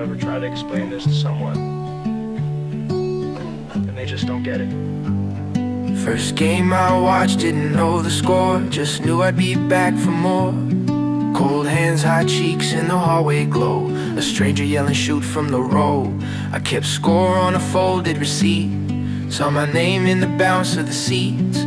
You ever try to explain this to someone and they just don't get it? First game I watched, didn't know the score, just knew I'd be back for more. Cold hands, hot cheeks in the hallway glow, a stranger yelling shoot from the row. I kept score on a folded receipt, saw my name in the bounce of the seats.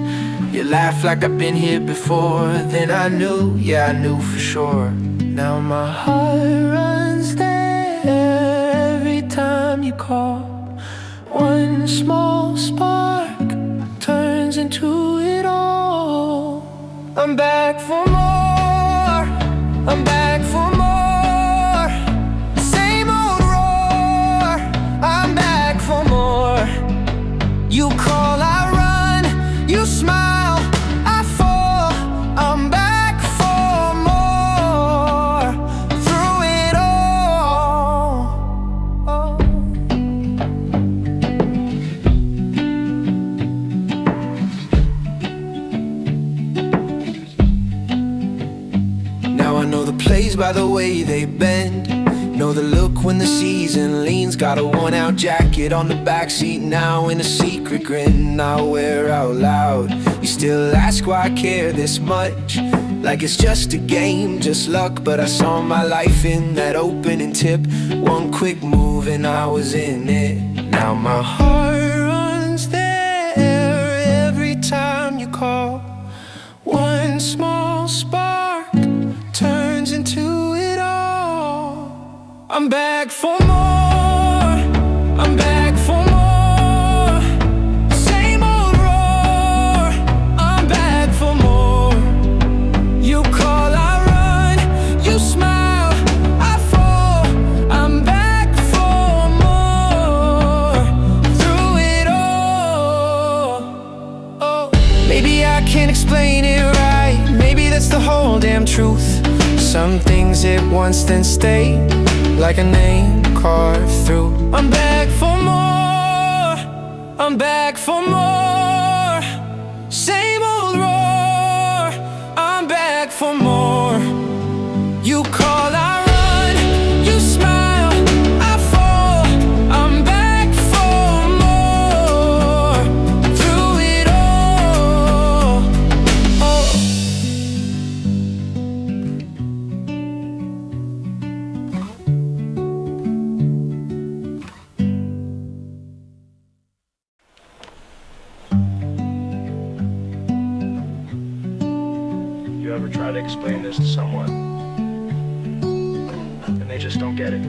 You laugh like I've been here before, then I knew, yeah I knew for sure. Now my heart runs there every time you call. One small spark turns into it all. I'm back for more, I'm back for more. Same old roar, I'm back for more. You call, I run, you smile, I fall. I'm back for more, through it all. Now I know the plays by the way they bend, know the look when the season leans. Got a worn-out jacket on the backseat now, in a secret grin I wear out loud. You still ask why I care this much, like it's just a game, just luck. But I saw my life in that opening tip, one quick move and I was in it. Now my heart runs there every time you call. One small spark turns into it all. I'm back for more, I'm back for more. Same old roar, I'm back for more. You call, I run, you smile, I fall. I'm back for more, through it all. Oh. Maybe I can't explain it right, maybe that's the whole damn truth. Some things hit once then stay, like a name carved through. I'm back for more, I'm back for more. Same old roar, I'm back for more. You call, I run, you smile, I fall. I'm back for more, through it all. Oh. You ever try to explain this to someone and they just don't get it?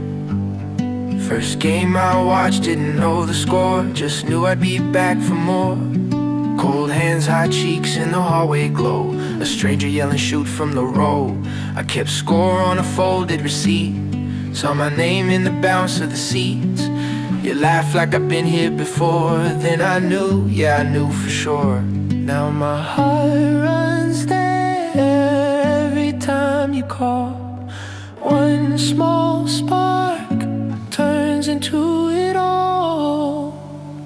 First game I watched, didn't know the score, just knew I'd be back for more. Cold hands, hot cheeks in the hallway glow, a stranger yelling shoot from the row. I kept score on a folded receipt, saw my name in the bounce of the seats. You laugh like I've been here before, then I knew, yeah I knew for sure. Now my heart runs there every time you call. One small spark turns into it all.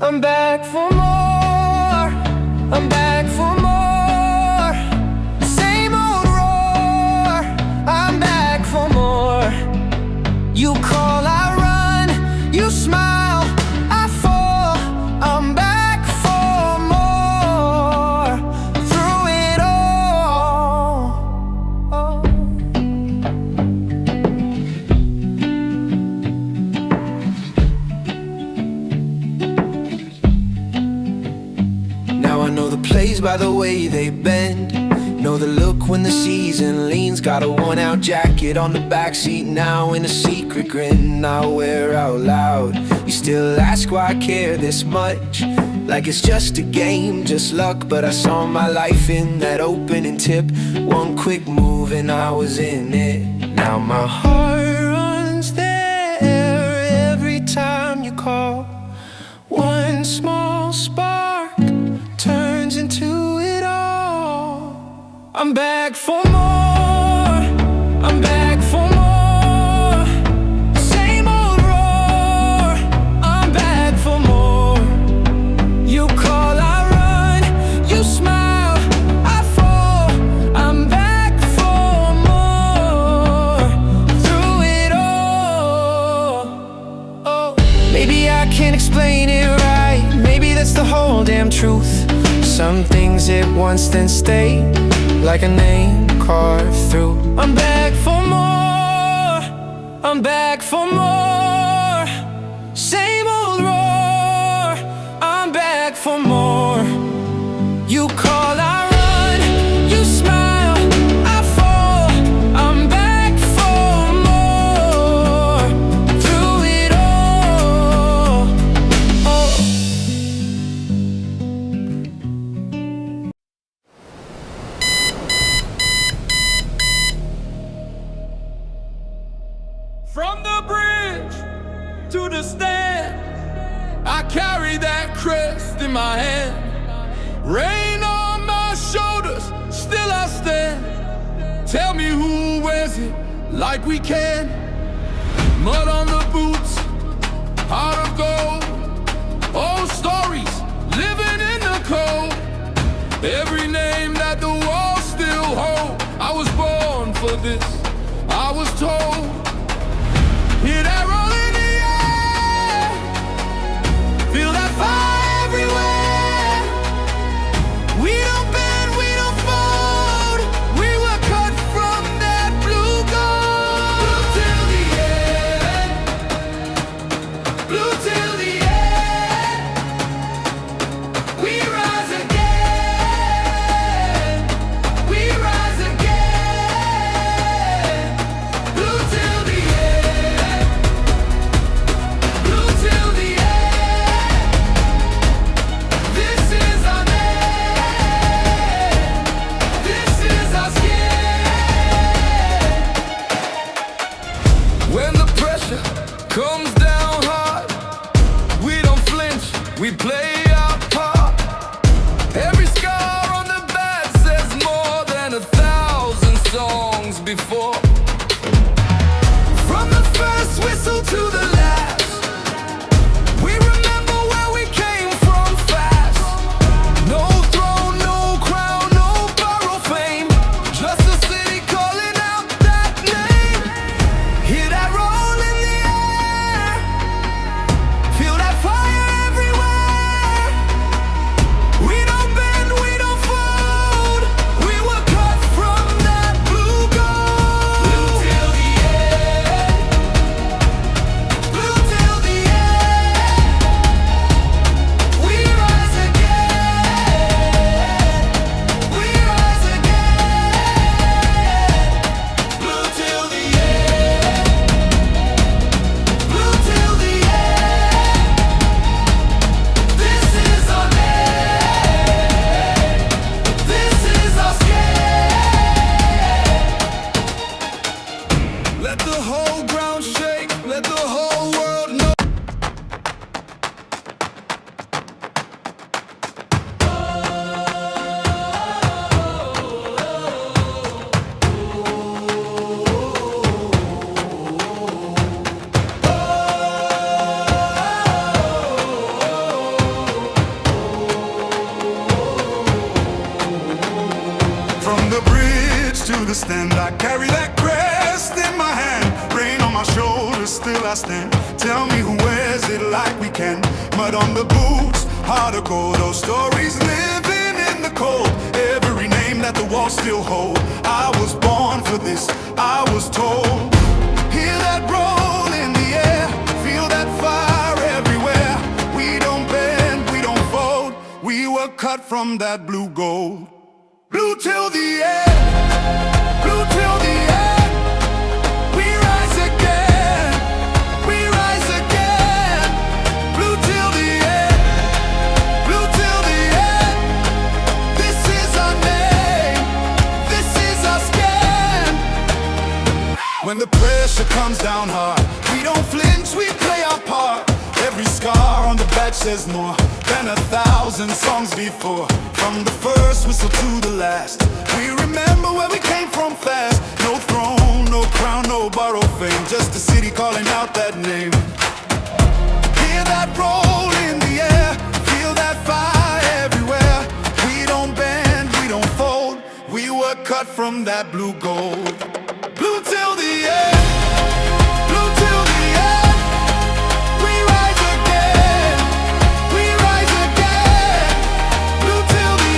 I'm back for more, I'm back for more. Same old roar, I'm back for more. You call, I run, you smile, I fall. I'm back for more, through it all. Now I know the plays by the way they bend, know the look when the season leans. Got a worn-out jacket on the backseat now, in a secret grin I wear out loud. You still ask why I care this much, like it's just a game, just luck. But I saw my life in that opening tip, one quick move and I was in it. Now my heart runs there every time you call. One small spark turns into it all. I'm back for more, I'm back for more. Same old roar, I'm back for more. You call, I run, you smile, I fall. I'm back for more, through it all. Some things at once then stay, like a name carved through. I'm back for more, I'm back for more. Same old roar, I'm back for more. You call, I run, you smile, I fall. I'm back for more, through it all. Oh. From the bridge to the stand, I carry that crest in my hand. Rain on my shoulders, still I stand. Tell me who wears it like we can. Mud on the boots, heart of gold. Old stories, living in the cold. Every name that the walls still hold. I was born for this, I was told. Hear that roll in the air, feel that fire everywhere. We don't bend, we don't fold. We were cut from that blue gold. Blue till the end, blue till the end. We rise again, we rise again. Blue till the end, blue till the end. This is our name, this is our skin. When the pressure comes down hard, we don't flinch, we play our part. Every scar on the back says more than 1,000 songs before. From the first whistle to the last, we remember where we came from fast. No throne, no crown, no borrowed fame. Just a city calling out that name. Hear that roll in the air, feel that fire everywhere. We don't bend, we don't fold. We were cut from that blue gold. Blue till the end, blue till the end. We rise again, we rise again. Blue till the end, blue till the end. This is our name, this is our skin. Let the whole ground shake, let the whole world know. From the bridge to the stand, I carry that crest in my hand. Rain on my shoulders, still I stand. Tell me who wears it like we can. Mud on the boots, heart of gold. Those stories living in the cold. Every name that the walls still hold. I was born for this, I was told. Hear that roll in the air, feel that fire everywhere. We don't bend, we don't fold. We were cut from that blue gold. Blue till the end, blue till the end. We rise again, we rise again. Blue till the end, blue till the end. This is our name, this is our skin. When the pressure comes down hard, we don't flinch, we play our part. Every scar on the back says more than 1,000 songs before. From the first whistle to the last, we remember where we came from fast. No throne, no crown, no borrowed fame. Just a city calling out that name. Hear that roll in the air, feel that fire everywhere. We don't bend, we don't fold. We were cut from that blue gold. Blue till the end, blue till the end. We rise again, we rise again. Blue till the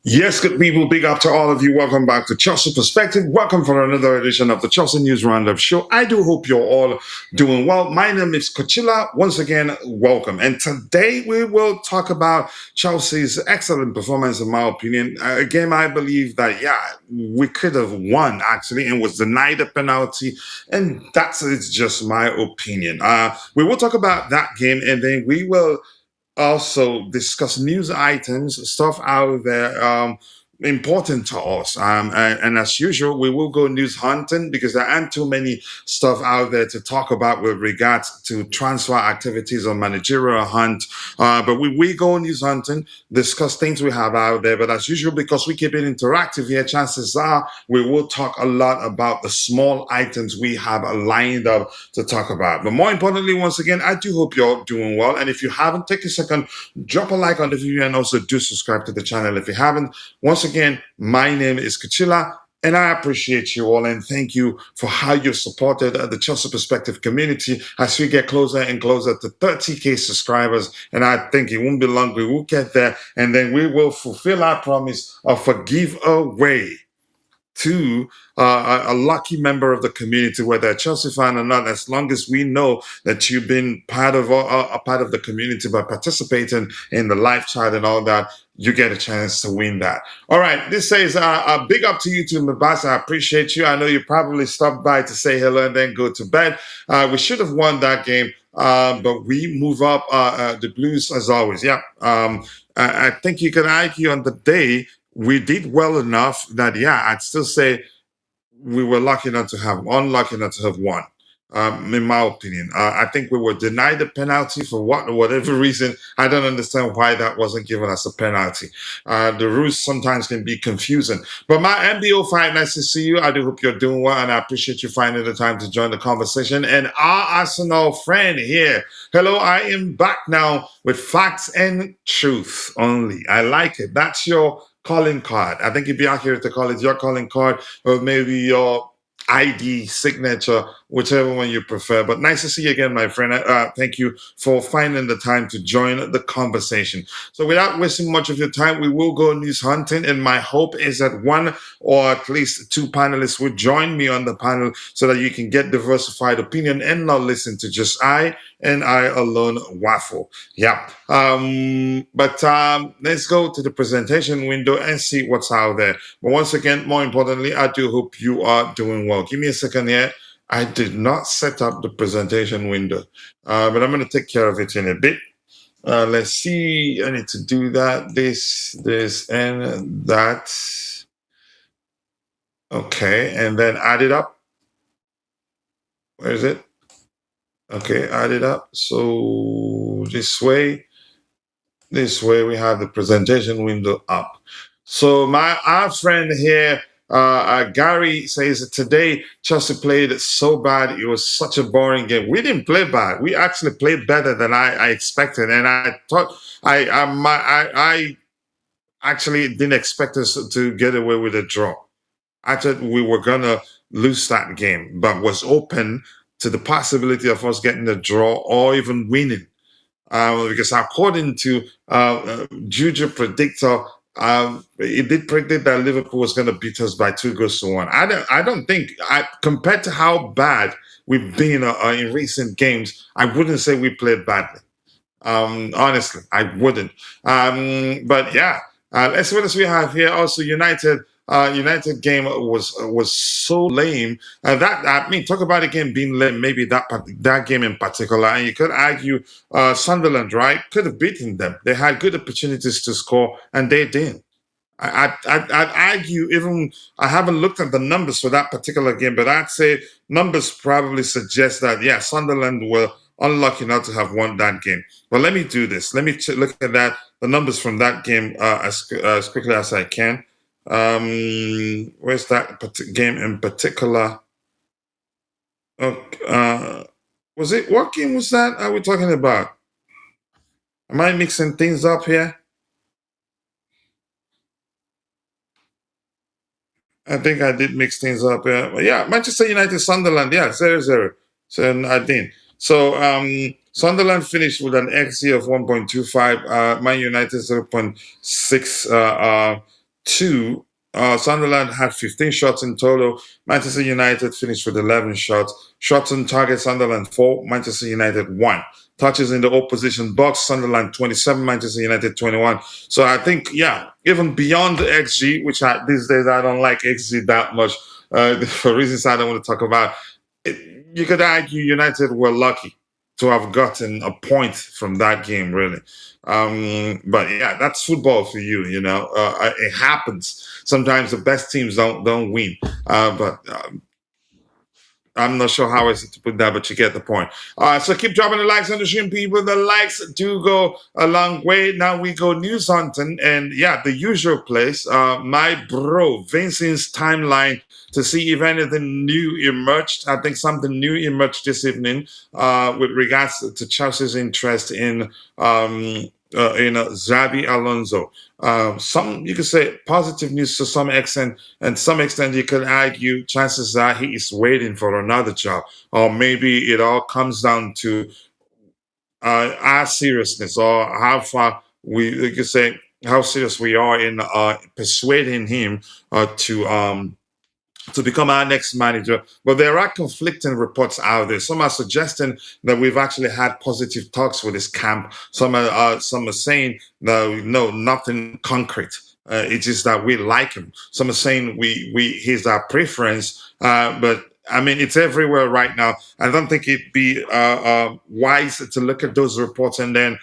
Yes, good people, big up to all of you. Welcome back to Chelsea Perspective. Welcome for another edition of the Chelsea News Roundup Show. I do hope you're all doing well. My name is Kochila. Once again, welcome. And today we will talk about Chelsea's excellent performance, in my opinion. A game I believe that, we could have won, actually, and was denied a penalty. And it's just my opinion. We will talk about that game, and then we will also discuss news items, stuff out there important to us. And as usual, we will go news hunting because there aren't too many stuff out there to talk about with regards to transfer activities or managerial hunt. But we go news hunting, discuss things we have out there. But as usual, because we keep it interactive here, chances are we will talk a lot about the small items we have lined up to talk about. But more importantly, once again, I do hope you're doing well. And if you haven't, take a second, drop a like on the video and also do subscribe to the channel if you haven't. Once again, my name is Kachila, and I appreciate you all and thank you for how you've supported the Chelsea Perspective community as we get closer and closer to 30K subscribers. And I think it won't be long, we will get there, and then we will fulfill our promise of a giveaway to a lucky member of the community, whether a Chelsea fan or not. As long as we know that you've been part of a part of the community by participating in the live chat and all that, you get a chance to win that. All right, this says a big up to you too, Mabasa. I appreciate you. I know you probably stopped by to say hello and then go to bed. We should have won that game, but we move up the Blues as always. Yeah, I think you can argue on the day we did well enough that, I'd still say we were unlucky not to have won. In my opinion, I think we were denied a penalty for whatever reason. I don't understand why that wasn't given us a penalty. The rules sometimes can be confusing. But my MBO fight, nice to see you. I do hope you're doing well, and I appreciate you finding the time to join the conversation. And our Arsenal friend here, hello, I am back now with facts and truth only. I like it. That's your calling card. I think it'd be accurate to call it your calling card, or maybe your ID signature, whichever one you prefer. But nice to see you again, my friend. Thank you for finding the time to join the conversation. So without wasting much of your time, we will go news hunting. And my hope is that one or at least two panelists will join me on the panel so that you can get diversified opinion and not listen to just I alone waffle. Yeah. But let's go to the presentation window and see what's out there. But once again, more importantly, I do hope you are doing well. Give me a second here. I did not set up the presentation window, but I'm going to take care of it in a bit. Let's see. I need to do that. This, and that. Okay. And then add it up. Where is it? Okay, add it up. So this way we have the presentation window up. So our friend here, Gary, says that today Chelsea played so bad. It was such a boring game. We didn't play bad. We actually played better than I expected, and I thought I actually didn't expect us to get away with a draw. I thought we were gonna lose that game, but was open to the possibility of us getting a draw or even winning. Because according to Juju Predictor, it did predict that Liverpool was going to beat us by 2-1. I don't think, compared to how bad we've been in recent games, I wouldn't say we played badly. Honestly, I wouldn't. But yeah, let's see what else we have here. Also, United game was so lame. Talk about a game being lame. Maybe that game in particular, and you could argue Sunderland, right, could have beaten them. They had good opportunities to score, and they didn't. I'd argue, even I haven't looked at the numbers for that particular game, but I'd say numbers probably suggest that Sunderland were unlucky not to have won that game. But let me do this. Let me look at the numbers from that game as quickly as I can. Where's that game in particular? What game was that? Are we talking about? Am I mixing things up here? I think I did mix things up. Manchester United, Sunderland, 0-0. So I didn't. So Sunderland finished with an XG of 1.25. Man United 0.6. 2. Sunderland had 15 shots in total. Manchester United finished with 11 shots. Shots on target, Sunderland 4, Manchester United 1. Touches in the opposition box, Sunderland 27, Manchester United 21. So I think, yeah, even beyond the XG, which these days I don't like XG that much for reasons I don't want to talk about, you could argue United were lucky to have gotten a point from that game, really. But yeah, that's football for you, you know. It happens. Sometimes the best teams don't win. But I'm not sure how else to put that, but you get the point. So keep dropping the likes on the stream, people. The likes do go a long way. Now we go news hunting, and yeah, the usual place. My bro Vincent's timeline to see if anything new emerged. I think something new emerged this evening with regards to Chelsea's interest in Xabi Alonso. Some you could say positive news to some extent, and some extent you could argue chances are he is waiting for another job, or maybe it all comes down to our seriousness or how far you could say how serious we are in persuading him to become our next manager. But there are conflicting reports out there. Some are suggesting that we've actually had positive talks with his camp. Some are saying no, nothing concrete. It's just that we like him. Some are saying he's our preference. But I mean, it's everywhere right now. I don't think it'd be wise to look at those reports and then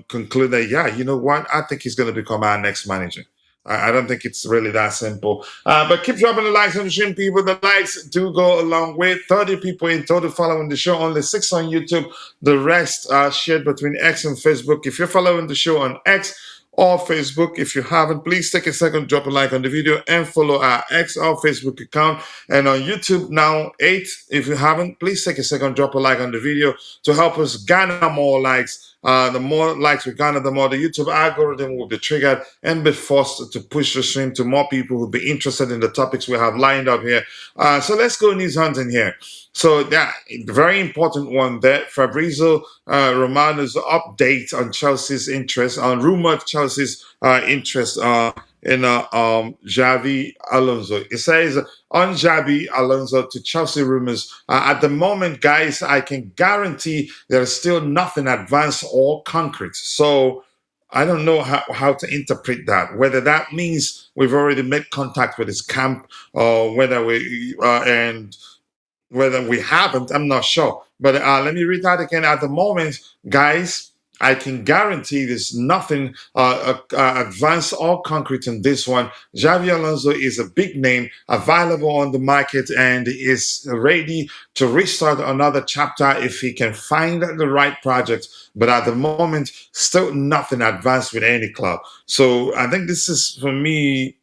conclude that, yeah, you know what? I think he's going to become our next manager. I don't think it's really that simple. But keep dropping the likes on the stream, people. The likes do go a long way. 30 people in total following the show. Only 6 on YouTube. The rest are shared between X and Facebook. If you're following the show on X or Facebook, if you haven't, please take a second, drop a like on the video, and follow our X or Facebook account. And on YouTube now, 8. If you haven't, please take a second, drop a like on the video to help us garner more likes. The more likes we garner, the more the YouTube algorithm will be triggered and be forced to push the stream to more people who will be interested in the topics we have lined up here. So let's go news hunting here. So yeah, very important one there. Fabrizio Romano's update on Chelsea's interest, on rumored Chelsea's interest in Xabi Alonso. It says on Xabi Alonso to Chelsea rumors. At the moment, guys, I can guarantee there is still nothing advanced or concrete. So I don't know how to interpret that. Whether that means we've already made contact with his camp, or whether we haven't, I'm not sure. But let me read that again. At the moment, guys, I can guarantee there's nothing advanced or concrete in this one. Xabi Alonso is a big name available on the market and is ready to restart another chapter if he can find the right project. But at the moment, still nothing advanced with any club. So I think this is, for me,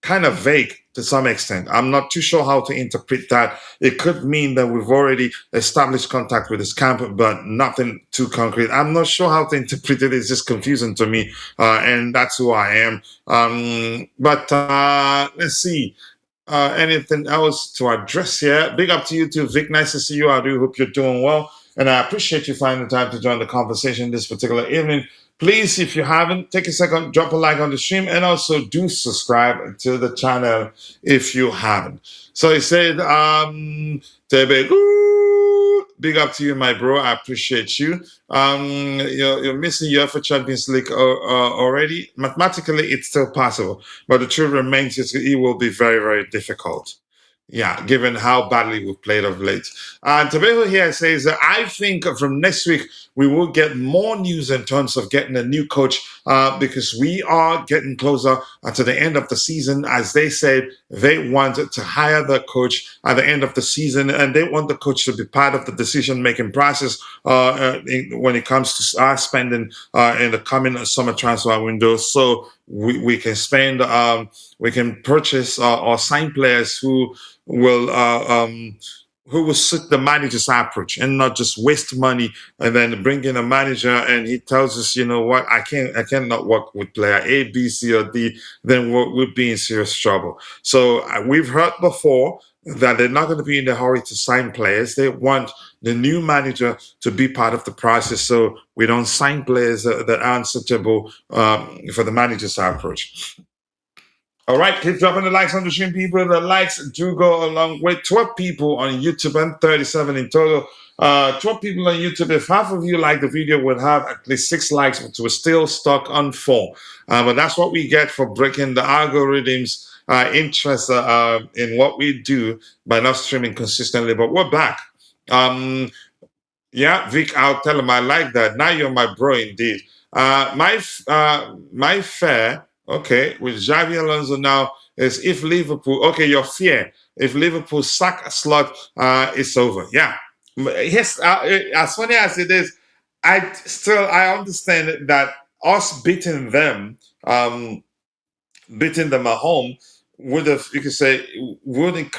kind of vague to some extent. I'm not too sure how to interpret that. It could mean that we've already established contact with his camp, but nothing too concrete. I'm not sure how to interpret it. It's just confusing to me, and that's who I am. But let's see. Anything else to address here? Big up to you too, Vic. Nice to see you. I do hope you're doing well. And I appreciate you finding the time to join the conversation this particular evening. Please, if you haven't, take a second, drop a like on the stream, and also do subscribe to the channel if you haven't. So he said, big up to you, my bro. I appreciate you. You're missing your for Champions League already. Mathematically, it's still possible, but the truth remains it will be very, very difficult. Yeah, given how badly we've played of late. And Tobago here says that I think from next week we will get more news in terms of getting a new coach because we are getting closer to the end of the season. As they said, they want to hire the coach at the end of the season, and they want the coach to be part of the decision-making process when it comes to our spending in the coming summer transfer window. So we can spend, we can purchase or sign players who will suit the manager's approach and not just waste money and then bring in a manager and he tells us, you know what, I cannot work with player A, B, C, or D, then we'll be in serious trouble. So we've heard before that they're not going to be in a hurry to sign players. They want the new manager to be part of the process, so we don't sign players that aren't suitable for the manager's approach. All right, keep dropping the likes on the stream, people. The likes do go along with 12 people on YouTube and 37 in total. 12 people on YouTube. If half of you like the video, would have at least 6 likes, which we're still stuck on 4. But that's what we get for breaking the algorithms' interest in what we do by not streaming consistently. But we're back. Yeah, Vic, I'll tell him I like that. Now you're my bro indeed. My fear, okay, with Xabi Alonso now is if Liverpool, okay, your fear, if Liverpool sack a slot, it's over. Yeah. Yes, as funny as it is, I understand that us beating them at home would have, you could say, would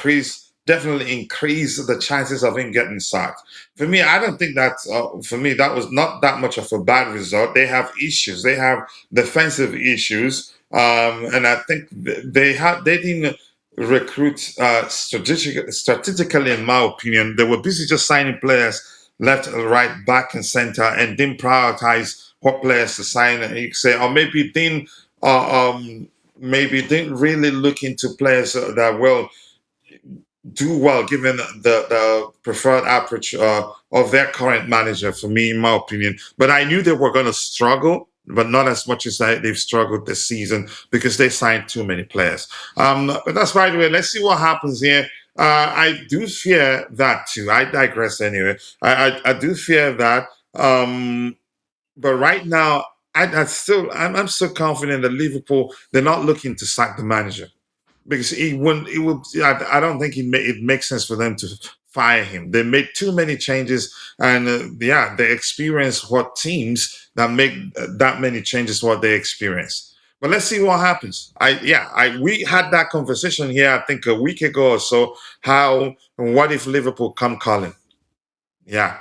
definitely increase the chances of him getting sacked. For me, I don't think that, for me, that was not that much of a bad result. They have issues. They have defensive issues. And I think they didn't recruit strategically, in my opinion. They were busy just signing players left, right, back, and center, and didn't prioritize what players to sign. And you could say, or maybe didn't really look into players that will do well given the preferred approach of their current manager, for me, in my opinion. But I knew they were going to struggle, but not as much as they've struggled this season because they signed too many players. But that's by the way. Let's see what happens here. I do fear that too. I digress anyway. I do fear that. But right now, I'm still confident that Liverpool, they're not looking to sack the manager because I don't think it makes sense for them to fire him. They made too many changes, and they experience what teams that make that many changes what they experience. But let's see what happens. We had that conversation here, I think, a week ago or so. What if Liverpool come calling? Yeah.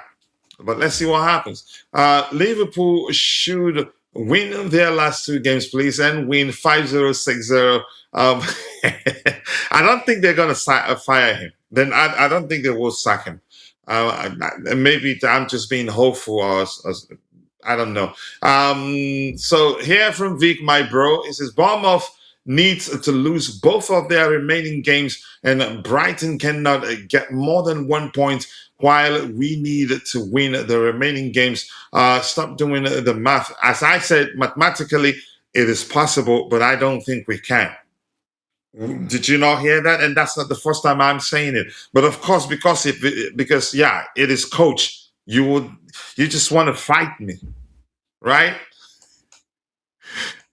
But let's see what happens. Liverpool should win their last 2 games, please, and win 5-0, 6-0. I don't think they're going to fire him. Then I don't think they will sack him. Maybe I'm just being hopeful, or I don't know. So here from Vic, my bro, it says Bournemouth needs to lose both of their remaining games, and Brighton cannot get more than 1 point, while we need to win the remaining games. Stop doing the math. As I said, mathematically, it is possible, but I don't think we can. Did you not hear that? And that's not the first time I'm saying it. But of course, because it is coach. You just want to fight me, right?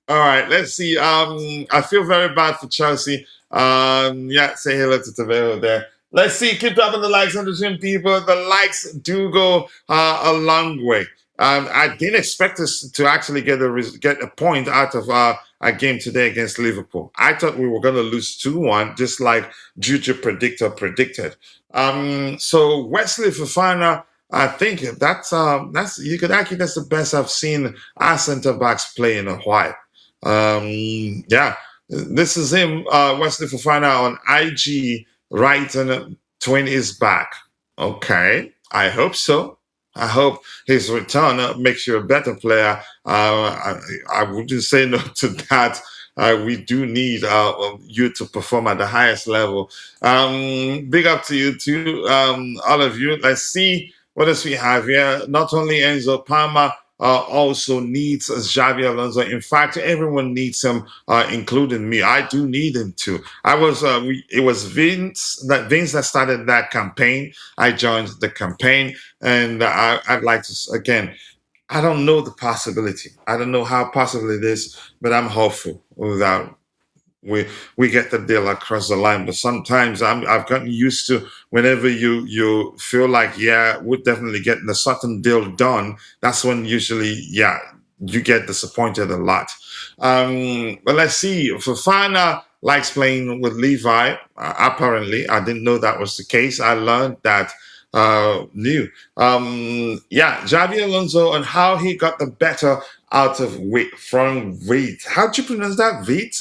All right, let's see. I feel very bad for Chelsea. Say hello to Tavero there. Let's see. Keep dropping the likes on the stream, people. The likes do go a long way. I didn't expect us to actually get a point out of a game today against Liverpool. I thought we were going to lose 2-1, just like Juju predicted. So Wesley Fofana, I think that's you could argue that's the best I've seen our centre backs play in a while. This is him, Wesley Fofana on IG, writing twin is back. Okay, I hope so. I hope his return makes you a better player. I wouldn't say no to that. We do need you to perform at the highest level. Big up to you too, all of you. Let's see what else we have here. Not only Enzo, Palmer also needs Xabi Alonso. In fact, everyone needs him, including me. I do need him too. It was Vince that started that campaign. I joined the campaign, and I'd like to again. I don't know the possibility. I don't know how possible it is, but I'm hopeful that we get the deal across the line. But sometimes I've gotten used to whenever you feel like we're definitely getting a certain deal done. That's when usually you get disappointed a lot. But let's see. Fofana likes playing with Levi. Apparently, I didn't know that was the case. I learned that new. Yeah, Xabi Alonso and how he got the better out of from Wheat. How'd you pronounce that? Wheat?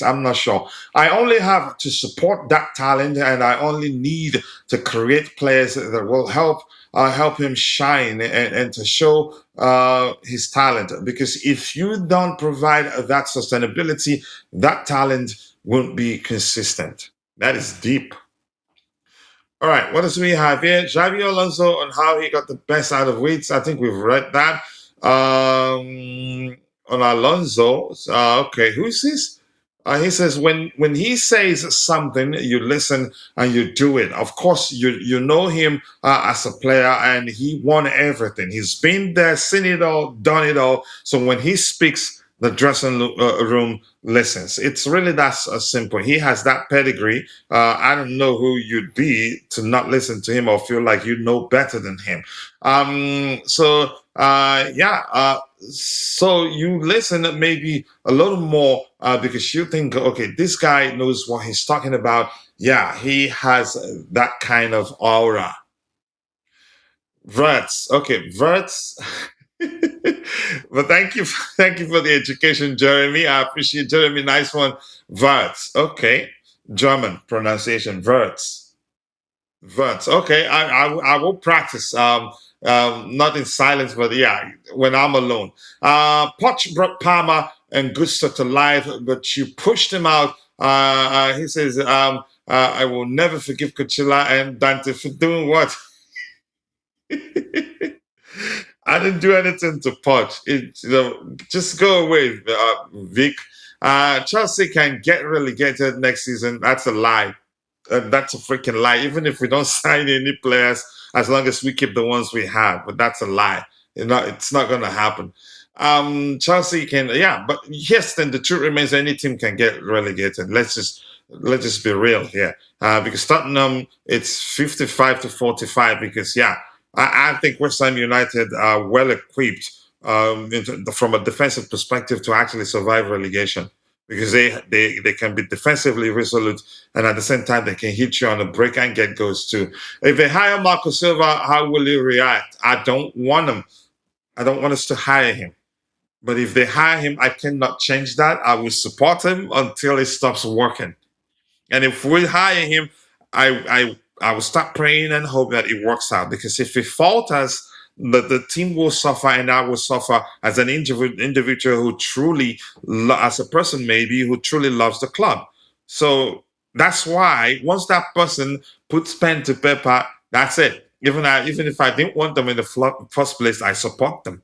I'm not sure. I only have to support that talent, and I only need to create players that will help him shine and to show his talent. Because if you don't provide that sustainability, that talent won't be consistent. That is deep. All right, what else do we have here? Xavi Alonso and how he got the best out of Weeds. I think we've read that. On Alonso, okay, who is this? He says when he says something, you listen and you do it. Of course, you know him as a player, and he won everything. He's been there, seen it all, done it all. So when he speaks, the dressing room listens. It's really that simple. He has that pedigree. I don't know who you'd be to not listen to him or feel like you know better than him. So you listen maybe a little more because you think, okay, this guy knows what he's talking about. Yeah, he has that kind of aura. Verts. Okay, Verts. But thank you for the education, Jeremy. I appreciate Jeremy. Nice one. Verts. Okay. German pronunciation. Verts. Verts. Okay. I will practice. Not in silence, but yeah, when I'm alone. Poch brought Palmer and Gusto to life, but you pushed him out. He says, I will never forgive Coachella and Dante for doing what? I didn't do anything to Poch. Just go away, Vic. Chelsea can get relegated next season. That's a lie. That's a freaking lie. Even if we don't sign any players, as long as we keep the ones we have, but that's a lie. It's not going to happen. Chelsea can, yeah, but yes. Then the truth remains, any team can get relegated. Let's just be real here, because Tottenham it's 55 to 45. Because yeah. I think West Ham United are well equipped from a defensive perspective to actually survive relegation, because they can be defensively resolute, and at the same time they can hit you on the break and get goals too. If they hire Marco Silva, how will he react? I don't want him. I don't want us to hire him. But if they hire him, I cannot change that. I will support him until it stops working. And if we hire him, I will start praying and hope that it works out. Because if it falters, the team will suffer, and I will suffer as an individual who truly, as a person maybe, who truly loves the club. So that's why once that person puts pen to paper, that's it. Even if I didn't want them in the first place, I support them.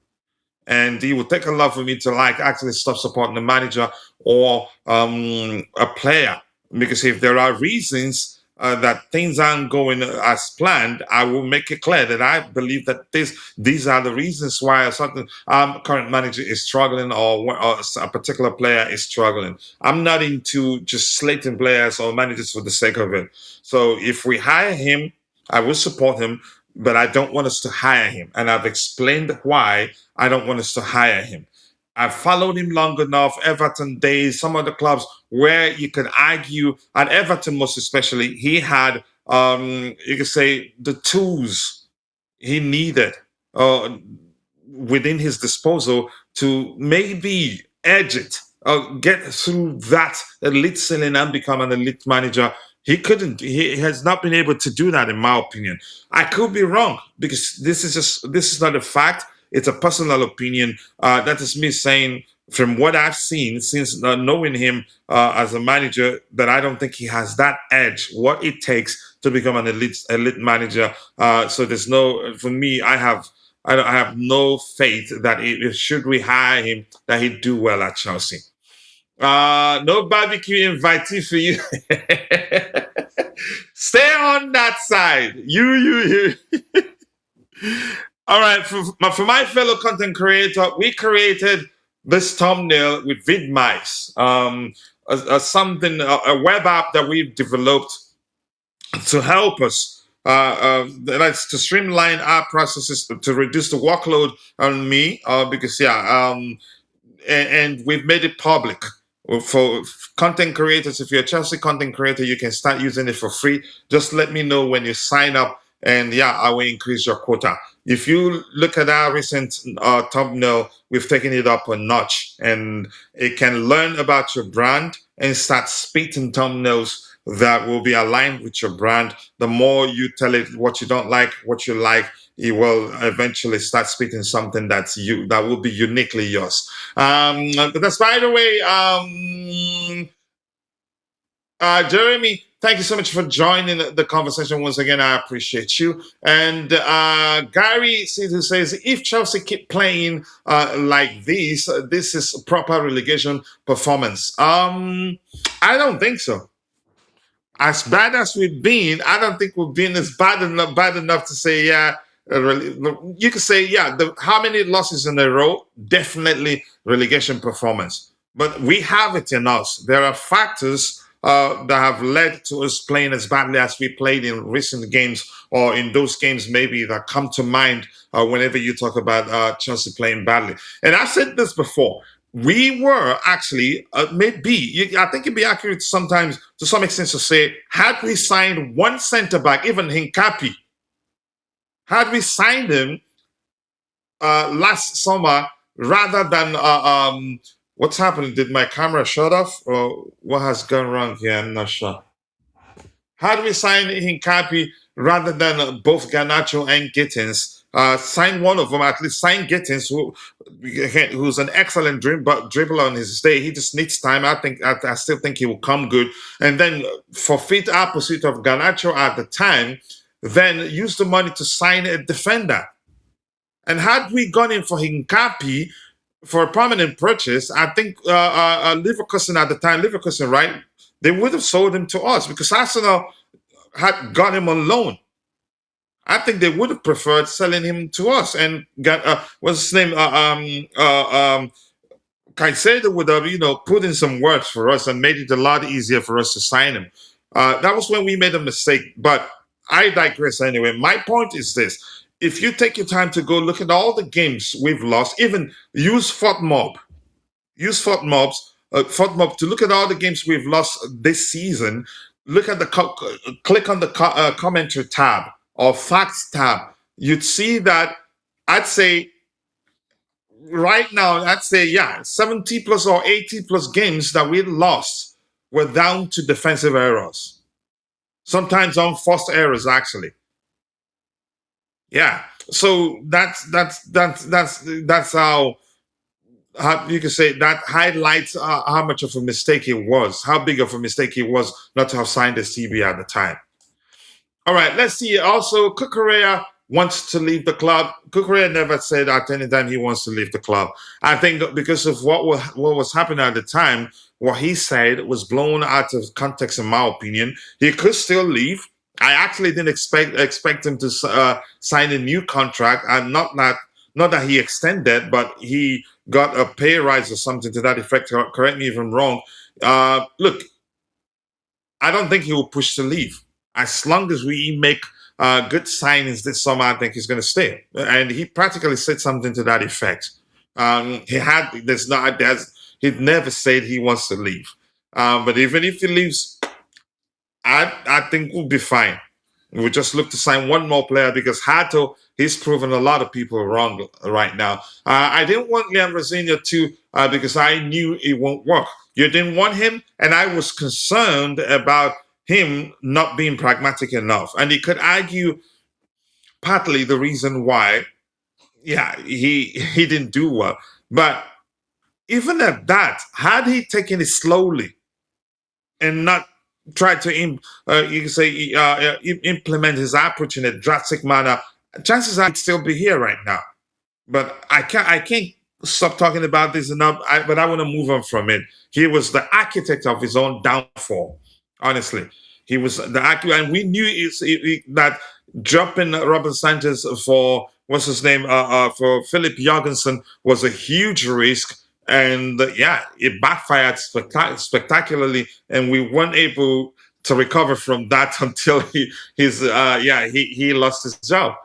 And it would take a lot for me to actually stop supporting the manager or a player. Because if there are reasons that things aren't going as planned, I will make it clear that I believe that these are the reasons why a certain current manager is struggling, or a particular player is struggling. I'm not into just slating players or managers for the sake of it. So if we hire him, I will support him, but I don't want us to hire him. And I've explained why I don't want us to hire him. I've followed him long enough, Everton days, some other clubs where you could argue, at Everton most especially, he had, you could say, the tools he needed within his disposal to maybe edge it, get through that elite ceiling and become an elite manager. He couldn't. He has not been able to do that, in my opinion. I could be wrong, because this is not a fact. It's a personal opinion. That is me saying, from what I've seen since knowing him as a manager, that I don't think he has that edge, what it takes to become an elite manager. So there's no, for me, I have no faith that should we hire him, that he'd do well at Chelsea. No barbecue invitee for you. Stay on that side. You. All right, for my fellow content creator, we created this thumbnail with VidMice, a web app that we've developed to help us. That's to streamline our processes, to reduce the workload on me, because and we've made it public. For content creators, if you're a Chelsea content creator, you can start using it for free. Just let me know when you sign up, and yeah, I will increase your quota. If you look at our recent thumbnail, we've taken it up a notch, and it can learn about your brand and start spitting thumbnails that will be aligned with your brand. The more you tell it what you don't like, what you like, it will eventually start speaking something that's you, that will be uniquely yours. But that's, by the way, Jeremy, thank you so much for joining the conversation once again. I appreciate you. And Gary who says, if Chelsea keep playing like this, this is proper relegation performance. I don't think so. As bad as we've been, I don't think we've been as bad enough to say, yeah. You could say, yeah, how many losses in a row? Definitely relegation performance. But we have it in us. There are factors that have led to us playing as badly as we played in recent games, or in those games maybe that come to mind whenever you talk about Chelsea playing badly. And I've said this before. We were actually, maybe, I think it'd be accurate sometimes, to some extent, to say, had we signed one centre-back, even Hincapi, had we signed him last summer, rather than, what's happened? Did my camera shut off? Or what has gone wrong here? I'm not sure. Had we signed Hincapi rather than both Garnacho and Gittins, sign one of them, at least sign Gittins, who's an excellent dribbler on his day. He just needs time. I still think he will come good. And then forfeit our pursuit of Garnacho at the time, then use the money to sign a defender. And had we gone in for Hincapi for a permanent purchase, I think Leverkusen at the time, right, they would have sold him to us, because Arsenal had got him on loan. I think they would have preferred selling him to us and got what's his name? Caicedo would have, put in some words for us and made it a lot easier for us to sign him. That was when we made a mistake. But I digress anyway. My point is this: if you take your time to go look at all the games we've lost, even use FOTMob to look at all the games we've lost this season. Look at click on the commentary tab or facts tab. You'd see that I'd say right now, 70 plus or 80 plus games that we lost were down to defensive errors. Sometimes unforced errors, actually. Yeah. So that's how you can say that highlights how much of a mistake it was, how big of a mistake it was not to have signed the CB at the time. All right, let's see. Also, Cucurella wants to leave the club. Cucurella never said at any time he wants to leave the club. I think because of what was happening at the time, what he said was blown out of context, in my opinion. He could still leave. I actually didn't expect him to sign a new contract, and not that he extended, but he got a pay rise or something to that effect. Correct me if I'm wrong. Look, I don't think he will push to leave. As long as we make good signings this summer, I think he's going to stay. And he practically said something to that effect. He'd never said he wants to leave. But even if he leaves, I think we'll be fine. We'll just look to sign one more player, because Hato, he's proven a lot of people wrong right now. I didn't want Liam Rosenior too, because I knew it won't work. You didn't want him, and I was concerned about him not being pragmatic enough. And he could argue partly the reason why, he didn't do well. But even at that, had he taken it slowly and not tried to implement his approach in a drastic manner, chances are he'd still be here right now. But I can't stop talking about this enough. But I want to move on from it. He was the architect of his own downfall. Honestly, he was the architect, and we knew that dropping Robin Sanchez for for Philip Jorgensen was a huge risk. And it backfired spectacularly, and we weren't able to recover from that until he lost his job.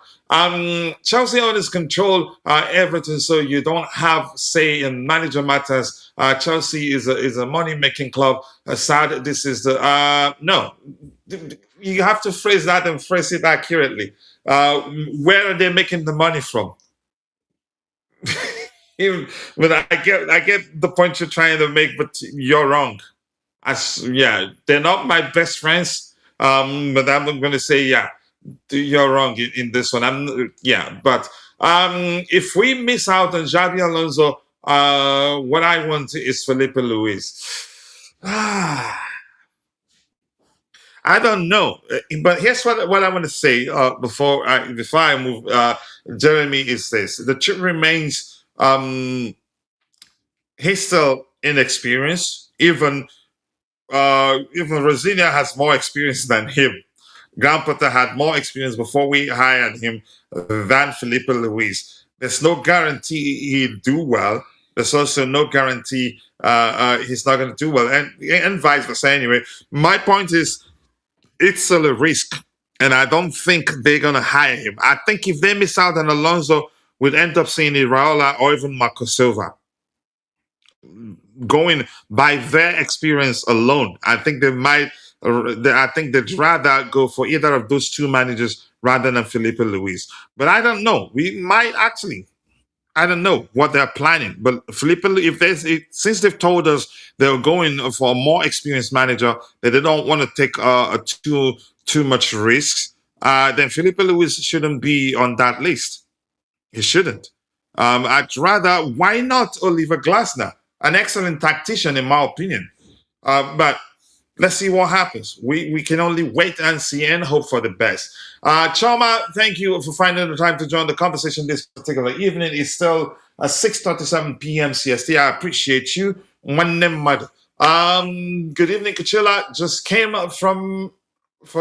Chelsea owners control Everton, so you don't have say in manager matters. Chelsea is a money-making club. This is the no. You have to phrase that and phrase it accurately. where are they making the money from? But I get the point you're trying to make, but you're wrong. Yeah, they're not my best friends. But I'm going to say, yeah, you're wrong in this one. But if we miss out on Xabi Alonso, what I want is Felipe Luis. I don't know, but here's what I want to say before I move. Jeremy is this: the truth remains. He's still inexperienced. Even Rosinia has more experience than him. Graham Potter had more experience before we hired him than Felipe Luis. There's no guarantee he'd do well. There's also no guarantee he's not going to do well, and vice versa. Anyway, my point is, it's still a risk, and I don't think they're going to hire him. I think if they miss out on Alonso, we'd end up seeing Iraola or even Marco Silva. Going by their experience alone, I think they might. I think they'd rather go for either of those two managers rather than Felipe Luis. But I don't know. We might actually. I don't know what they're planning. But Felipe, since they've told us they're going for a more experienced manager, that they don't want to take too much risks, then Felipe Luis shouldn't be on that list. He shouldn't. I'd rather. Why not Oliver Glasner? An excellent tactician, in my opinion. But let's see what happens. We can only wait and see and hope for the best. Choma, thank you for finding the time to join the conversation this particular evening. It's still 6:37 p.m. CST. I appreciate you. Good evening, Kachila. Just came up for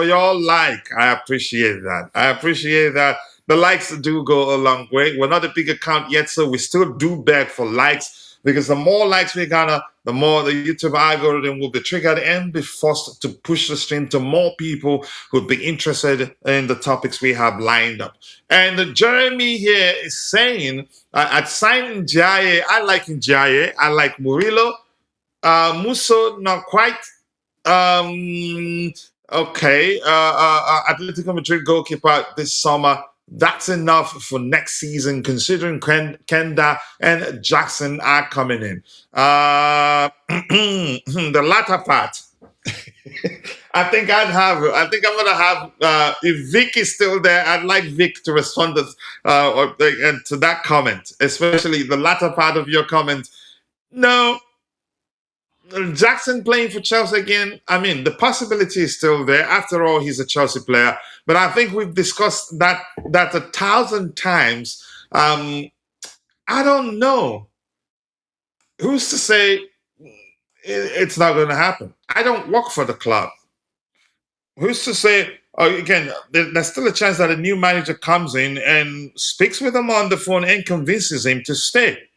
your like. I appreciate that. The likes do go a long way. We're not a big account yet, so we still do beg for likes. Because the more likes we garner, the more the YouTube algorithm will be triggered and be forced to push the stream to more people who'd be interested in the topics we have lined up. And Jeremy here is saying, at signing Ndiaye, I like Ndiaye, I like Murillo. Musso, not quite. Okay. Atletico Madrid goalkeeper this summer. That's enough for next season, considering Kenda and Jackson are coming in. The latter part, I think I'm gonna have. If Vic is still there, I'd like Vic to respond to that comment, especially the latter part of your comment. No. Jackson playing for Chelsea again, I mean, the possibility is still there. After all, he's a Chelsea player. But I think we've discussed that 1,000 times. I don't know. Who's to say it's not going to happen? I don't work for the club. Who's to say, again, there's still a chance that a new manager comes in and speaks with him on the phone and convinces him to stay.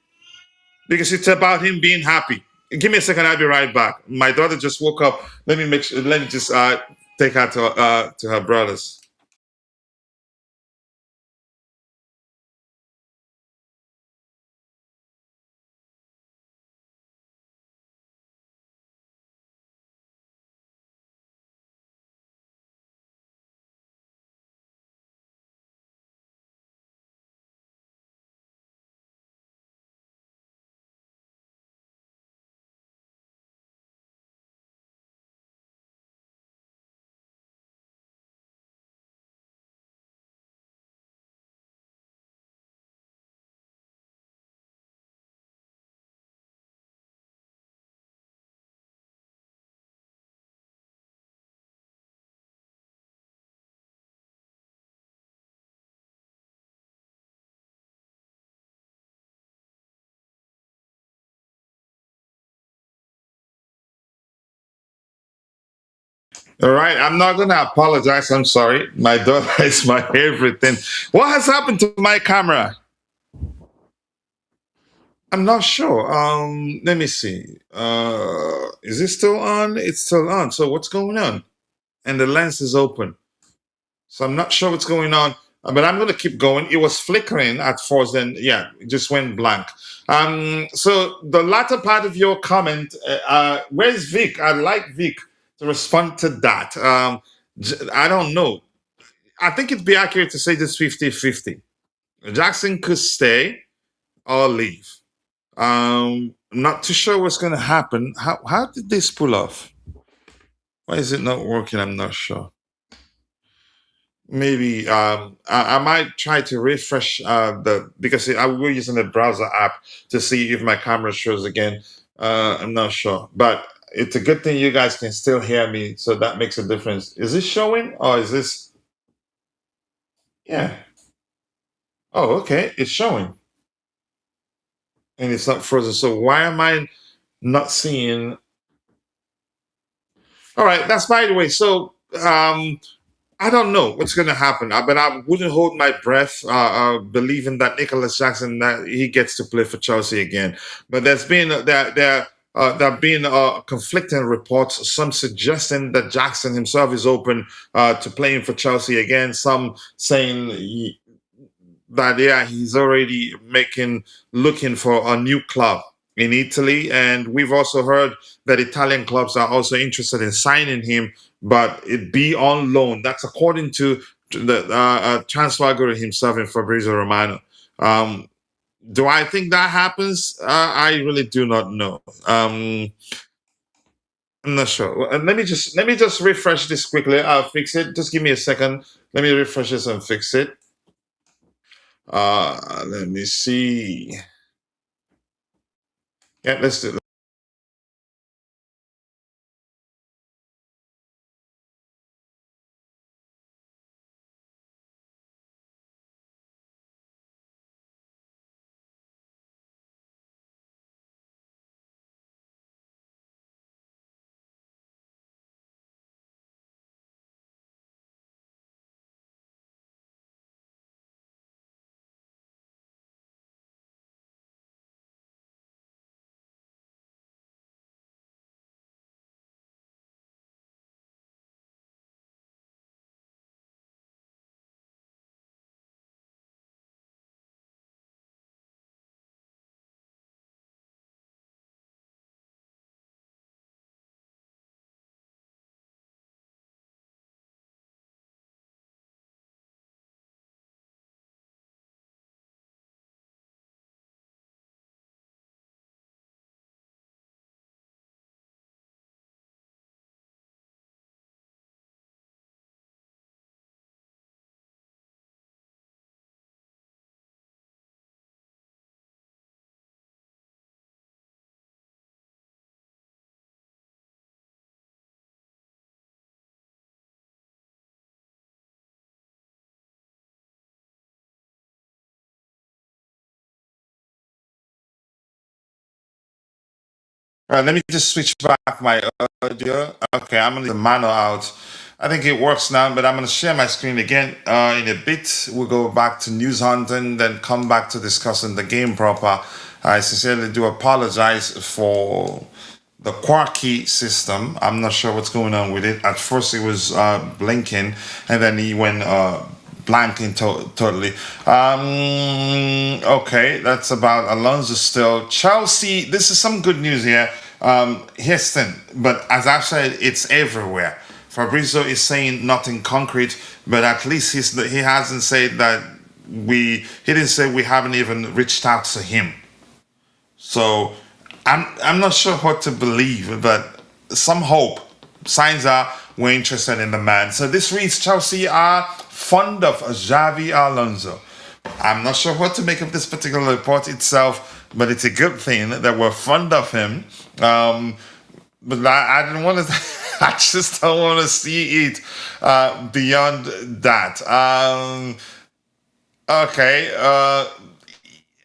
Because it's about him being happy. Give me a second. I'll be right back. My daughter just woke up. Let me just take her to her brothers. All right, I'm not going to apologize. I'm sorry. My daughter is my everything. What has happened to my camera? I'm not sure. Let me see. Is it still on? It's still on. So what's going on? And the lens is open. So I'm not sure what's going on. But I'm going to keep going. It was flickering at first, then yeah, it just went blank. So the latter part of your comment, where's Vic? I'd like Vic to respond to that. I don't know. I think it'd be accurate to say this 50-50. Jackson could stay or leave. Not too sure what's going to happen. How did this pull off? Why is it not working? I'm not sure. Maybe I might try to refresh because we're using the browser app to see if my camera shows again. I'm not sure, but it's a good thing you guys can still hear me, so that makes a difference. Is this showing or is this? Yeah. Oh, okay, it's showing, and it's not frozen. So why am I not seeing? All right, that's by the way. So I don't know what's going to happen, but I wouldn't hold my breath, believing that Nicholas Jackson that he gets to play for Chelsea again. But there's been there have been conflicting reports. Some suggesting that Jackson himself is open to playing for Chelsea again. Some saying that he's already looking for a new club in Italy, and we've also heard that Italian clubs are also interested in signing him, but it be on loan. That's according to the transfer guru himself and Fabrizio Romano. Do I think that happens? I really do not know. I'm not sure. Let me just refresh this quickly. I'll fix it. Just give me a second. Let me refresh this and fix it. Let me see. Yeah, let's do it. Let me just switch back my audio. Okay, I'm gonna leave the manual out. I think it works now, but I'm gonna share my screen again in a bit. We'll go back to news hunting, then come back to discussing the game proper. I sincerely do apologize for the quirky system. I'm not sure what's going on with it. At first, it was blinking, and then he went blanking totally. Okay, that's about Alonso still. Chelsea, this is some good news here. Houston, but as I've said, it's everywhere. Fabrizio is saying nothing concrete, but at least he hasn't said that he didn't say we haven't even reached out to him. So I'm not sure what to believe, but some hope. Signs are we're interested in the man. So this reads Chelsea are fond of Xabi Alonso. I'm not sure what to make of this particular report itself, but it's a good thing that we're fond of him. But I didn't want to. I just don't want to see it beyond that. Okay.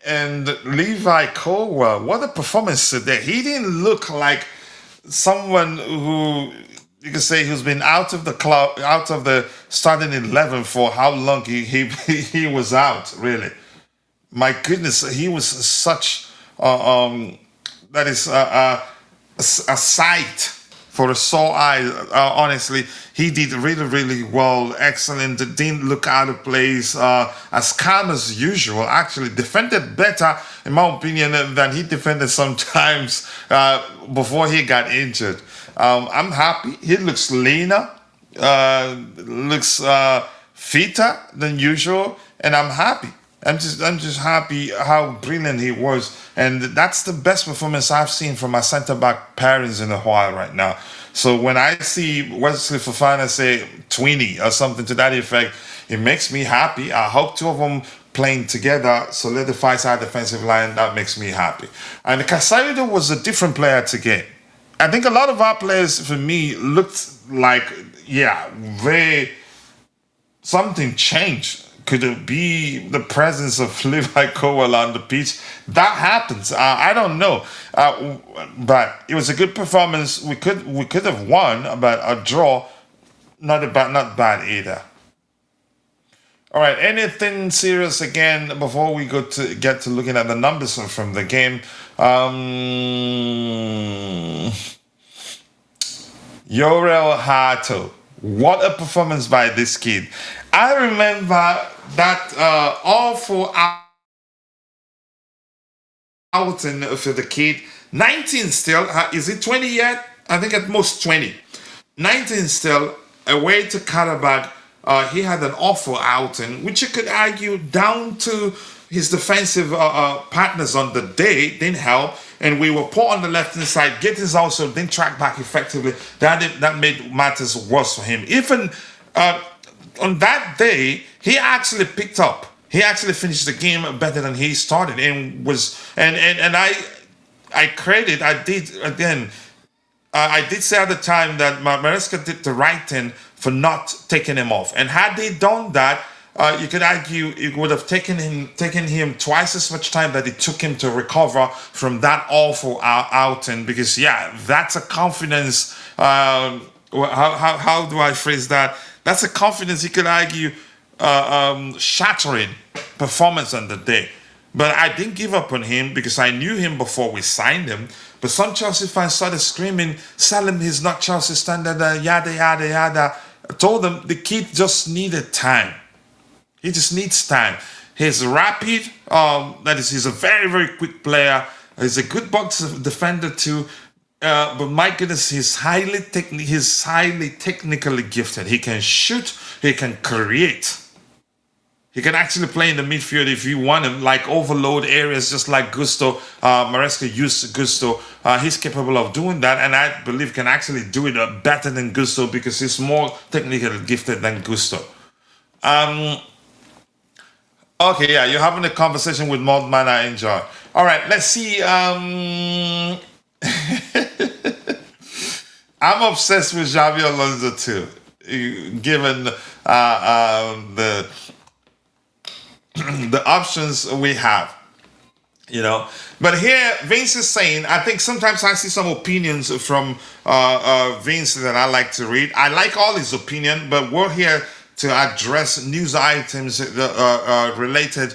And Levi Colwill, what a performance today. He didn't look like someone who you can say who's been out of the club, out of the starting 11 for how long he was out, really. My goodness, he was such that is a sight for a sore eye. Honestly, he did really well. Excellent. Didn't look out of place. As calm as usual. Actually, defended better, in my opinion, than he defended sometimes before he got injured. I'm happy. He looks leaner. Looks fitter than usual, and I'm happy. I'm just happy how brilliant he was, and that's the best performance I've seen from my centre back pairings in a while right now. So when I see Wesley Fofana say 20 or something to that effect, it makes me happy. I hope two of them playing together solidifies our defensive line. That makes me happy. And Caicedo was a different player to get. I think a lot of our players, for me, looked like, something changed. Could it be the presence of Levi Colwill on the pitch? That happens. I don't know, but it was a good performance. We could have won, but a draw, not bad either. All right, anything serious again before we get to looking at the numbers from the game? Yorel Hato. What a performance by this kid. I remember that awful outing for the kid. 19 still. Is it 20 yet? I think at most 20. 19 still. Away to Karabakh. He had an awful outing, which you could argue down to his defensive partners on the day didn't help, and we were poor on the left-hand side. Gittins also didn't track back effectively. That made matters worse for him. Even on that day, he actually picked up. He actually finished the game better than he started, and I did say at the time that Maresca did the right thing for not taking him off. And had they done that, you could argue it would have taken him twice as much time that it took him to recover from that awful outing. Because that's a confidence. How do I phrase that? That's a confidence, you could argue, shattering performance on the day. But I didn't give up on him because I knew him before we signed him. But some Chelsea fans started screaming, "Sell him, he's not Chelsea standard, yada, yada, yada." I told them the kid just needed time. He just needs time. He's rapid. He's a very, very quick player. He's a good box defender too. But my goodness, he's highly technically gifted. He can shoot. He can create. He can actually play in the midfield if you want him, like overload areas, just like Gusto. Maresca used Gusto. He's capable of doing that, and I believe can actually do it better than Gusto because he's more technically gifted than Gusto. Okay, you're having a conversation with Moldman. I enjoy. All right, let's see. I'm obsessed with Xabi Alonso too, given the options we have, But here, Vince is saying, I think sometimes I see some opinions from Vince that I like to read. I like all his opinion, but we're here to address news items related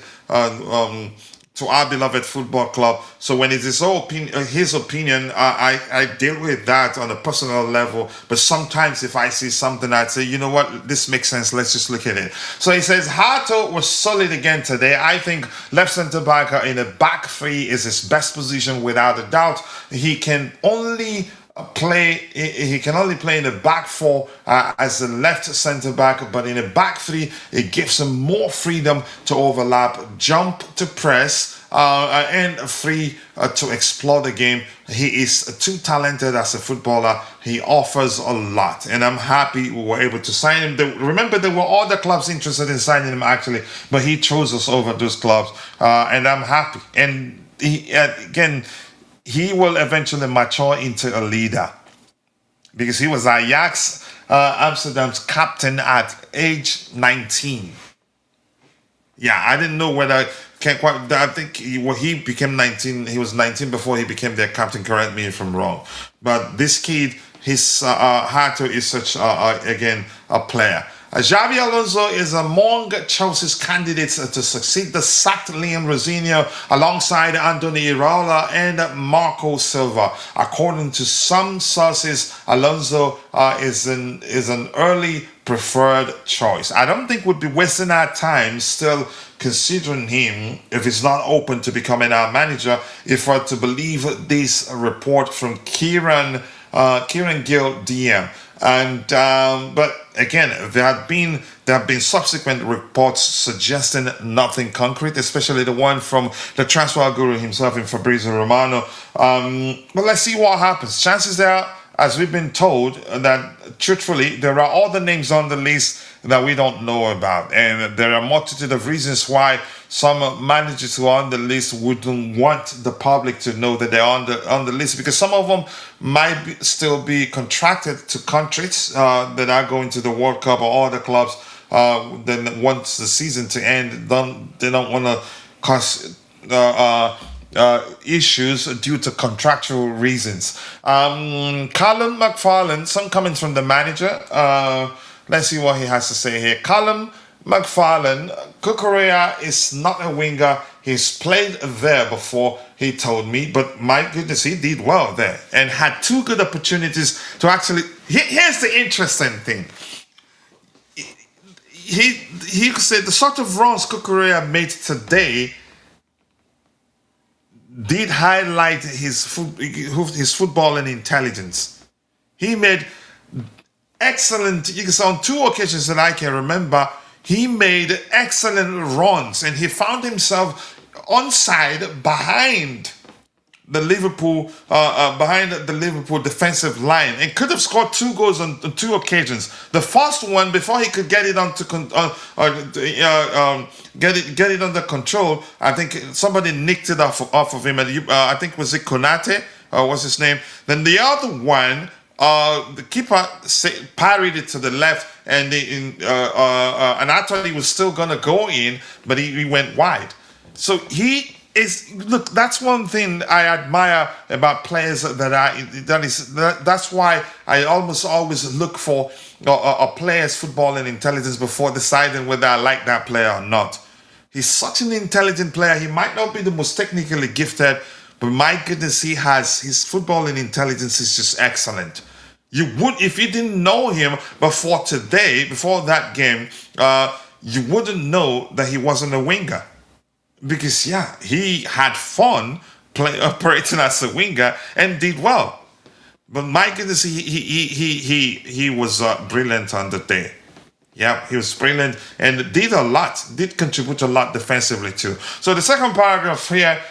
to our beloved football club. So when it is his opinion, I deal with that on a personal level. But sometimes if I see something, I'd say, you know what, this makes sense. Let's just look at it. So he says, Hato was solid again today. I think left centre back in a back three is his best position without a doubt. He can only play in a back four as a left centre back, but in a back three it gives him more freedom to overlap, jump to press, and free to explore the game. He is too talented as a footballer. He offers a lot, and I'm happy we were able to sign him. Remember, there were other clubs interested in signing him actually, but he chose us over those clubs, and I'm happy. And he will eventually mature into a leader because he was Ajax Amsterdam's captain at age 19. I didn't know whether I think he became 19. He was 19 before he became their captain. Correct me if I'm wrong. But this kid, his Hato is such a player. Xabi Alonso is among Chelsea's candidates to succeed the sacked Liam Rosinho alongside Anthony Iraola and Marco Silva. According to some sources, Alonso is an early preferred choice. I don't think we'd be wasting our time still considering him if he's not open to becoming our manager, if we're to believe this report from Kieran Gill DM. And but again, there have been subsequent reports suggesting nothing concrete, especially the one from the transfer guru himself in Fabrizio Romano. But let's see what happens. Chances are, as we've been told, that truthfully there are other names on the list that we don't know about, and there are a multitude of reasons why some managers who are on the list wouldn't want the public to know that they're on the list, because some of them might still be contracted to countries that are going to the World Cup, or other clubs. Then once the season to end, they don't want to cause issues due to contractual reasons. Callum McFarlane, some comments from the manager. Let's see what he has to say here. Callum McFarlane, Cucurella is not a winger. He's played there before, he told me, but my goodness, he did well there and had two good opportunities to actually... Here's the interesting thing. He said the sort of runs Cucurella made today did highlight his footballing intelligence. He made excellent, on two occasions that I can remember, he made excellent runs, and he found himself onside behind the Liverpool defensive line, and could have scored 2 goals on 2 occasions. The first one, before he could get it get it under control, I think somebody nicked it off of him, and I think was it Konate, what's his name? Then the other one, the keeper parried it to the left, and I thought he was still gonna go in, but he went wide. So look, that's one thing I admire about players that's why I almost always look for a player's footballing intelligence before deciding whether I like that player or not. He's such an intelligent player. He might not be the most technically gifted, but my goodness, his footballing intelligence is just excellent. You would, if you didn't know him before that game, you wouldn't know that he wasn't a winger. Because he had fun operating as a winger and did well. But my goodness, he was brilliant on the day. Yeah, he was brilliant and did contribute a lot defensively too. So the second paragraph here,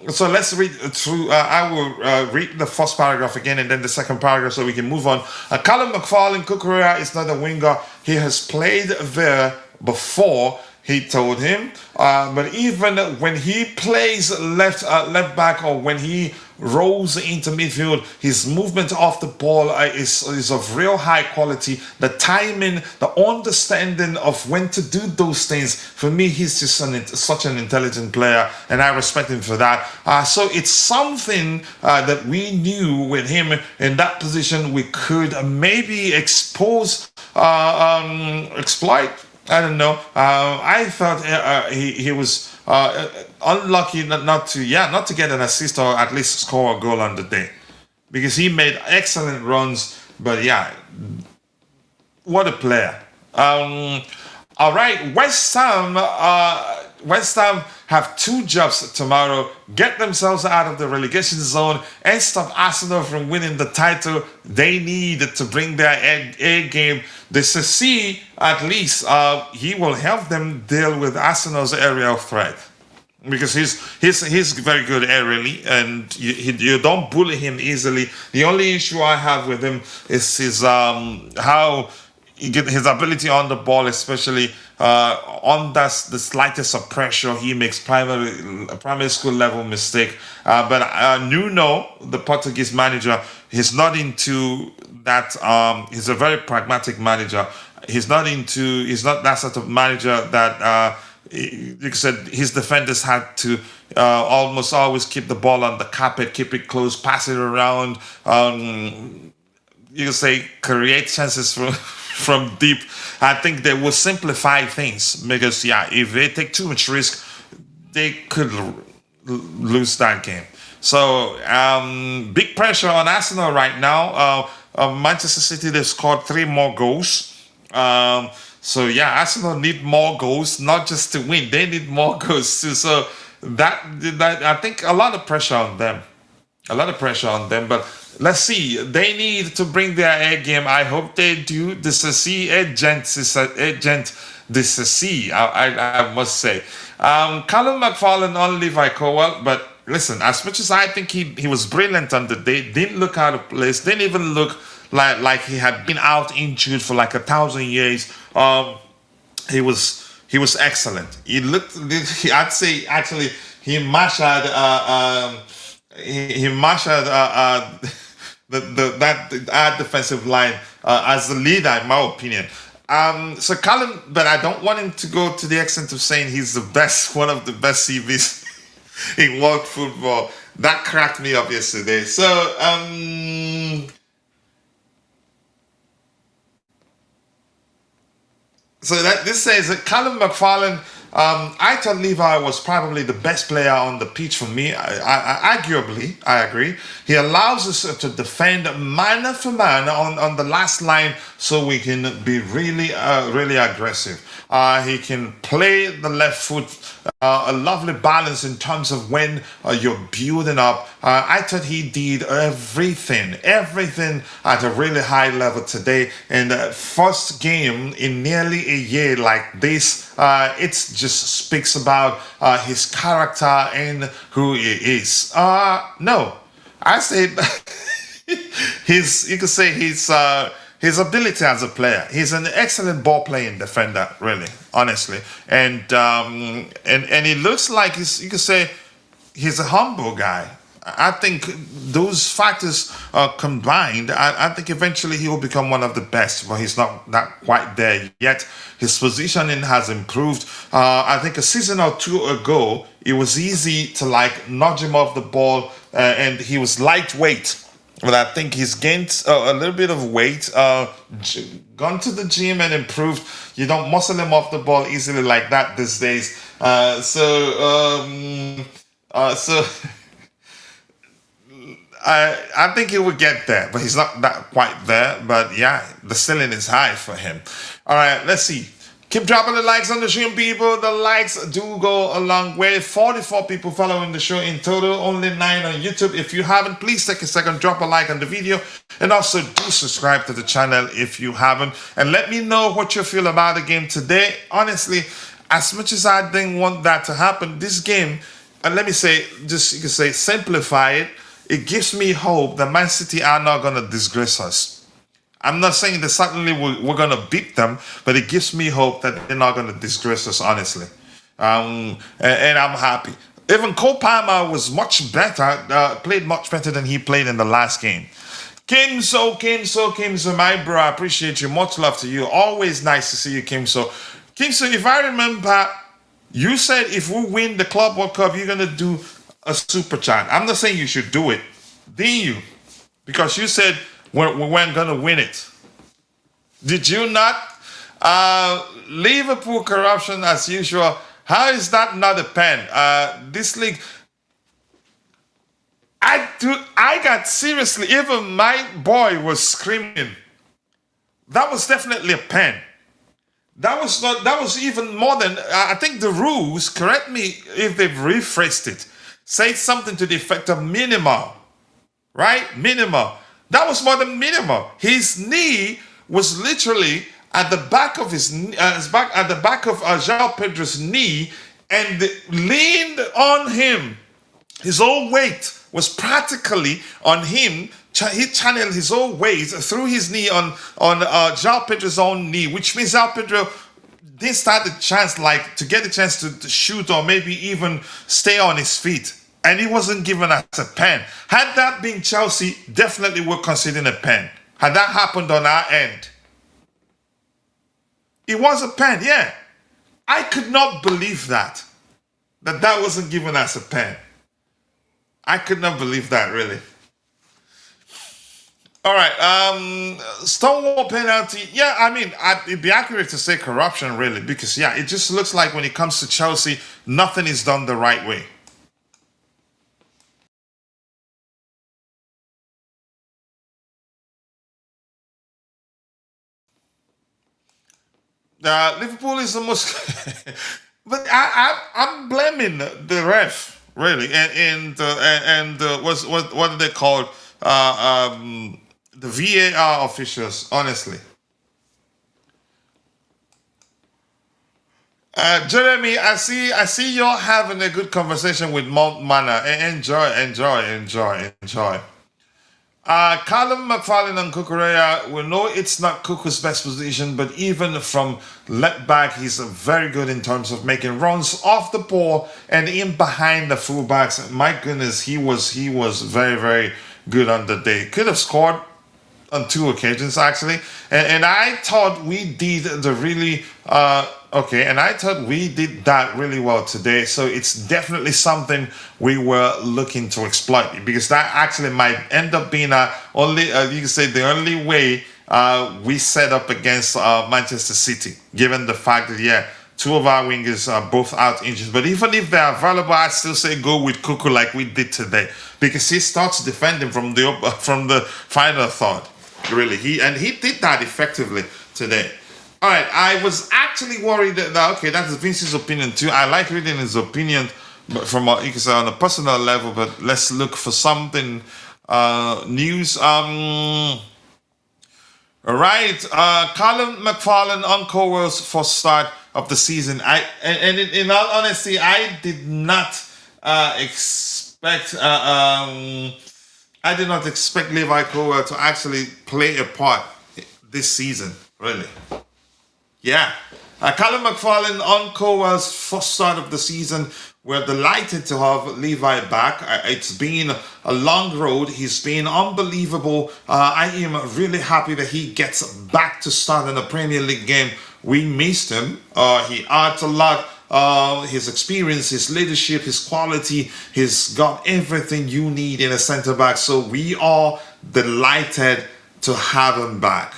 so let's read through, I will read the first paragraph again and then the second paragraph so we can move on. Callum McFarlane, Cucurella is not a winger. He has played there before, he told him, but even when he plays left back, or when he rolls into midfield, his movement off the ball is of real high quality. The timing, the understanding of when to do those things, for me, he's just such an intelligent player, and I respect him for that. So it's something that we knew with him in that position we could maybe exploit. I don't know. I thought he was unlucky not to get an assist or at least score a goal on the day, because he made excellent runs. But what a player! All right, West Ham have 2 jobs tomorrow: get themselves out of the relegation zone and stop Arsenal from winning the title. They need to bring their A game. They see at least he will help them deal with Arsenal's area of threat, because he's very good aerially, and you don't bully him easily. The only issue I have with him is his his ability on the ball, especially under the slightest of pressure. He makes primary school level mistake. But Nuno, the Portuguese manager, he's not into that. He's a very pragmatic manager. He's not that sort of manager that you said his defenders had to almost always keep the ball on the carpet, keep it close, pass it around. You could say create chances from deep. I think they will simplify things, because if they take too much risk, they could lose that game. So big pressure on Arsenal right now. Manchester City, they've scored 3 more goals. Arsenal need more goals, not just to win. They need more goals too. So that I think a lot of pressure on them. A lot of pressure on them, but let's see. They need to bring their A game. I hope they do. DescriChelsea, agent descriChelsea, I must say. Callum McFarlane on Levi Colwill, but listen, as much as I think he was brilliant on the day, didn't look out of place, didn't even look like he had been out injured for like 1,000 years. He was excellent. He looked. I'd say actually he mastered. He mastered our defensive line as the leader, in my opinion. So Callum, but I don't want him to go to the extent of saying he's the best, one of the best CVs in world football. That cracked me up yesterday. So that this says that Callum McFarlane, I thought Levi was probably the best player on the pitch for me. Arguably, I agree. He allows us to defend man for man on the last line, so we can be really aggressive. He can play the left foot, a lovely balance in terms of when you're building up. I thought he did everything at a really high level today. And first game in nearly a year like this, it just speaks about his character and who he is. No, I say you could say his ability as a player. He's an excellent ball playing defender, really, honestly, and he looks like you could say he's a humble guy. I think those factors combined, I think eventually he will become one of the best, but he's not quite there yet. His positioning has improved. I think a season or two ago, it was easy to like nudge him off the ball, and he was lightweight. But I think he's gained a little bit of weight, gone to the gym and improved. You don't muscle him off the ball easily like that these days. I think he would get there, but he's not that quite there. But yeah, the ceiling is high for him. All right, let's see. Keep dropping the likes on the stream, people. The likes do go a long way. 44 people following the show in total, only 9 on YouTube. If you haven't, please take a second, drop a like on the video, and also do subscribe to the channel if you haven't. And let me know what you feel about the game today. Honestly, as much as I didn't want that to happen, this game, and let me say, just you can say, simplify it. It gives me hope that Man City are not going to disgrace us. I'm not saying that suddenly we're going to beat them, but it gives me hope that they're not going to disgrace us, honestly. And I'm happy. Even Cole Palmer was much better, played much better than he played in the last game. Kimso, my bro, I appreciate you. Much love to you. Always nice to see you, Kimso. Kimso, if I remember, you said if we win the Club World Cup, you're going to do a super chat. I'm not saying you should do it, didn't you? Because you said we weren't going to win it. Did you not? Liverpool corruption as usual. How is that not a pen? This league, I got seriously, even my boy was screaming. That was definitely a pen. That was even more than, I think the rules, correct me if they've rephrased it, say something to the effect of minimal, right? Minimal. That was more than minimal. His knee was literally at the back of at the back of João Pedro's knee, and leaned on him. His whole weight was practically on him. He channeled his whole weight through his knee on João Pedro's own knee, which means João Pedro didn't start the chance to get the chance to shoot or maybe even stay on his feet. And he wasn't given as a pen. Had that been Chelsea, definitely would consider a pen. Had that happened on our end, it was a pen, yeah. I could not believe that wasn't given as a pen. I could not believe that, really. All right, Stonewall penalty. Yeah, I mean, it'd be accurate to say corruption, really, because, yeah, it just looks like when it comes to Chelsea, nothing is done the right way. Liverpool is the most... But I'm blaming the ref. really. And what are they called? The VAR officials, honestly. Jeremy, I see you're having a good conversation with Mount Mana. Enjoy. Callum McFarlane and Kukurea, we know it's not Kuku's best position, but even from left back, he's very good in terms of making runs off the ball and in behind the fullbacks. My goodness, he was very, very good on the day. Could have scored on 2 occasions actually, and I thought we did the really and I thought we did that really well today. So it's definitely something we were looking to exploit, because that actually might end up being you can say the only way we set up against Manchester City, given the fact that 2 of our wingers are both out injured. But even if they're available, I still say go with Kuku like we did today, because he starts defending from the final third. Really, he did that effectively today. All right, I was actually worried that that's Vince's opinion too. I like reading his opinion, but from you can say on a personal level. But let's look for something news. All right, Callum McFarlane on Colwill's first start of the season. In all honesty, I did not expect. I did not expect Levi Colwill to actually play a part this season, really. Yeah. Callum McFarlane on Colwill's first start of the season. We're delighted to have Levi back. It's been a long road. He's been unbelievable. I am really happy that he gets back to start in a Premier League game. We missed him. He adds a lot. His experience, his leadership, his quality, he's got everything you need in a centre-back. So we are delighted to have him back.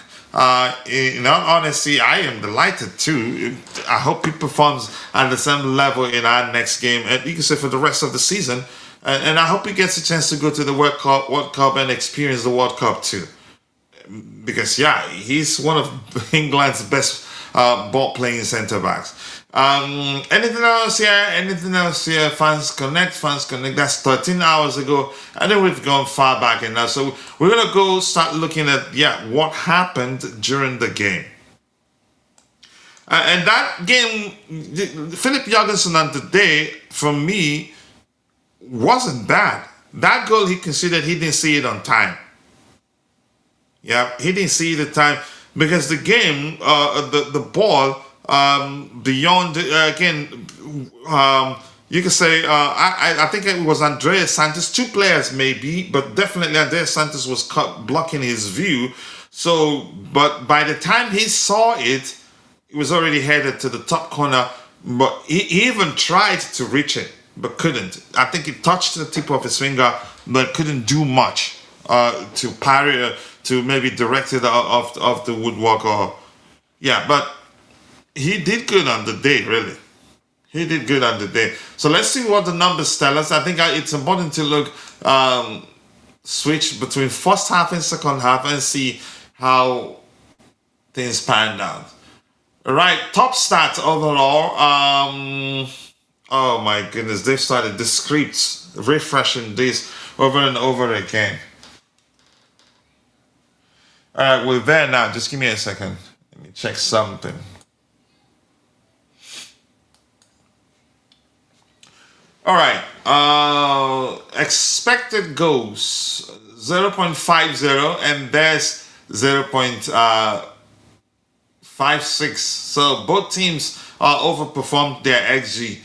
In all honesty, I am delighted too. I hope he performs at the same level in our next game, and you can say for the rest of the season. And I hope he gets a chance to go to the World Cup and experience the World Cup too. Because he's one of England's best ball-playing centre-backs. Anything else here? Fans Connect. That's 13 hours ago. I think we've gone far back in that. So we're going to go start looking at, what happened during the game. And that game, Philip Jorgensen on today, for me, wasn't bad. That goal he considered, he didn't see it on time. Yeah, he didn't see it on time, because the game, the ball, beyond you can say I think it was Andreas Santos, 2 players maybe, but definitely Andreas Santos was blocking his view. So, but by the time he saw it, it was already headed to the top corner. But he even tried to reach it, but couldn't. I think he touched the tip of his finger, but couldn't do much to parry, to maybe direct it off the woodwork but he did good on the day, really. He did good on the day. So let's see what the numbers tell us. I think it's important to look, switch between first half and second half and see how things panned out. All right, top stats overall. Oh my goodness, they've started the scripts, refreshing this over and over again. All right, we're there now. Just give me a second. Let me check something. All right, expected goals 0.50, and there's 0.56. So both teams overperformed their XG.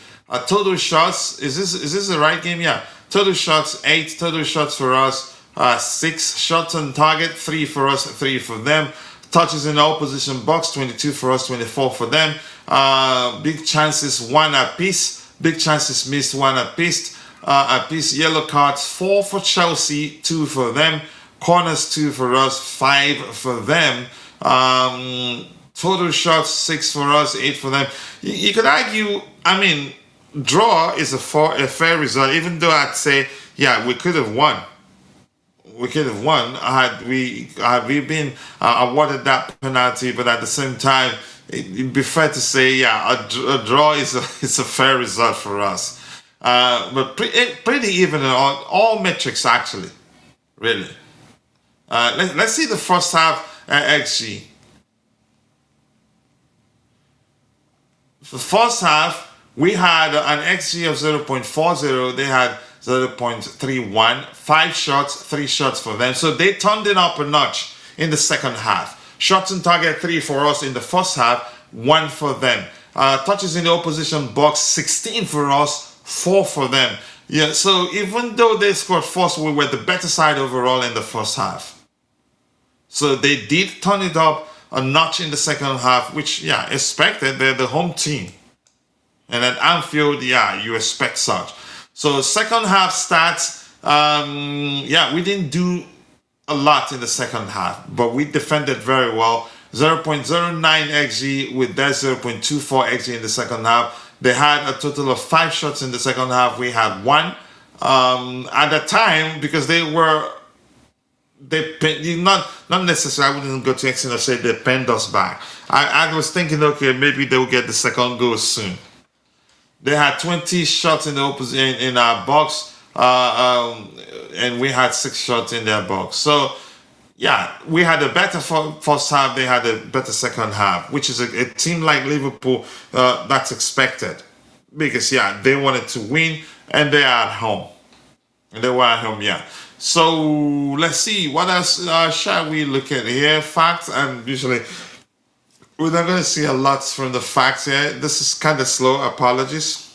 Total shots, is this the right game? Yeah. Total shots 8. Total shots for us 6. Shots on target 3 for us, 3 for them. Touches in the opposition box 22 for us, 24 for them. Big chances 1 apiece. Big chances missed 1 apiece. Yellow cards 4 for Chelsea, 2 for them. Corners 2 for us, 5 for them. Total shots 6 for us, 8 for them. You could argue, draw is a fair result, even though I'd say, we could have won. We could have won had we been awarded that penalty, but at the same time, it'd be fair to say, a draw is a fair result for us. But pretty even on all metrics, actually. Really. Let's see the first half XG. For the first half, we had an XG of 0.40. They had 0.31. 5 shots, 3 shots for them. So they turned it up a notch in the second half. Shots on target 3 for us in the first half, 1 for them. Touches in the opposition box, 16 for us, 4 for them. Yeah, so even though they scored first, we were the better side overall in the first half. So they did turn it up a notch in the second half, which, yeah, expected. They're the home team. And at Anfield, yeah, you expect such. So second half stats, yeah, we didn't do a lot in the second half, but we defended very well. 0.09 XG with their 0.24 XG in the second half. They had a total of 5 shots in the second half. We had 1. At the time, because they not necessarily, I wouldn't go to extent of say they penned us back. I was thinking, okay, maybe they'll get the second goal soon. They had 20 shots in the opposite in our box, and we had 6 shots in their box. So, yeah, we had a better first half. They had a better second half, which is a team like Liverpool that's expected, because yeah, they wanted to win and they are at home. And they were at home, yeah. So let's see what else shall we look at here. Facts, and usually we're not going to see a lot from the facts here. This is kind of slow. Apologies.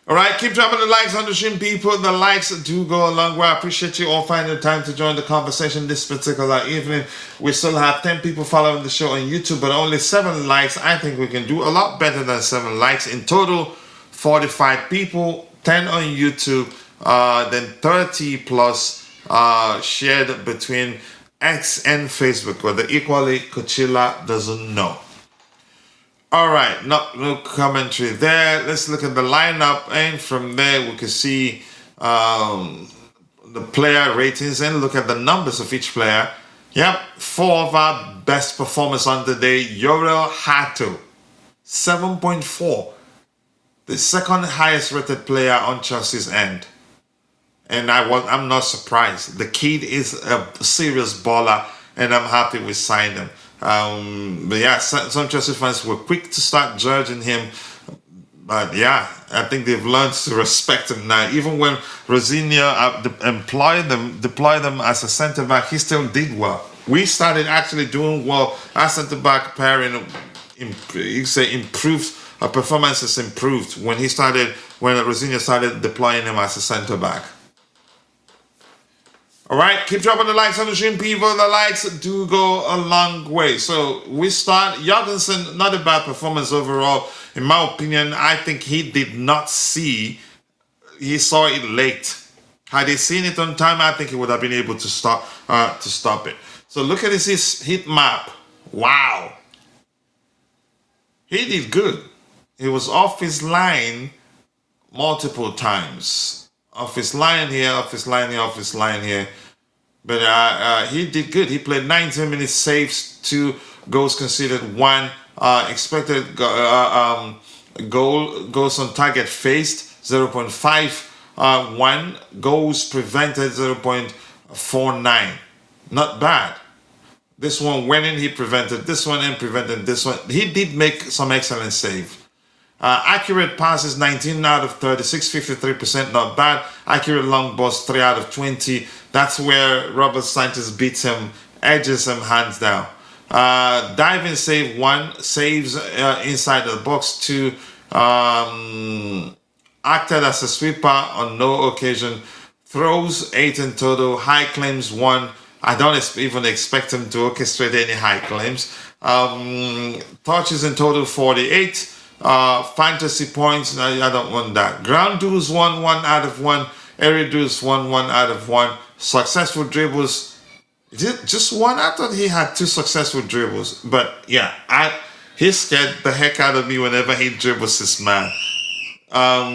All right, keep dropping the likes on the stream, people. The likes do go a long way. I appreciate you all finding the time to join the conversation this particular evening. We still have 10 people following the show on YouTube, but only 7 likes. I think we can do a lot better than 7 likes. In total, 45 people, 10 on YouTube, then 30 plus shared between X and Facebook, whether equally Coachella doesn't know. All right, no commentary there. Let's look at the lineup, and from there we can see the player ratings and look at the numbers of each player. Yep, 4 of our best performers on the day. Yorel Hato, 7.4, the second highest rated player on Chelsea's end. And I'm not surprised. The kid is a serious baller, and I'm happy we signed him. But yeah, some Chelsea fans were quick to start judging him. But yeah, I think they've learned to respect him now. Even when Rosinia deployed them as a centre-back, he still did well. We started actually doing well. Our centre-back pairing, improved. Our performances improved when Rosinia started deploying him as a centre-back. All right, keep dropping the likes on the stream, people. The likes do go a long way. So we start. Jorgensen, not a bad performance overall. In my opinion, I think he did not see. He saw it late. Had he seen it on time, I think he would have been able to stop it. So look at his hit map. Wow. He did good. He was off his line multiple times. Off his line here, off his line here, off his line here. But he did good. He played 19 minutes, saves, 2 goals conceded, 1 expected goals on target faced, 0.5, 1 goals prevented, 0.49. Not bad. This one went in, he prevented this one and prevented this one. He did make some excellent save. Accurate passes 19 out of 36, 53%, not bad. Accurate long balls 3 out of 20. That's where Robert Sanchez beats him, edges him hands down. Diving save 1, saves inside the box 2. Acted as a sweeper on no occasion. Throws 8 in total. High claims 1. I don't even expect him to orchestrate any high claims. Touches in total 48. Fantasy points, I don't want that. Ground duels 1 out of 1. Aerial duels 1 out of 1. Successful dribbles, just 1. I thought he had 2 successful dribbles, but yeah, he scared the heck out of me whenever he dribbles this man. All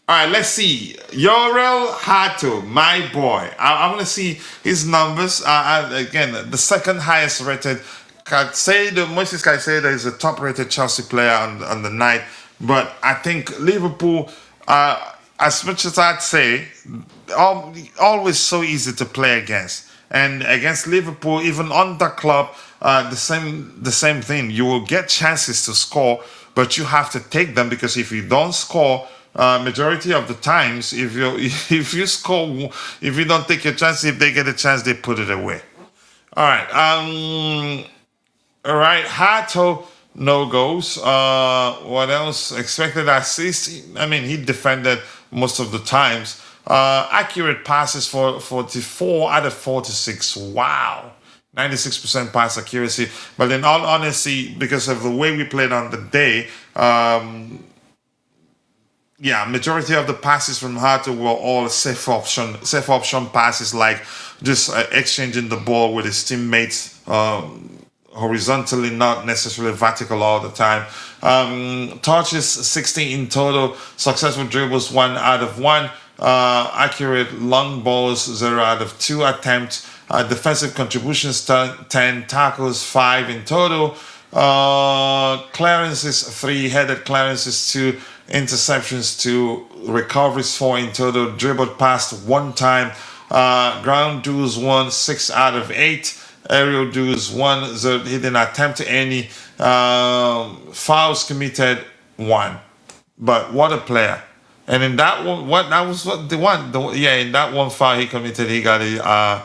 right, let's see. Yorel Hato, my boy. I want to see his numbers. Again, the second highest rated. Caicedo, Caicedo is a top-rated Chelsea player on the night. But I think Liverpool, as much as I'd say, always so easy to play against. And against Liverpool, even on the club, the same thing. You will get chances to score, but you have to take them, because if you don't score, majority of the times, if you score, if you don't take your chance, if they get a chance, they put it away. All right. All right. Hato, no goals. What else? Expected assist. I mean, he defended most of the times. Accurate passes for 44 out of 46. Wow. 96% pass accuracy. But in all honesty, because of the way we played on the day, majority of the passes from Hato were all safe option passes, like just exchanging the ball with his teammates horizontally, not necessarily vertical all the time. Touches 16 in total. Successful dribbles 1 out of 1. Accurate long balls 0 out of 2 attempts. Defensive contributions 10, tackles 5 in total. Clearances 3, headed clearances 2, interceptions 2, recoveries 4 in total. Dribbled past 1 time. Ground duels 1, 6 out of 8. Aerial duels 1, so he didn't attempt any. Fouls committed 1. But what a player! And in that one, in that one foul he committed, he got a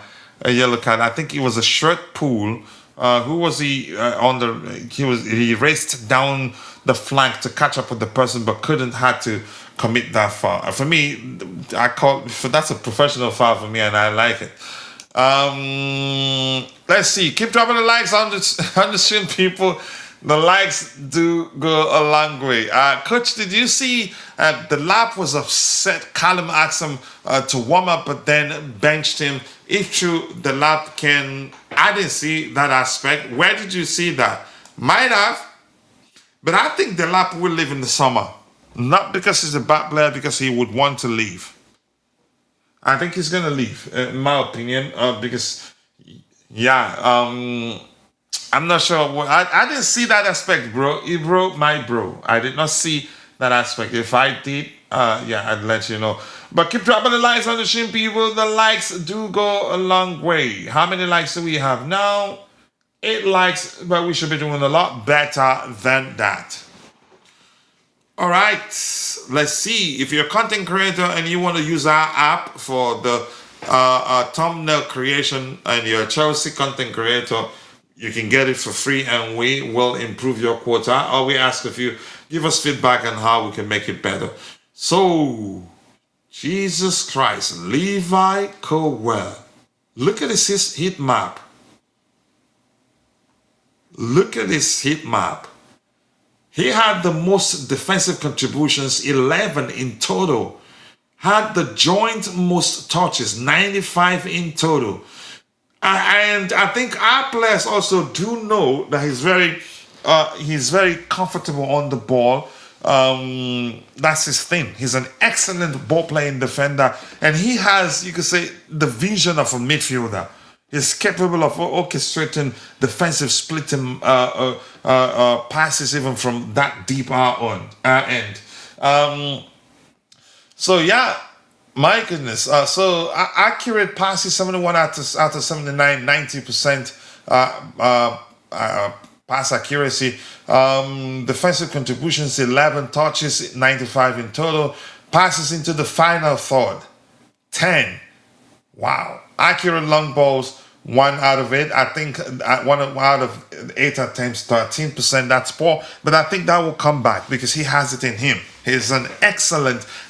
yellow card. I think it was a shirt pull. Who was he he raced down the flank to catch up with the person, but had to commit that foul. For me, that's a professional foul for me, and I like it. Let's see. Keep dropping the likes on the stream, people. The likes do go a long way. Coach, did you see the lap was upset? Callum asked him to warm up, but then benched him. If true, the lap I didn't see that aspect. Where did you see that? Might have, but I think the lap will leave in the summer. Not because he's a bad player, because he would want to leave. I think he's going to leave, in my opinion, because, I'm not sure. I didn't see that aspect, bro. My bro. I did not see that aspect. If I did, I'd let you know. But keep dropping the likes on the stream, people. The likes do go a long way. How many likes do we have now? 8 likes, but we should be doing a lot better than that. All right, let's see. If you're a content creator and you want to use our app for the thumbnail creation, and you're a Chelsea content creator, you can get it for free, and we will improve your quota. All we ask of you, give us feedback on how we can make it better. So, Jesus Christ, Levi Colwill. Look at his heat map. Look at his heat map. He had the most defensive contributions, 11 in total. Had the joint most touches, 95 in total. And I think our players also do know that he's very comfortable on the ball. That's his thing. He's an excellent ball-playing defender, and he has, you could say, the vision of a midfielder. He's capable of orchestrating defensive splitting passes even from that deep end. My goodness. So accurate passes, 71 out of 79, 90% pass accuracy. Defensive contributions, 11 touches, 95 in total. Passes into the final third, 10. Wow. Accurate long balls, 1 out of 8. I think 1 out of 8 attempts, 13%. That's poor, but I think that will come back because he has it in him.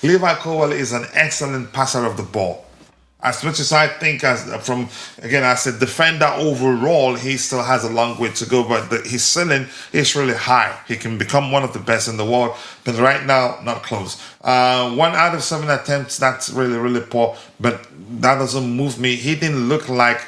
Levi Colwill is an excellent passer of the ball. As much as I think, as a defender overall, he still has a long way to go, but his ceiling is really high. He can become one of the best in the world, but right now, not close. 1 out of 7 attempts, that's really, really poor, but that doesn't move me. He didn't look like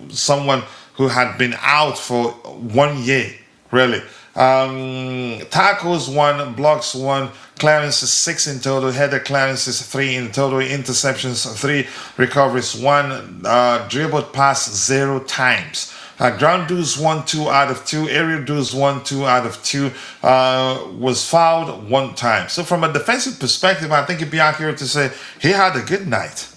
someone who had been out for 1 year, really. Tackles 1, blocks 1, clearances 6 in total, header clearances 3 in total, interceptions 3, recoveries 1, dribbled pass 0 times. Ground duels 1-2 out of 2. Aerial duels 1-2 out of 2. Was fouled 1 time. So from a defensive perspective, I think it'd be accurate to say he had a good night.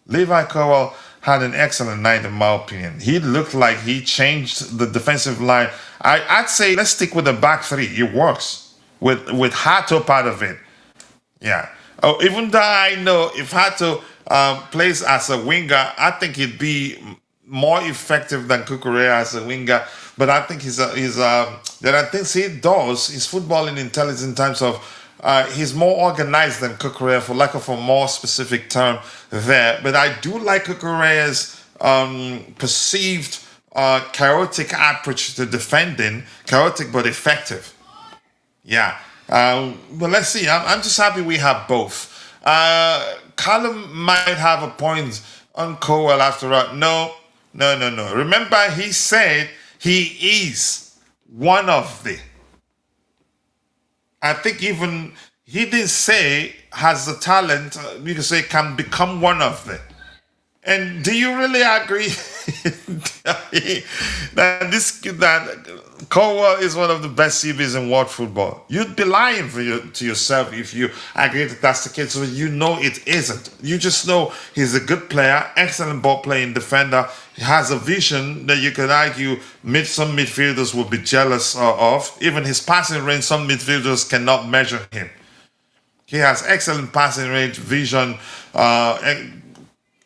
Levi Colwill had an excellent night, in my opinion. He looked like he changed the defensive line. I'd say let's stick with the back three. It works with Hato part of it. Yeah. Oh, even though I know if Hato plays as a winger, I think he'd be more effective than Cucurella as a winger. But I think there are things he does. His footballing intelligence in terms of he's more organized than Cucurella, for lack of a more specific term there. But I do like Cucurella's perceived chaotic approach to defending, chaotic but effective. Yeah. But let's see. I'm just happy we have both. Callum might have a point on Colwill after all. No. Remember, he said he is one of the. I think even he didn't say has the talent. You can say can become one of the. And do you really agree that Colwill is one of the best CBs in world football? You'd be lying to yourself if you agree that that's the case. So you know it isn't. You just know he's a good player, excellent ball playing defender. He has a vision that you could argue some midfielders would be jealous of. Even his passing range, some midfielders cannot measure him. He has excellent passing range, vision,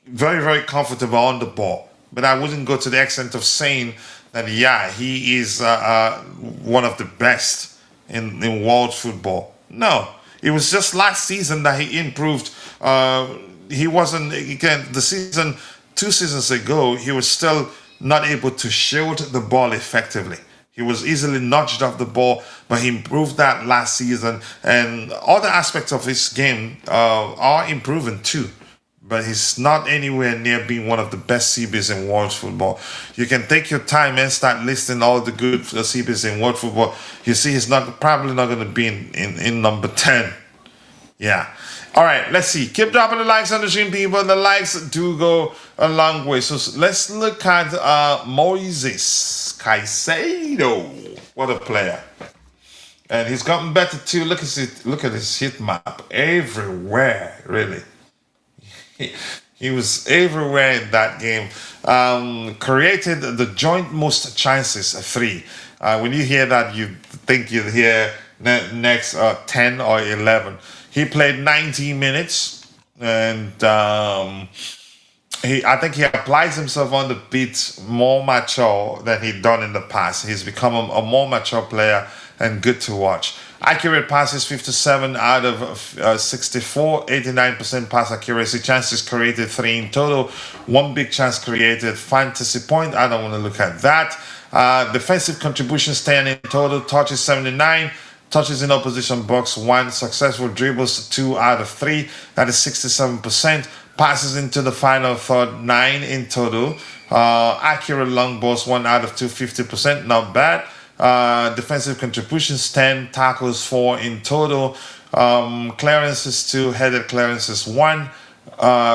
very, very comfortable on the ball. But I wouldn't go to the extent of saying that, yeah, he is one of the best in world football. No, it was just last season that he improved. He wasn't, again, the season, 2 seasons ago, he was still not able to shield the ball effectively. He was easily nudged off the ball, but he improved that last season. And other aspects of his game are improving too. But he's not anywhere near being one of the best CBs in world football. You can take your time and start listing all the good CBs in world football. You see he's probably not going to be in number 10. Yeah. All right, let's see. Keep dropping the likes on the stream, people. The likes do go a long way. So let's look at Moises Caicedo. What a player. And he's gotten better too. Look at his hit map. Everywhere, really. He was everywhere in that game. Created the joint most chances, 3. When you hear that, you think you'd hear next 10 or 11. He played 90 minutes, and I think he applies himself on the pitch more mature than he'd done in the past. He's become a more mature player and good to watch. Accurate passes 57 out of 64, 89% pass accuracy. Chances created 3 in total. 1 big chance created. Fantasy point, I don't want to look at that. Defensive contributions 10 in total. Touches 79. Touches in opposition box 1. Successful dribbles 2 out of 3. That is 67%. Passes into the final third 9 in total. Accurate long balls 1 out of 2, 50%. Not bad. Defensive contributions 10, tackles 4 in total, clearances 2, headed clearances 1,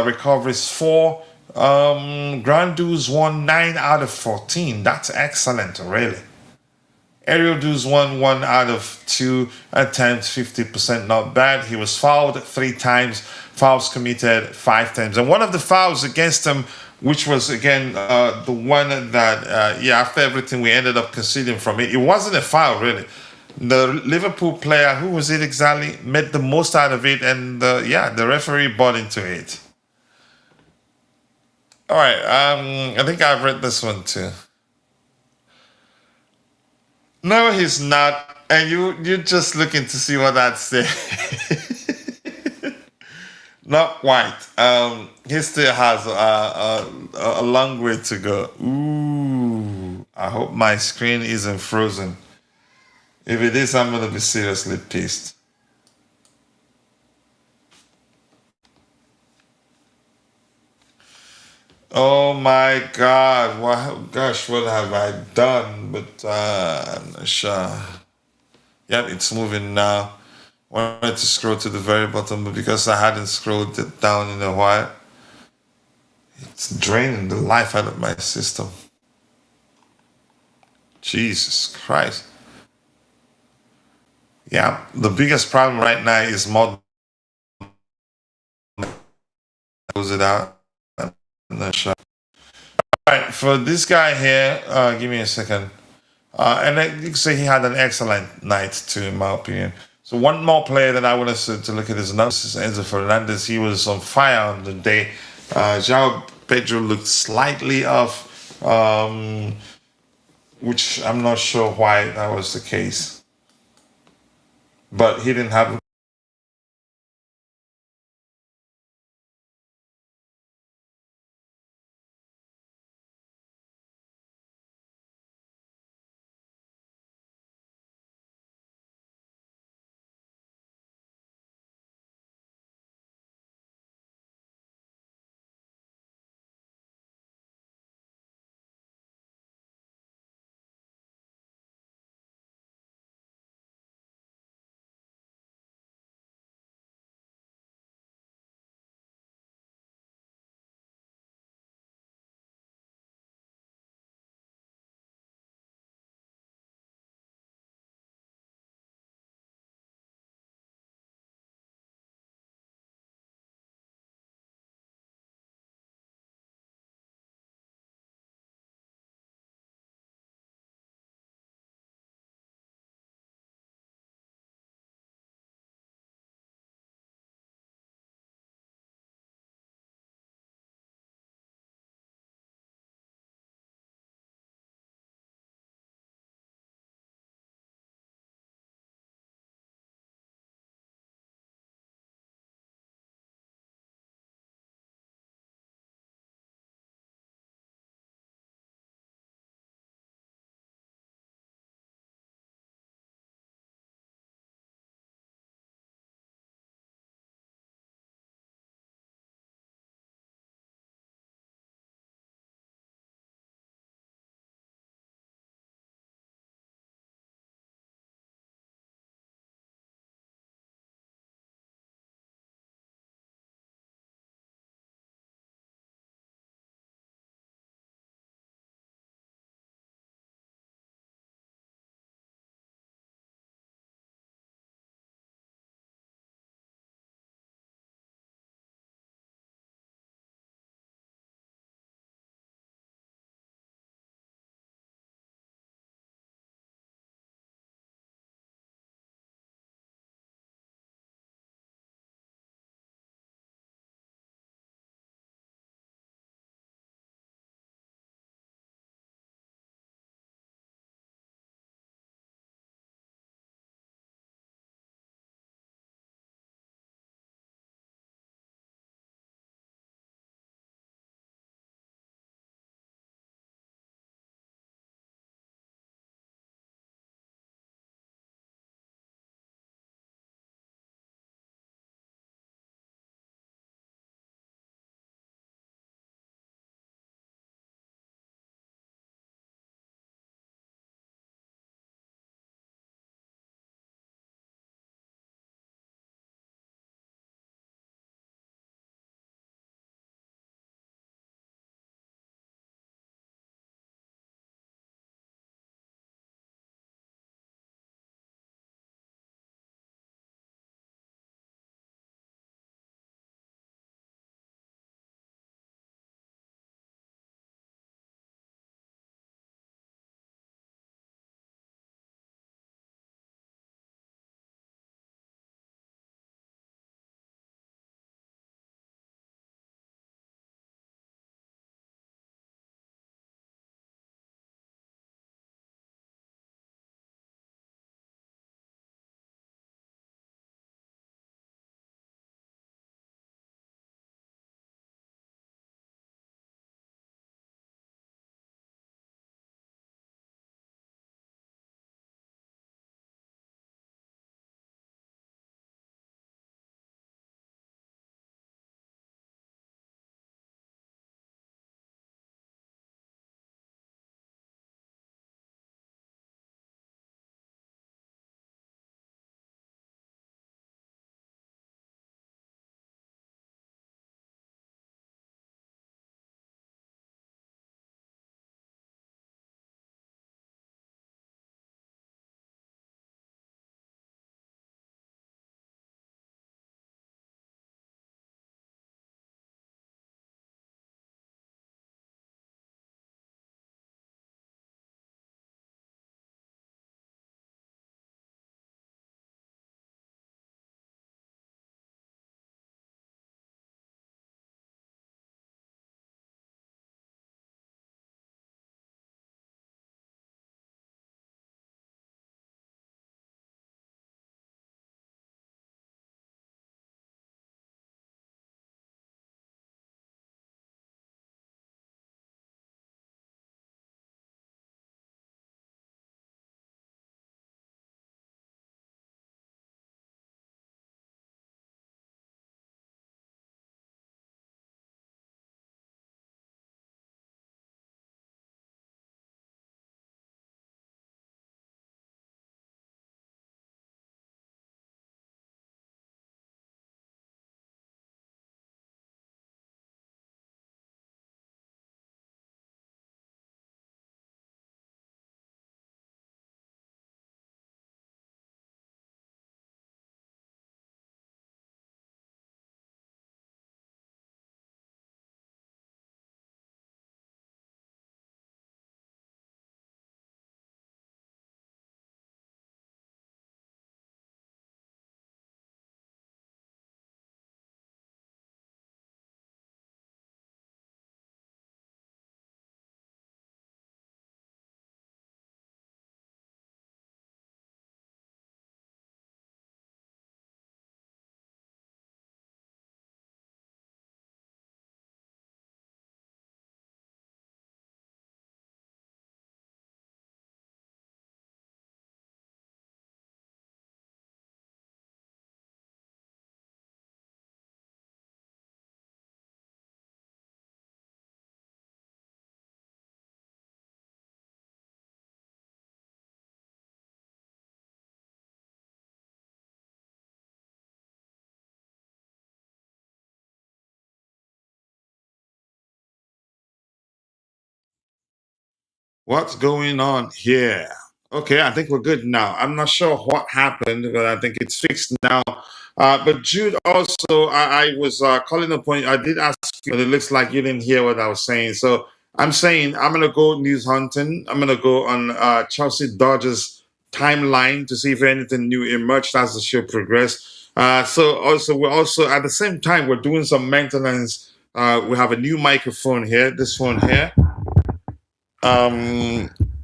recoveries 4, ground duels 1, 9 out of 14. That's excellent, really. Aerial duels 1 out of 2 attempts, 50%, not bad. He was fouled 3 times, fouls committed 5 times, and one of the fouls against him, which was, again, the one that, after everything we ended up conceding from it. It wasn't a foul, really. The Liverpool player, who was it exactly, made the most out of it, and, the referee bought into it. All right, I think I've read this one, too. No, he's not, and you're just looking to see what that says. Not quite. He still has a long way to go. Ooh, I hope my screen isn't frozen. If it is, I'm going to be seriously pissed. Oh my God. What have I done? But I'm not sure. Yep, it's moving now. Wanted to scroll to the very bottom, but because I hadn't scrolled it down in a while, it's draining the life out of my system. Jesus Christ. Yeah, the biggest problem right now is more. Close it out. No shot. All right, for this guy here, give me a second. And you can say he had an excellent night too, in my opinion. So one more player that I want us to look at is Enzo Fernandez. He was on fire on the day. João Pedro looked slightly off, which I'm not sure why that was the case. But he didn't have What's going on here? Okay, I think we're good now. I'm not sure what happened, but I think it's fixed now. But Jude, also, I was calling a point. I did ask you, but it looks like you didn't hear what I was saying. So I'm saying I'm going to go news hunting. I'm going to go on Chelsea Dodgers timeline to see if anything new emerged as the show progressed. So also, we're also at the same time, we're doing some maintenance. We have a new microphone here, this one here.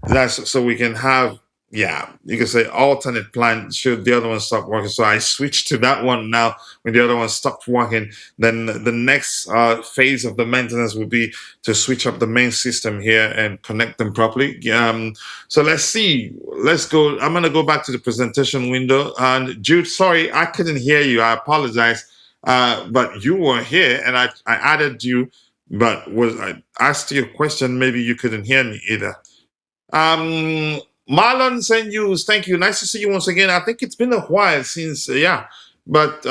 That's so we can have, yeah, you can say alternate plan should the other one stop working. So I switched to that one now. When the other one stopped working, then the next phase of the maintenance would be to switch up the main system here and connect them properly. So let's see. Let's go. I'm gonna go back to the presentation window. And Jude, sorry, I couldn't hear you. I apologize. But you were here, and I added you. But was I asked you a question? Maybe you couldn't hear me either. Marlon St. Hughes, thank you. Nice to see you once again. I think it's been a while since, yeah. But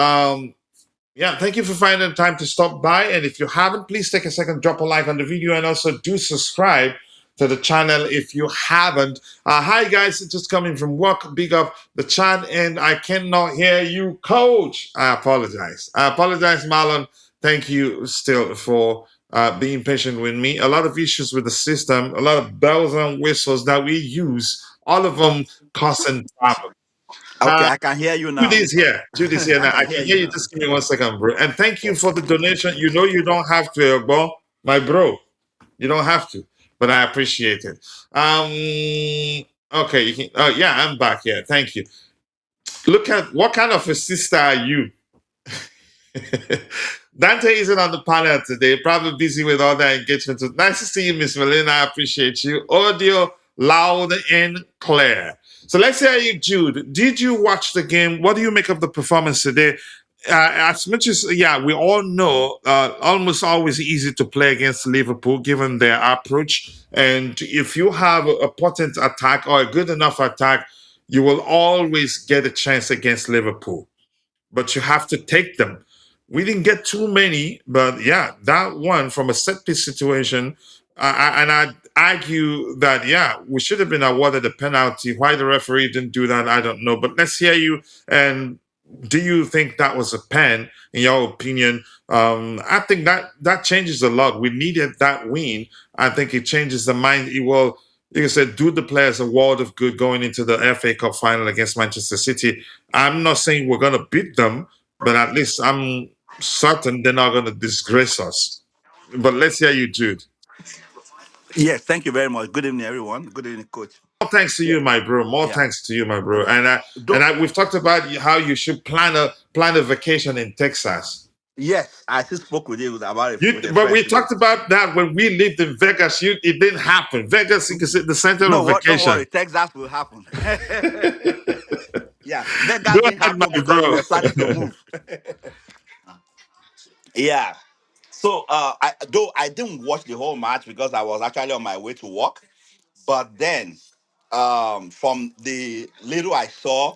yeah, thank you for finding the time to stop by. And if you haven't, please take a second, drop a like on the video, and also do subscribe to the channel if you haven't. Hi guys, just coming from work. Big up the chat, and I cannot hear you, coach. I apologize. Marlon. Thank you still for being patient with me. A lot of issues with the system, a lot of bells and whistles that we use, all of them causing problems. Okay, I can hear you now. Judy's here. Judy's here now. I can hear you. now. Just give me 1 second, bro. And thank you for the donation. You know you don't have to, bro. My bro. You don't have to. But I appreciate it. Okay, you can yeah, I'm back here. Thank you. Look at what kind of a sister are you? Dante isn't on the panel today, probably busy with all that engagement. Nice to see you, Miss Melina. I appreciate you. Audio loud and clear. So let's hear you, Jude. Did you watch the game? What do you make of the performance today? As much as, yeah, we all know almost always easy to play against Liverpool given their approach. And if you have a potent attack or a good enough attack, you will always get a chance against Liverpool. But you have to take them. We didn't get too many, but yeah, that one from a set piece situation. And I'd argue that, yeah, we should have been awarded a penalty. Why the referee didn't do that, I don't know. But let's hear you. And do you think that was a pen, in your opinion? I think that changes a lot. We needed that win. I think it changes the mind. It will, like I said, do the players a world of good going into the FA Cup final against Manchester City. I'm not saying we're going to beat them, but at least I'm certain they're not going to disgrace us. But let's hear you, Jude. Yes, thank you very much. Good evening, everyone. Good evening, coach. More thanks to you, my bro. More Yeah. thanks to you, my bro. And we've talked about how you should plan a vacation in Texas. Yes, I still spoke with you about it. with a But we friend talked about that when we lived in Vegas. It didn't happen. Vegas is the center No, of what, don't vacation. worry. Texas will happen. Yeah, Vegas Go didn't ahead, my happen because bro. we were planning to move. Yeah. So, though I didn't watch the whole match because I was actually on my way to work, but then, from the little I saw,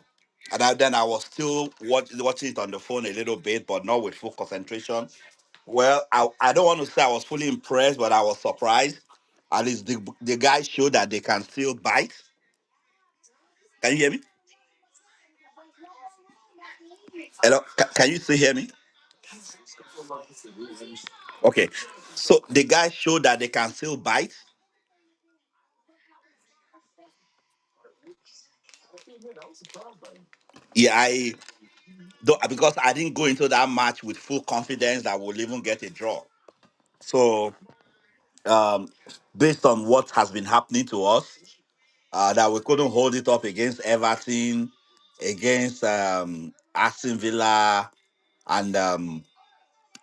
and then I was still watching it on the phone a little bit, but not with full concentration. Well, I don't want to say I was fully impressed, but I was surprised. At least the guys showed that they can still bite. Can you hear me? Hello? Can you still hear me? Okay. So the guys showed that they can still bite. Yeah, I don't, because I didn't go into that match with full confidence that we'll even get a draw. So, um, based on what has been happening to us, that we couldn't hold it up against Everton, against Aston Villa, and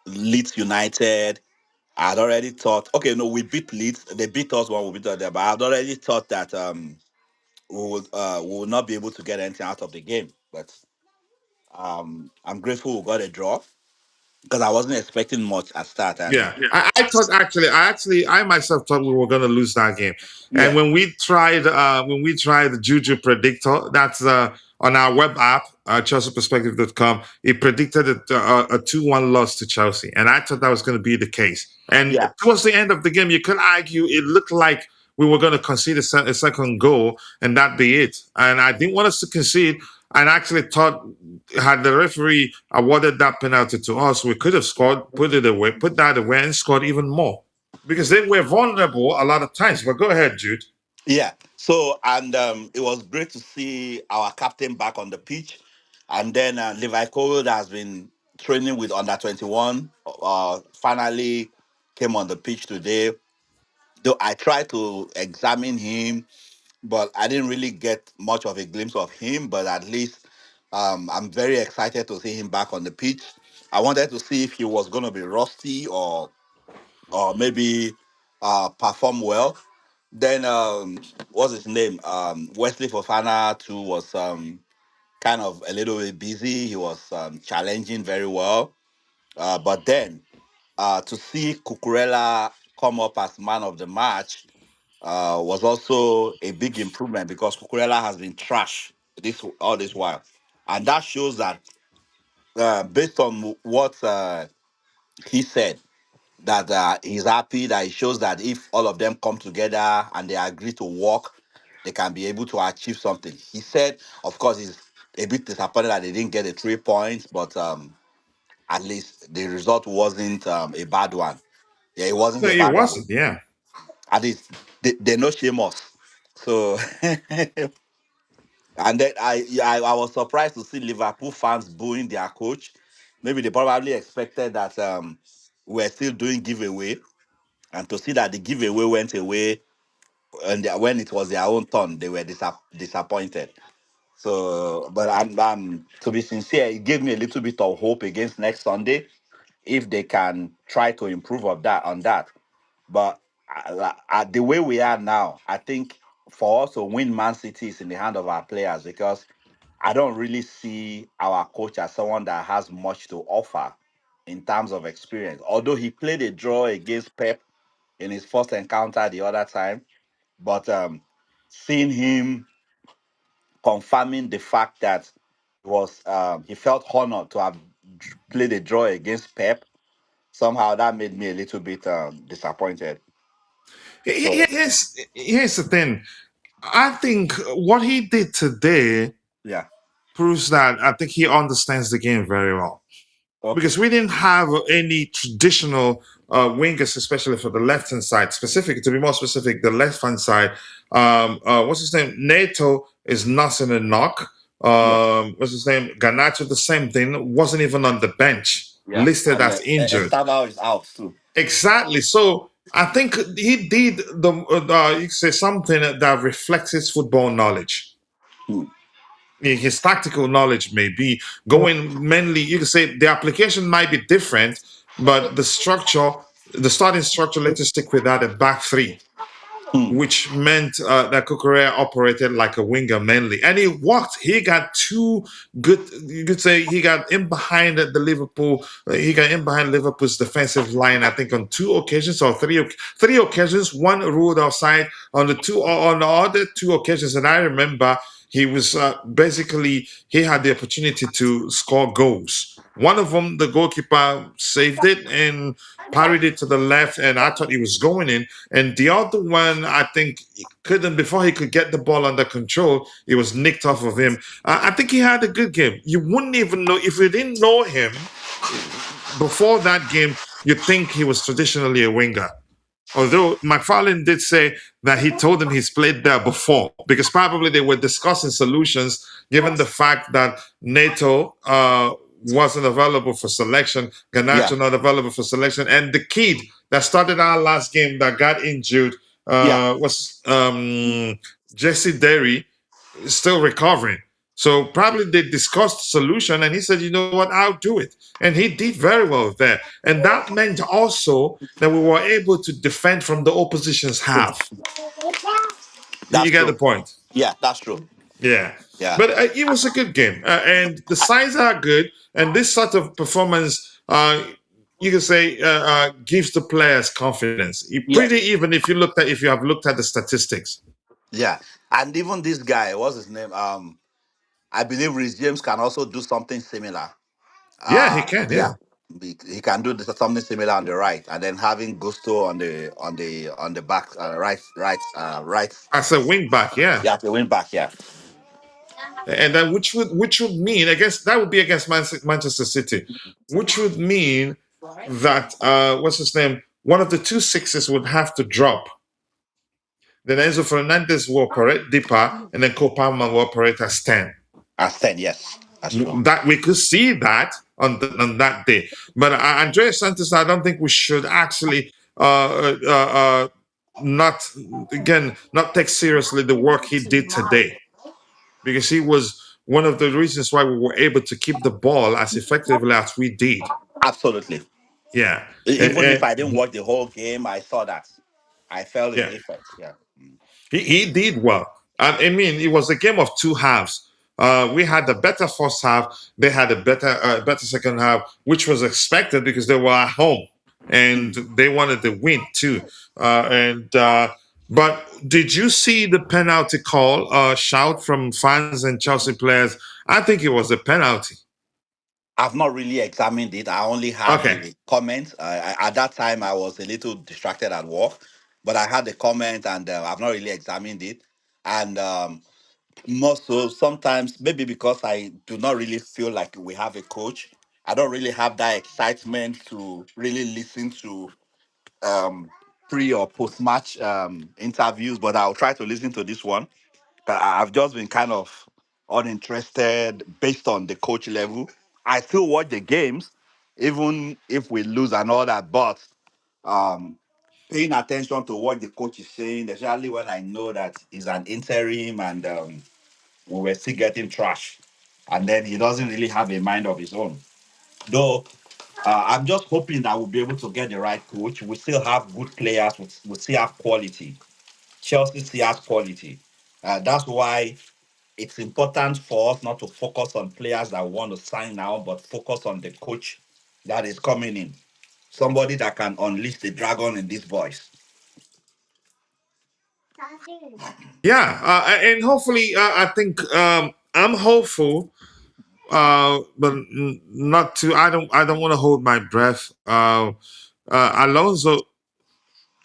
Leeds United. I'd already thought, okay, no, we beat Leeds. They beat us when we beat them, but I'd already thought that we would not be able to get anything out of the game. But I'm grateful we got a draw because I wasn't expecting much at start. And Yeah, I thought I myself thought we were going to lose that game. And yeah, when we tried the Juju predictor, that's on our web app, ChelseaPerspective.com, it predicted a 2-1 loss to Chelsea, and I thought that was going to be the case. And yeah, towards the end of the game, you could argue it looked like we were going to concede a second goal and that be it. And I didn't want us to concede. And actually thought had the referee awarded that penalty to us, we could have scored, put that away, and scored even more because they were vulnerable a lot of times. But go ahead, Jude. Yeah. So, and it was great to see our captain back on the pitch. And then Levi Colwill that has been training with under 21 finally came on the pitch today. Though I tried to examine him, but I didn't really get much of a glimpse of him. But at least I'm very excited to see him back on the pitch. I wanted to see if he was going to be rusty or maybe perform well. Then what's his name? Wesley Fofana too was kind of a little bit busy. He was challenging very well. But then to see Cucurella come up as man of the match was also a big improvement because Cucurella has been trash all this while, and that shows that based on what he said, that he's happy, that it shows that if all of them come together and they agree to work, they can be able to achieve something. He said, of course, he's a bit disappointed that they didn't get the 3 points, but at least the result wasn't a bad one. Yeah, it wasn't No, a it bad one. wasn't. Yeah. At least they no shame us. So, and then I was surprised to see Liverpool fans booing their coach. Maybe they probably expected that we're still doing giveaway, and to see that the giveaway went away and when it was their own turn, they were disappointed. So, but I'm to be sincere, it gave me a little bit of hope against next Sunday if they can try to improve on that. But the way we are now, I think for us to win Man City is in the hand of our players because I don't really see our coach as someone that has much to offer in terms of experience. Although he played a draw against Pep in his first encounter the other time, but seeing him confirming the fact that he felt honored to have played a draw against Pep, somehow that made me a little bit disappointed. So Here's the thing. I think what he did today yeah, proves that I think he understands the game very well. okay, Because we didn't have any traditional wingers, especially for the left hand side. To be more specific, the left hand side. What's his name? Nato is nothing a knock. yeah, What's his name? Garnacho, the same thing. Wasn't even on the bench, yeah, listed and as injured. Estava is out too. Exactly. So I think he did you could say something that reflects his football knowledge. Hmm. His tactical knowledge may be going mainly, you can say the application might be different, but the starting structure, let's stick with that at back three, Hmm. which meant that Cucurella operated like a winger mainly. And he worked. He got two good, you could say he got in behind he got in behind Liverpool's defensive line, I think on two occasions or three occasions, one ruled offside on the other two occasions. And I remember he was he had the opportunity to score goals. One of them, the goalkeeper saved it and parried it to the left, and I thought he was going in. And the other one, I think, he couldn't, before he could get the ball under control, it was nicked off of him. I think he had a good game. You wouldn't even know, if you didn't know him before that game, you'd think he was traditionally a winger. Although McFarlane did say that he told him he's played there before, because probably they were discussing solutions given the fact that NATO wasn't available for selection, Yeah, Garnacho not available for selection, and the kid that started our last game that got injured yeah, was Jesse Derry, still recovering. So probably they discussed the solution, and he said, "You know what? I'll do it." And he did very well there. And that meant also that we were able to defend from the opposition's half. You that's get the true. point? Yeah, that's true. Yeah. Yeah, But it was a good game, and the signs are good. And this sort of performance, you can say, gives the players confidence. Pretty yes, even if you have looked at the statistics. yeah, and even this guy, what's his name? I believe Rhys James can also do something similar. Yeah, he can. Yeah, Yeah. He can do something similar on the right, and then having Gusto on the back, right. As a wing back, yeah. Yeah, the wing back. Yeah, And then which would mean, I guess that would be against Manchester City, which would mean that what's his name? One of the two sixes would have to drop. Then Enzo Fernandez will operate deeper, and then Copama will operate as 10. as 10. Yes, that's true. That we could see that on that day. But Andrea Santos, I don't think we should actually not not take seriously the work he did today, because he was one of the reasons why we were able to keep the ball as effectively as we did. Absolutely. Yeah. Even if I didn't watch the whole game, I saw that. I felt Yeah. the effect. Yeah. He did well. I mean, it was a game of two halves. We had the better first half. They had a better second half, which was expected because they were at home and they wanted to win too. But did you see the penalty call shout from fans and Chelsea players? I think it was a penalty. I've not really examined it. I only had Okay. the comment. At that time, I was a little distracted at work, but I had the comment, and I've not really examined it. And more so, sometimes maybe because I do not really feel like we have a coach, I don't really have that excitement to really listen to um, pre or post match interviews. But I'll try to listen to this one. I've just been kind of uninterested based on the coach level. I still watch the games, even if we lose and all that, but um, paying attention to what the coach is saying, especially when I know that he's an interim and we were still getting trash. And then he doesn't really have a mind of his own. Though I'm just hoping that we'll be able to get the right coach. We still have good players, we still have quality. Chelsea still has quality. That's why it's important for us not to focus on players that want to sign now, but focus on the coach that is coming in. Somebody that can unleash the dragon in these boys. Yeah, and hopefully, I think I'm hopeful, but not too. I don't want to hold my breath. Alonso,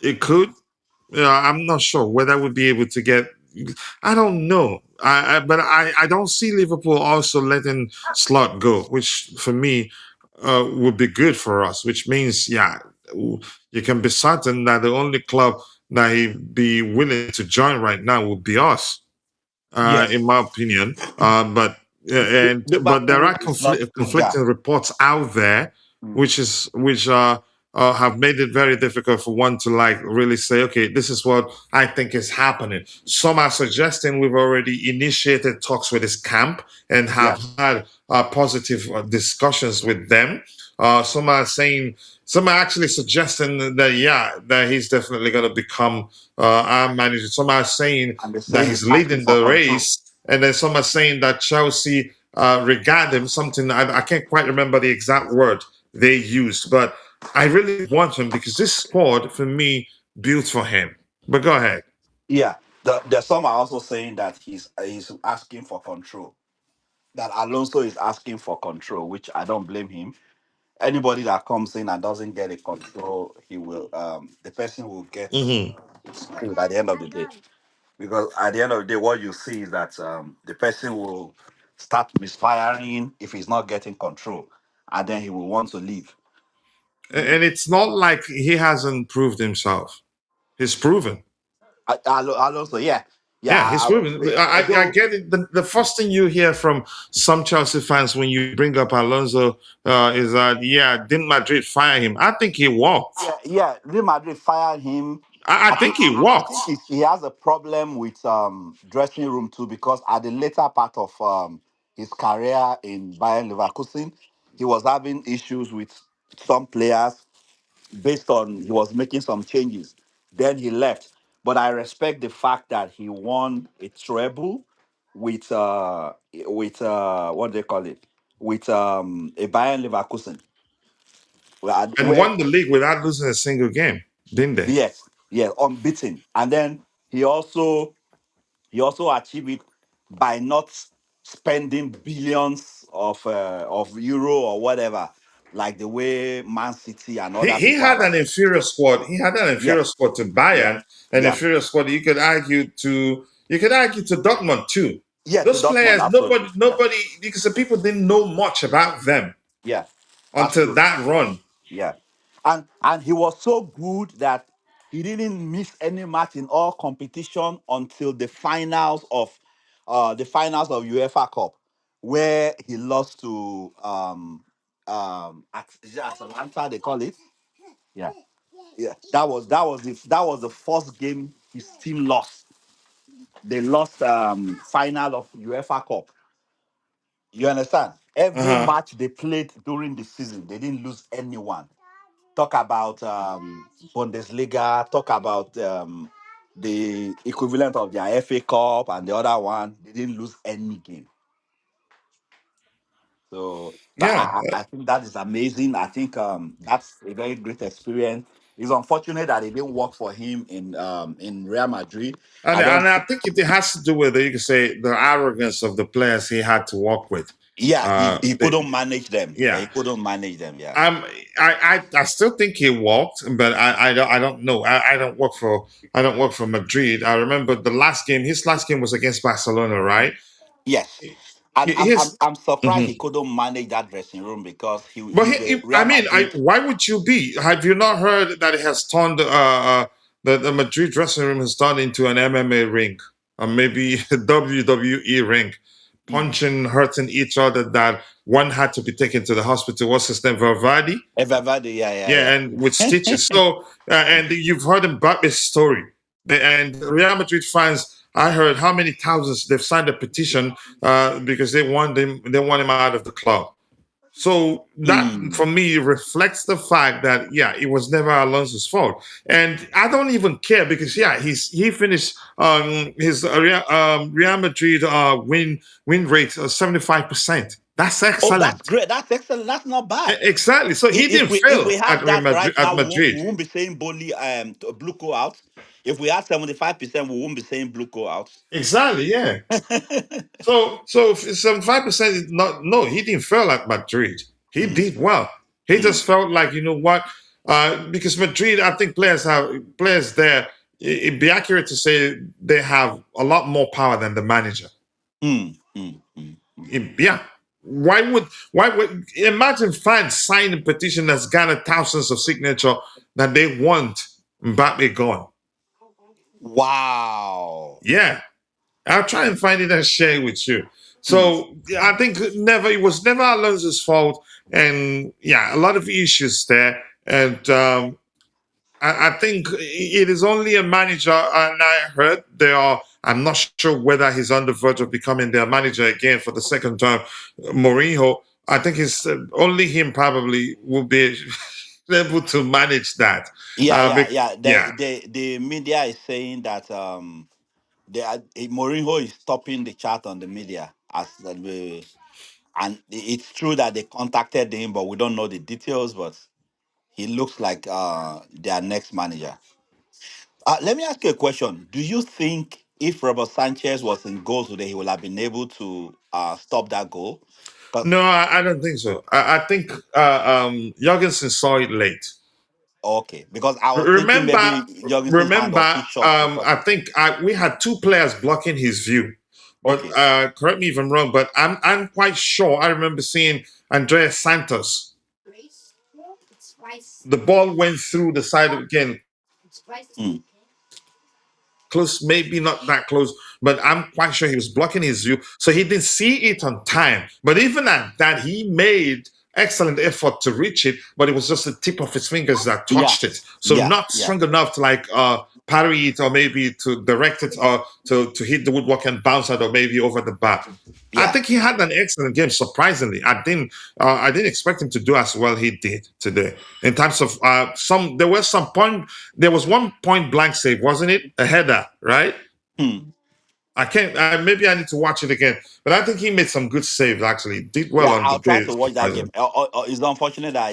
it could. I'm not sure whether we'll be able to get. I don't know. But I don't see Liverpool also letting Slot go, which for me would be good for us. Which means, yeah, you can be certain that the only club that he'd be willing to join right now would be us, in Yes. my opinion. But there Liverpool are is not. Yeah. conflicting reports out there, which have made it very difficult for one to like really say, okay, this is what I think is happening. Some are suggesting we've already initiated talks with his camp and have Yes. had positive discussions with them. Some are saying, some are actually suggesting that yeah, that he's definitely going to become our manager. Some are saying And they're that saying he's he's asking leading for the control. race, and then some are saying that Chelsea regard him, something I can't quite remember the exact word they used, but I really want him because this squad for me built for him. But go ahead. Yeah. The some are also saying that he's asking for control. That Alonso is asking for control, which I don't blame him. Anybody that comes in and doesn't get a control, he will the person will get Hmm. screwed at the end of the day. Because at the end of the day, what you see is that the person will start misfiring if he's not getting control, and then he will want to leave. And it's not like he hasn't proved himself. He's proven. Alonso, yeah, Yeah, he's yeah. proven. I Although, get it. The first thing you hear from some Chelsea fans when you bring up Alonso is that, yeah, didn't Madrid fire him? I think he walked. yeah, Real Madrid fired him. I I think think he I walked. think he has a problem with dressing room too because at the later part of his career in Bayern Leverkusen, he was having issues with some players based on he was making some changes. Then he left. But I respect the fact that he won a treble with what do they call it? With a Bayern Leverkusen. And Where won the league without losing a single game, didn't they? yes, yes, unbeaten. And then he also achieved it by not spending billions of euro or whatever like the way Man City and He other he people have. had an inferior squad. He had an Yeah, inferior squad to yeah, Bayern, an yeah, inferior squad. You could argue to Dortmund too. yeah. To Those Dortmund, players, absolutely. nobody, because the people didn't know much about them Yeah, until absolutely. that run. Yeah, and he was so good that he didn't miss any match in all competition until the finals of UEFA Cup, where he lost to is it Atalanta they call it. Yeah, yeah. That was the first game his team lost. They lost final of UEFA Cup. You understand? Every Uh-huh. match they played during the season, they didn't lose anyone. Talk about Bundesliga, talk about the equivalent of their FA Cup and the other one. They didn't lose any game. So Yeah. I think that is amazing. I think that's a very great experience. It's unfortunate that it didn't work for him in Real Madrid. And I don't. and I think it has to do with, you can say, the arrogance of the players he had to work with. Yeah, Uh, he they, couldn't manage them. Yeah, yeah. he couldn't manage them. Yeah. Um, I still think he walked, but I don't know. I don't work for Madrid. I remember his last game was against Barcelona, right? Yes. And His I'm surprised Mhm. he couldn't manage that dressing room because But he's a I Real mean, Madrid. why would you be? Have you not heard that it has turned the Madrid dressing room has turned into an MMA ring, or maybe a WWE ring, Mm. punching, hurting each other. That one had to be taken to the hospital. What's his name, Valverde? Everybody, yeah, Yeah, yeah, and with stitches. So, and you've heard Mbappe's story. And Real Madrid fans, I heard how many thousands they've signed a petition because they want him out of the club. So yeah. that, for me, reflects the fact that yeah, it was never Alonso's fault, and I don't even care because yeah, he finished his Real Madrid win rate 75%. That's Oh, that's excellent. great. That's excellent. That's not bad. Exactly. So he If didn't we fail had at Real that right Madrid. At now, Madrid. we won't be saying Boli blue co out. If we had 75%, we won't be saying blue co out. Exactly. Yeah. So 75% is not, no, he didn't fail at Madrid. He Mm, did well. He mm, just felt like, you know what, because Madrid, I think players there. It'd be accurate to say they have a lot more power than the manager. mm. Yeah. Why would imagine fans sign a petition that's gathered thousands of signature that they want Mbappe gone? Wow. Yeah. I'll try and find it and share it with you. Mm. So I think it was never Alonso's fault, and yeah, a lot of issues there. And I think it is only a manager, and I heard they are. I'm not sure whether he's on the verge of becoming their manager again for the second time. Mourinho, I think it's only him probably will be able to manage that. Yeah, yeah, yeah. Yeah, The media is saying that Mourinho is topping the chart on the media and it's true that they contacted him, but we don't know the details. But he looks like their next manager. Let me ask you a question. Do you think if Robert Sanchez was in goal today, he would have been able to stop that goal? 'Cause- no, I don't think so. I think Jorgensen saw it late. okay, because I was thinking Remember, maybe Jorgensen's hand remember. was too short to stop I it. think we had two players blocking his view. But Okay. correct me if I'm wrong. But I'm quite sure I remember seeing Andreas Santos. The ball went through the side again, Mm. close, maybe not that close, but I'm quite sure he was blocking his view, so he didn't see it on time. But even at that, he made excellent effort to reach it, but it was just the tip of his fingers that Yeah, touched it, so yeah, not yeah, strong enough to like parry it or maybe to direct it or to hit the woodwork and bounce out or maybe over the bar. I yeah. think he had an excellent game. Surprisingly, I didn't expect him to do as well he did today. In terms of there was one point blank save, wasn't it? A header, right? Hmm. I can't. Maybe I need to watch it again. But I think he made some good saves. Actually, did well Yeah, on the I'll try day. to watch that Surprisingly. game. It's unfortunate that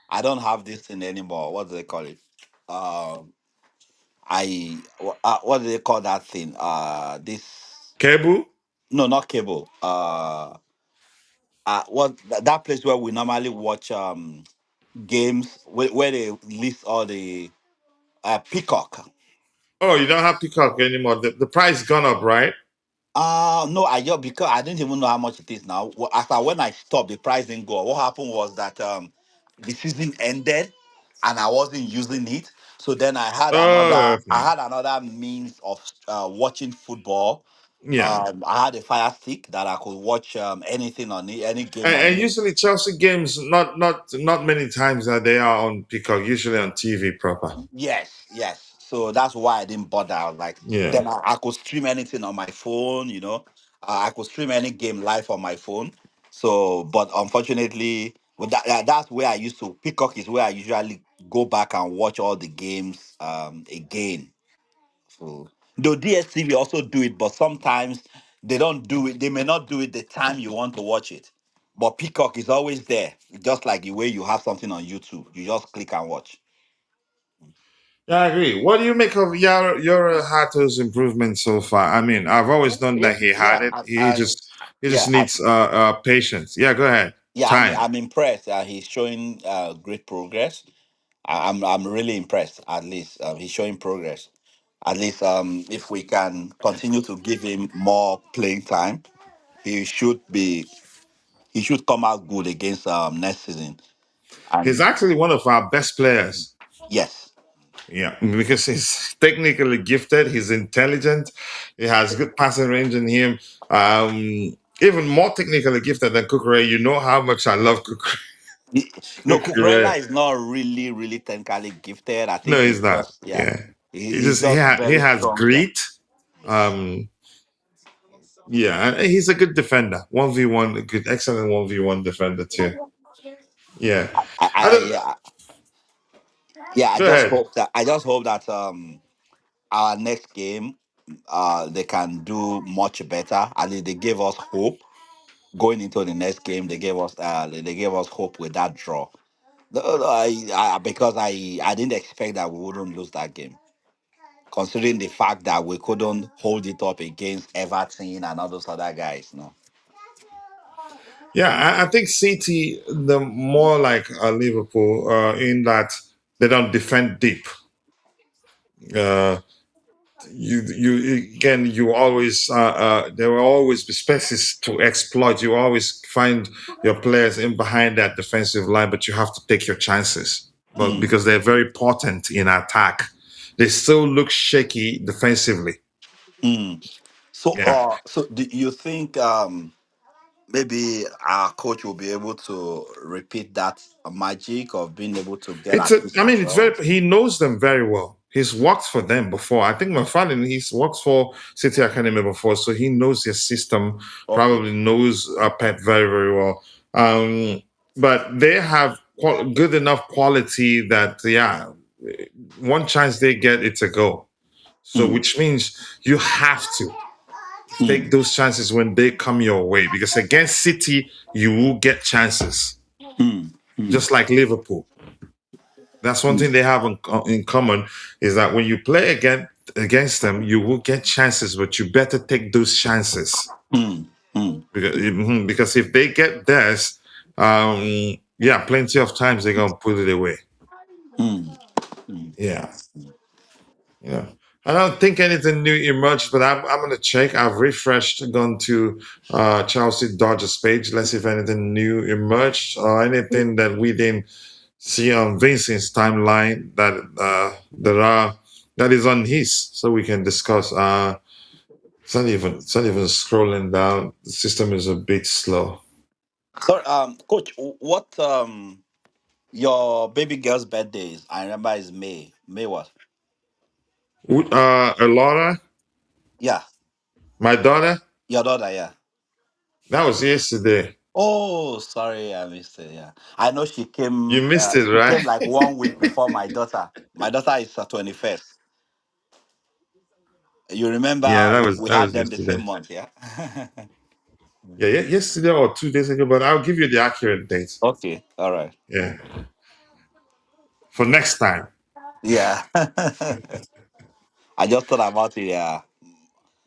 I don't have this thing anymore. What do they call it? Um, what do they call that thing? This Kebu. no, not cable. that place where we normally watch games where they list all the Peacock. Oh, you don't have Peacock anymore. The price gone up, right? No, I just because I didn't even know how much it is now. After when I stopped, the price didn't go up. What happened was that the season ended and I wasn't using it. So then Oh, I okay. had another means of watching football. Yeah. I had a Fire Stick that I could watch anything on it, any game on And it. usually Chelsea games, not many times that they are on Peacock. Usually on TV proper. Yes, yes. So that's why I didn't bother. I was like, Yeah. then I could stream anything on my phone, you know. I could stream any game live on my phone. So, but unfortunately, that's where I used to. Peacock is where I usually go back and watch all the games again. So, though DSTV also do it, but sometimes they don't do it. They may not do it the time you want to watch it. But Peacock is always there, just like the way you have something on YouTube. You just click and watch. Yeah, I agree. What do you make of your Hato's improvement so far? I mean, I've always known Yeah, that he had yeah, it. He yeah, just needs patience. Yeah, go ahead. Time. I'm impressed. He's showing great progress. I'm really impressed. At least he's showing progress. At least if we can continue to give him more playing time, he should be he should come out good against next season. He's And actually one of our best players. yes, Yeah, because he's technically gifted, he's intelligent, he has good passing range in him. Even more technically gifted than Kukure. You know how much I love Kukure. no, Kukure. Cucurella is not really technically gifted. I think No, he's he's not. just yeah, Yeah, he's just he very has strong. Yeah. grit. Um, yeah, and he's a good defender. 1v1, a good, excellent 1v1 defender too. Yeah, I don't. Yeah, yeah. Go ahead. I just hope that our next game they can do much better. At least they gave us hope going into the next game. They gave us hope with that draw. Because I didn't expect that we wouldn't lose that game, considering the fact that we couldn't hold it up against Everton and all those other guys. No. Yeah, I think City, the more like Liverpool, in that they don't defend deep. Uh, you again, you always there will always be spaces to exploit. You always find your players in behind that defensive line, but you have to take your chances. But Mm, because they're very potent in attack, they still look shaky defensively. mm. So, Yeah. do you think maybe our coach will be able to repeat that magic of being able to get It's a, at least I a mean, it's draw? very, he knows them very well. He's worked for them before. I think McFarlane, he's worked for City Academy before, so he knows their system, Okay. probably knows Pep very, very well. But they have good enough quality that, yeah, one chance they get, it's a go. So, Mm, which means you have to take mm, those chances when they come your way, because against City, you will get chances, mm, mm, just like Liverpool. That's one thing they have in common is that when you play against them, you will get chances, but you better take those chances mm, mm, because if they get theirs, yeah, plenty of times they're gonna put it away. mm, mm. Yeah, yeah. I don't think anything new emerged, but I'm gonna check. I've refreshed, gone to Chelsea Dodgers page. Let's see if anything new emerged or anything that we didn't see on Vincent's timeline that is on his, so we can discuss. It's not even scrolling down. The system is a bit slow. Sorry, coach, what your baby girl's birthday is? I remember is May. May what? Laura, Yeah, my daughter, your daughter. Yeah. that was yesterday. Oh, sorry, I missed it. Yeah, I know she You came. missed it, She right? came like 1 week before my daughter. My daughter is 21st. You Yeah, remember we that had was them the yesterday. same month, yeah? Yeah, yesterday or 2 days ago, but I'll give you the accurate date. Okay, all right. Yeah, for next time. Yeah. I just thought about it, yeah.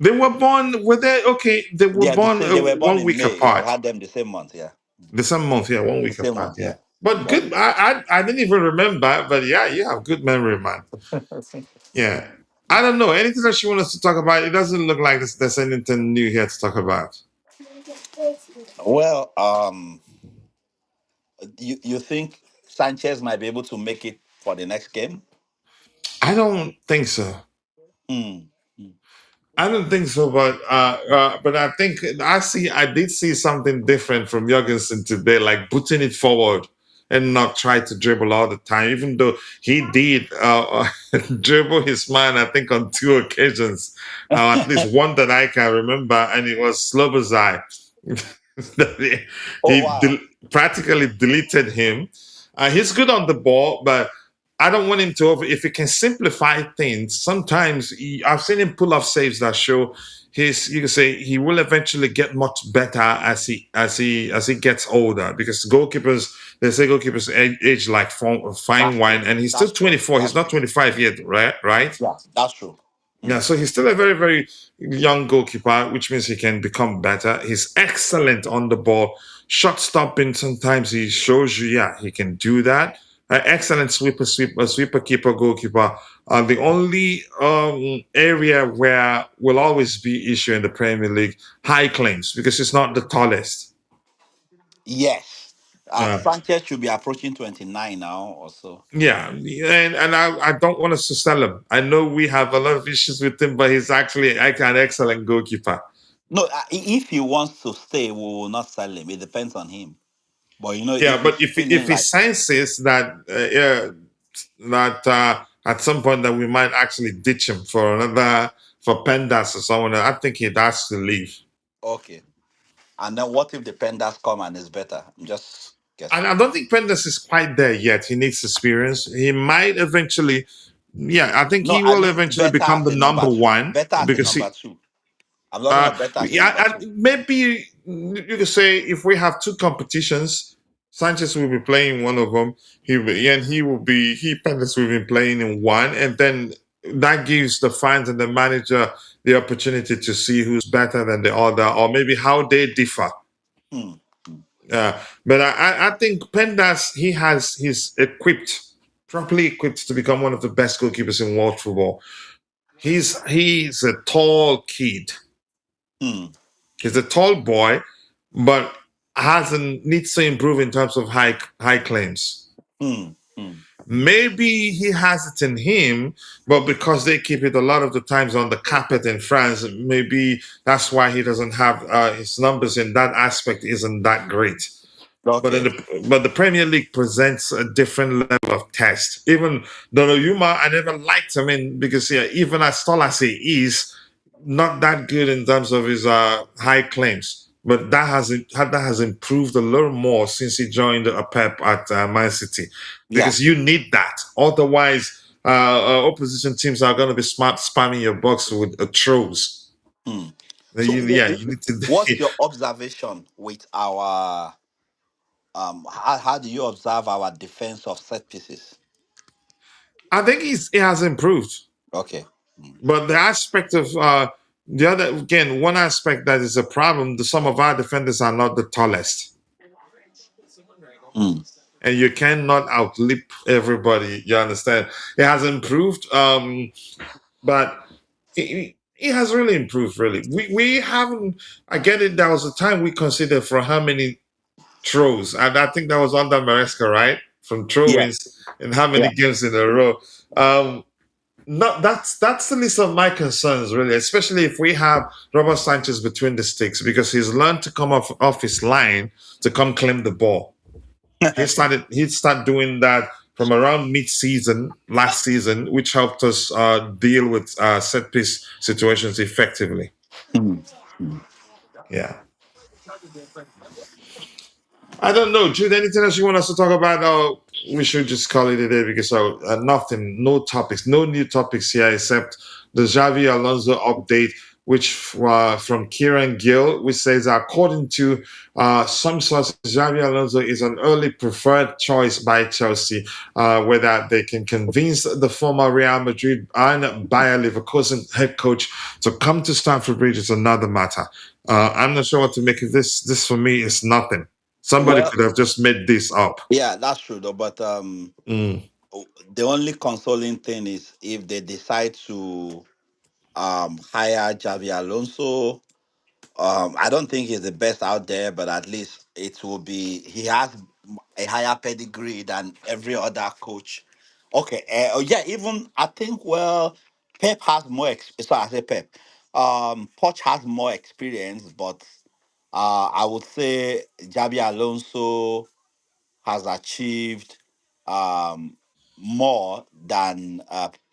They were born. Were they okay? They were Yeah, born they were born one in week May. Yeah, we apart. had them the same month, yeah. The same month, yeah, 1 week Same apart, month, yeah. yeah. But But good. I didn't even remember, but yeah, you have good memory, man. Yeah. I don't know. Anything that you want us to talk about? It doesn't look like there's anything new here to talk about. well, you think Sanchez might be able to make it for the next game? I don't think so. Hmm. Hmm. I don't think so, but I think I did see something different from Jorgensen today, like putting it forward and not try to dribble all the time, even though he did dribble his man, I think, on 2 occasions, at least one that I can remember, and it was Slobozai. Oh he wow. practically deleted him. He's good on the ball, but I don't want him to if he can simplify things. Sometimes I've seen him pull off saves that show you can say he will eventually get much better as he gets older, because goalkeepers, they say goalkeepers age like fine That's true. wine, and he's still That's true. 24. He's That's not true. 25 yet, right? Yeah, that's true. Yeah, Hmm. so he's still a very, very young goalkeeper, which means he can become better. He's excellent on the ball. Shot stopping, sometimes he shows you, yeah, he can do that. Excellent sweeper, keeper, goalkeeper. The only area where will always be issue in the Premier League, high claims, because it's not the tallest. Yes. Uh, Sanchez should be approaching 29 now or so. yeah, and I don't want us to sell him. I know we have a lot of issues with him, but he's actually an excellent goalkeeper. No, if he wants to stay, we will not sell him. It depends on him. But Yeah, if but he's if feeling he like senses that yeah, that at some point that we might actually ditch him for another for Pendas or someone else, I think he'd ask to leave. okay, and then what if the Pendas come and is better? I'm just And guessing. I don't think Pendas is quite there yet. He needs experience. He might eventually, yeah, I think No, he I will mean eventually better become as the a number number two. one, Better as a because number two. I'm talking of better as a number two. maybe you could say if we have two competitions, Sanchez will be playing one of them. He Pendas will be playing in one, and then that gives the fans and the manager the opportunity to see who's better than the other, or maybe how they differ. Hmm. Hmm. But I think Pendas, he's properly equipped to become one of the best goalkeepers in world football. He's a tall kid. Hmm. He's a tall boy, but hasn't needs to improve in terms of high claims. Hmm. Hmm. Maybe he has it in him, but because they keep it a lot of the times on the carpet in France, maybe that's why he doesn't have his numbers in that aspect isn't that great. Okay. But the Premier League presents a different level of test. Even Donnarumma, I never liked him in because yeah, even as tall as he is, not that good in terms of his high claims. But that has improved a little more since he joined Pep at Man City, Yeah. because you need that. Otherwise, opposition teams are going to be spamming your box with throws. Hmm. So, Yeah, you need to. what's your observation with our how do you observe our defense of set pieces? I think he has improved. Okay. Hmm. But the aspect of the other, again, one aspect that is a problem, some of our defenders are not the tallest. Hmm. And you cannot outlip everybody. You understand? It has improved, but it has really improved, really. We haven't, I get it, there was a time we considered for how many throws, and I think that was under Maresca, right? From Yeah. throw-ins and how many Yeah. games in a row. No, that's the least of my concerns, really, especially if we have Robert Sanchez between the sticks, because he's learned to come off his line to come claim the ball. He'd start doing that from around mid-season last season, which helped us deal with set piece situations effectively. Hmm. Yeah. I don't know, Jude. Anything else you want us to talk about? Or we should just call it a day, because nothing, no topics, no new topics here except the Xavi Alonso update, which from Kieran Gill, which says according to some sources, Xavi Alonso is an early preferred choice by Chelsea. Whether they can convince the former Real Madrid and Bayer Leverkusen head coach to come to Stamford Bridge is another matter. I'm not sure what to make of this. This for me is nothing. Somebody Well, could have just made this up. yeah, that's true though. But Mm. the only consoling thing is if they decide to hire Xavi Alonso. I don't think he's the best out there, but at least it will be. He has a higher pedigree than every other coach. Okay, oh yeah, even I think Pep has more. Sorry, I say Pep. Poch has more experience, but I would say Xabi Alonso has achieved um more than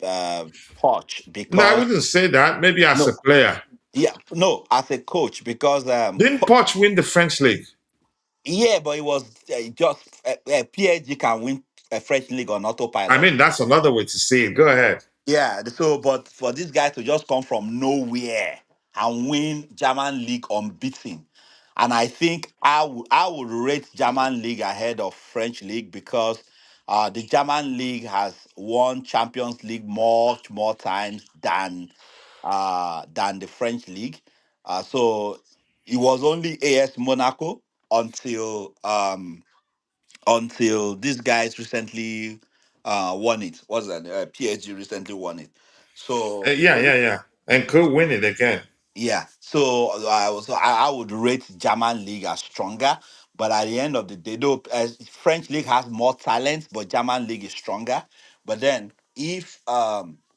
Poch No, I because wouldn't say that. Maybe as a no, player. yeah, no, as a coach because Didn't Poch win the French league? yeah, but it was just PSG can win a French league on I autopilot. mean, that's another way to say it. Go ahead. Yeah, so but for this guy to just come from nowhere and win German league unbeaten, and I think I would rate German league ahead of French league because the German league has won Champions League much more times than the French league. So it was only AS Monaco until these guys recently won it. What's that? PSG recently won it. So Yeah, yeah, yeah. And could win it again. yeah, so I would rate German league as stronger, but at the end of the day, though, French league has more talent, but German league is stronger. But then if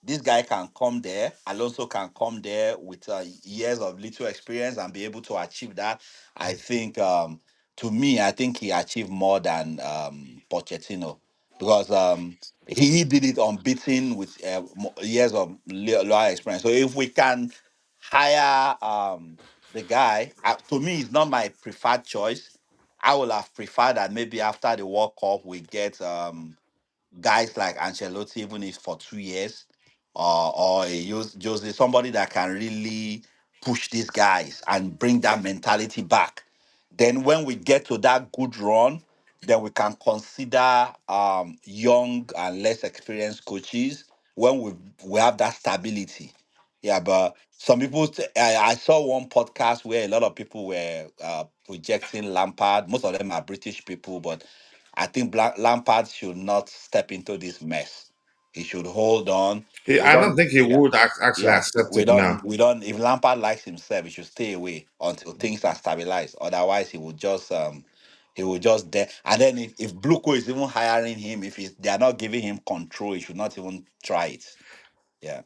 this guy can come there, Alonso can come there with years of little experience and be able to achieve that, I think to me, I think he achieved more than Pochettino because he did it unbeaten with years of loyal experience. So if we can hire the guy. To me, it's not my preferred choice. I would have preferred that maybe after the World Cup we get guys like Ancelotti, even if for 2 years, or Jose, somebody that can really push these guys and bring that mentality back. Then when we get to that good run, then we can consider young and less experienced coaches when we have that stability. Yeah, but some people, I saw one podcast where a lot of people were projecting Lampard. Most of them are British people, but I think Lampard should not step into this mess. He should hold on. We I don't don't, think he yeah, would actually yeah. accept it now. If Lampard likes himself, he should stay away until things are stabilized. Otherwise, he will just there. And then if Bluco is even hiring him, if they are not giving him control, he should not even try it. Yeah.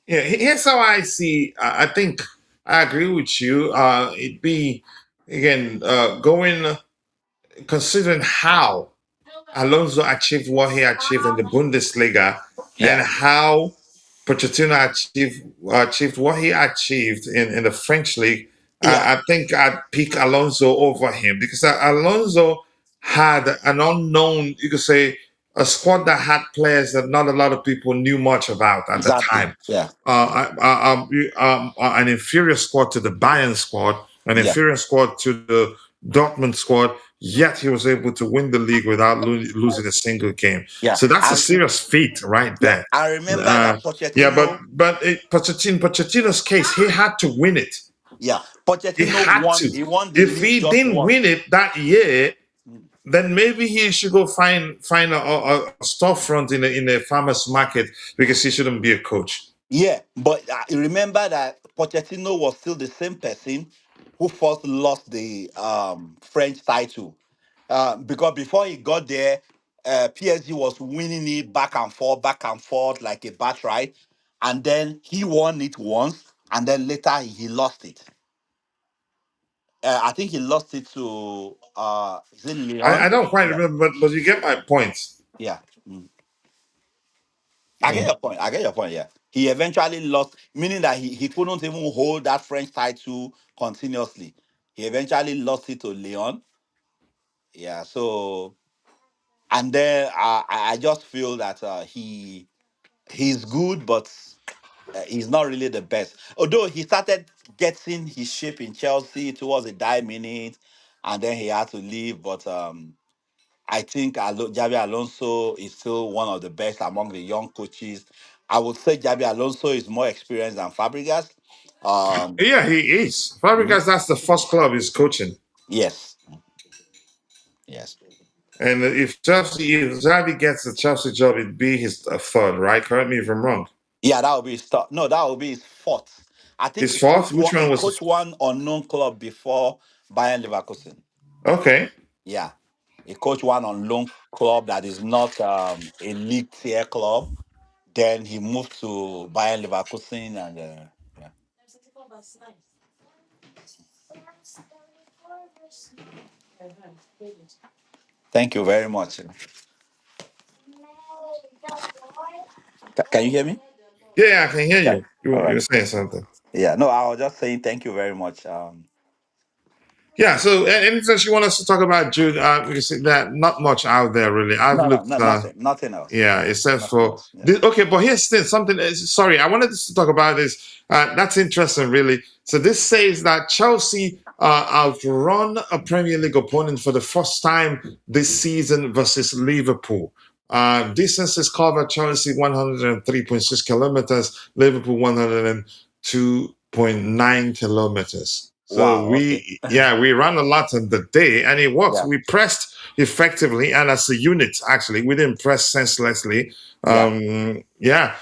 Yeah, here's how I see. I think I agree with you. It'd be again going considering how Alonso achieved what he achieved in the Bundesliga and Yeah. how Pochettino achieved what he achieved in the French league. Yeah. I think I'd pick Alonso over him because Alonso had an unknown, you could say, a squad that had players that not a lot of people knew much about at the Exactly. time. Yeah. An inferior squad to the Bayern squad, an Yeah. inferior squad to the Dortmund squad, yet he was able to win the league without losing a single game. Yeah. So that's a serious feat right Yeah. there. I remember Uh, that yeah, Pochettino. but Pochettino's case, he had to win it. Yeah. He Pochettino had won. to. He won the If league he just didn't win once. it that year, then maybe he should go find a storefront in a farmer's market because he shouldn't be a coach. Yeah, but I remember that Pochettino was still the same person who first lost the French title. Because before he got there, PSG was winning it back and forth like a bat, right? And then he won it once, and then later he lost it. I think he lost it to is it I Leon? don't quite Yeah, remember, but you get my point. yeah. I get Mm. your point. I get your point. Yeah, he eventually lost, meaning that he couldn't even hold that French title continuously. He eventually lost it to Leon. Yeah. So and then I just feel that he's good, but he's not really the best. Although he started getting his shape in Chelsea towards the die minute, and then he had to leave. But I think Xabi Alonso is still one of the best among the young coaches. I would say Xabi Alonso is more experienced than Fabregas. Um, Yeah, he is. mhm, Fabregas, that's the first club he's coaching. yes, Yes. And if Xavi gets the Chelsea job, it'd be his third, right? Correct me if I'm wrong. Yeah, that would be his start. No, that would be his fourth. I think His fourth? Which one He was coached one unknown club before Bayern Leverkusen. okay? Yeah, he coached one unknown club that is not a league tier club. Then he moved to Bayern Leverkusen, and yeah. Thank you very much. Can you hear me? Yeah, I can hear Yeah. you. All You right. were saying something. Yeah. No, I was just saying thank you very much. Yeah. So, anything you want us to talk about, Jude? We see that not much out there really. I've No, no, looked. no, nothing else. Yeah, except Nothing for else. Yeah. this, okay, but here's still something. Sorry, I wanted us to talk about this. That's interesting, really. So this says that Chelsea outrun a Premier League opponent for the first time this season versus Liverpool. Distances covered: Chelsea 103.6 kilometers, Liverpool 102.9 kilometers. So Wow. Okay. we ran a lot on the day, and it worked. Yeah. We pressed effectively, and as a unit, actually, we didn't press senselessly. Yeah. Yeah.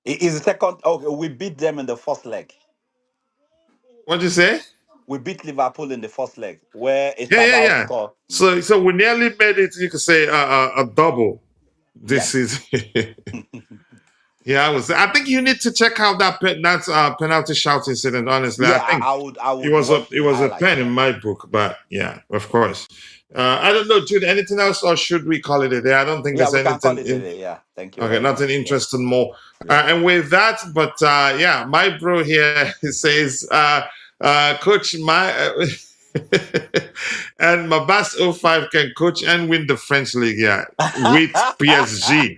Is the second? Okay, we beat them in the first leg. What'd you say? We beat Liverpool in the first leg, where Estabal Yeah. scored. So we nearly made it. You could say a double this Yes. season. Yeah, I think you need to check out that penalty shout incident. Honestly, I Yeah, think I it would was watch it the was a highlights. pen in Yeah. my book, but yeah, of course. I don't know, Jude. Anything else, or should we call it a day? I don't think Yeah, there's we can call anything it a in. day. Yeah. Thank you Okay, very much. nothing Yeah. interesting more. Yeah. And with that, but yeah, my bro here says, Coach, and my Mabas 05 can coach and win the French league, yeah, with PSG.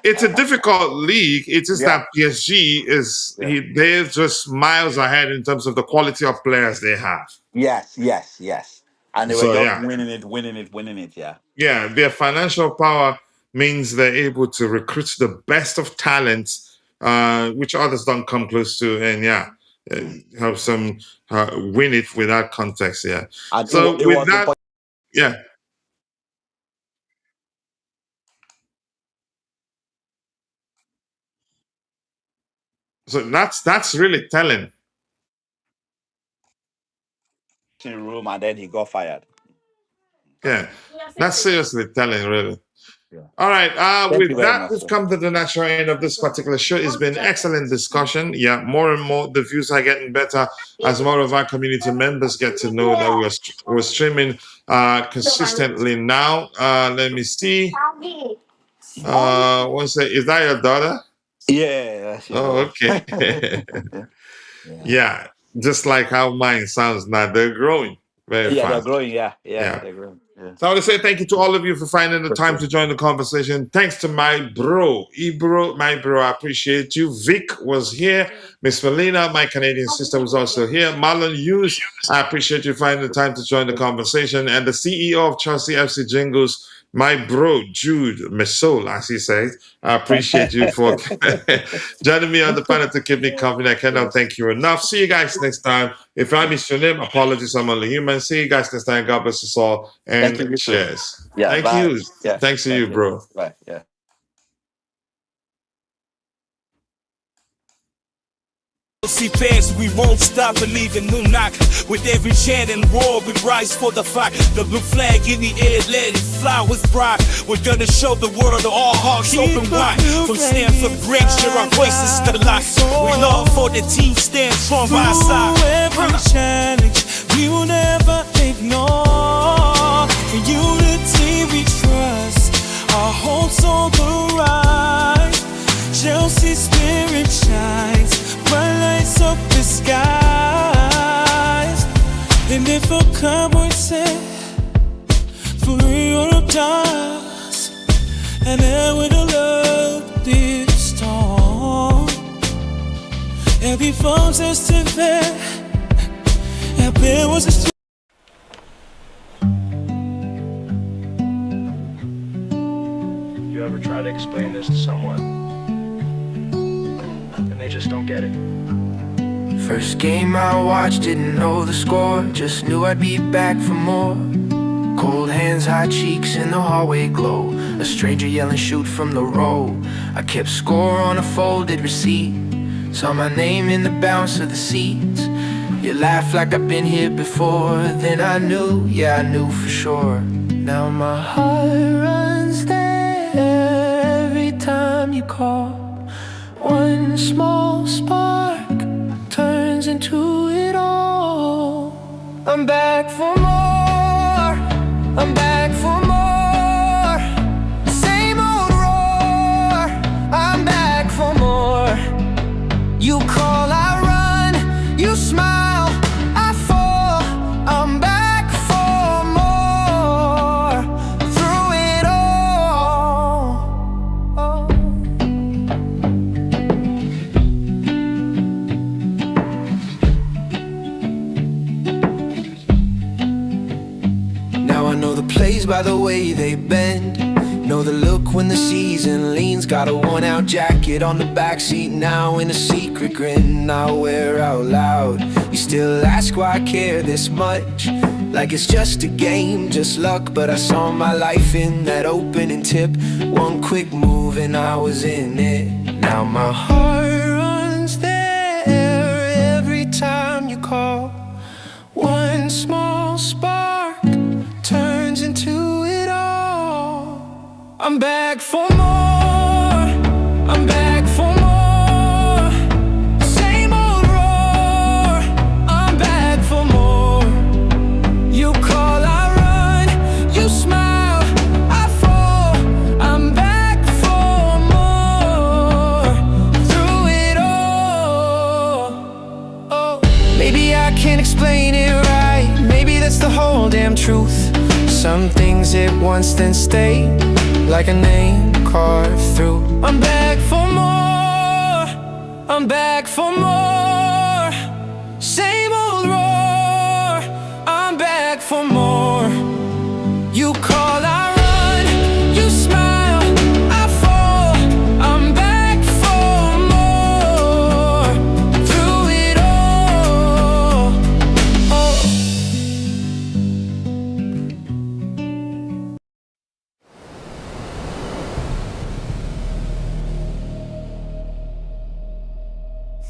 It's a difficult league. It's just Yeah. that PSG Yeah. they're just miles ahead in terms of the quality of players they have. Yes. Yes. Yes. And they were So just yeah, winning it. Yeah. yeah, their financial power means they're able to recruit the best of talents, which others don't come close to, and yeah, help them win it with that context. Yeah. And So it with was that, important. yeah. So that's really telling. Room, and then he got fired. Yeah, that's seriously telling, really. Yeah. All right. Thank you With very that, much, we've sir. come to the natural end of this particular show. It's been excellent discussion. Yeah, more and more the views are getting better as more of our community members get to know that we're streaming consistently now. Let me see. One sec. Is that your daughter? Yeah, she's the Oh, one. okay. Yeah. Yeah, just like how mine sounds now. They're growing very Yeah, they're fast. growing. Yeah, Yeah. they're growing. Yeah. So I want to say thank you to all of you for finding the time Appreciate to it. join the conversation. Thanks to my bro, Ibro, my bro, I appreciate you. Vic was here. Miss Melina, my Canadian sister, was also here. Marlon Hughes, I appreciate you finding the time to join the conversation. And the CEO of Chelsea FC Jingles, my bro, Jude Mesol, as he says. I appreciate you for joining me on the panel to keep me company. I cannot thank you enough. See you guys next time. If I missed your name, apologies, I'm only human. See you guys next time. God bless us all. Thank And you, sir. cheers. Yeah, Thank bye. you. Yeah, Thanks to you, thank you. bro. Bye. Yeah. See fans, we won't stop believing, no knock. With every chant and roar, we rise for the fight. The blue flag in the air, let it fly with pride. We're gonna show the world all hearts open wide. From Stamford Bridge, share our voices to life. We love for the team, stand strong by our side. Every challenge, we will never ignore. In unity we trust, our hopes on the rise. Chelsea spirit shines, bright lights up the skies. And if a cowboy said, for Europe does, and then with a love this storm, every foe's just to there, and there was a You ever try to explain this to someone and they just don't get it? First game I watched, didn't know the score, just knew I'd be back for more. Cold hands, hot cheeks in the hallway glow, a stranger yelling shoot from the row. I kept score on a folded receipt, saw my name in the bounce of the seats. You laugh like I've been here before, then I knew, yeah I knew for sure. Now my heart runs there every time you call. One small spark turns into it all. I'm back for more, I'm back for more. Same old roar, I'm back for more. You call, I run, you smile, I fall. I'm back for more, through it all. Now I know the plays by the way they bend, know the look when the season leans. Got a worn-out jacket on the backseat now, in a secret grin I wear out loud. You still ask why I care this much, like it's just a game, just luck. But I saw my life in that opening tip, one quick move and I was in it. Now my heart runs there every time you call. One small spark turns into it all. I'm back for more, I'm back for more. Same old roar, I'm back for more. You call, I run, you smile, I fall. I'm back for more, through it all. Oh. Maybe I can't explain it right, maybe that's the whole damn truth. Some things hit once then stay, like a name carved through. I'm back for more, I'm back for more. Same old roar, I'm back for more. You call, I run, you smile, I fall. I'm back for more, through it all. Oh.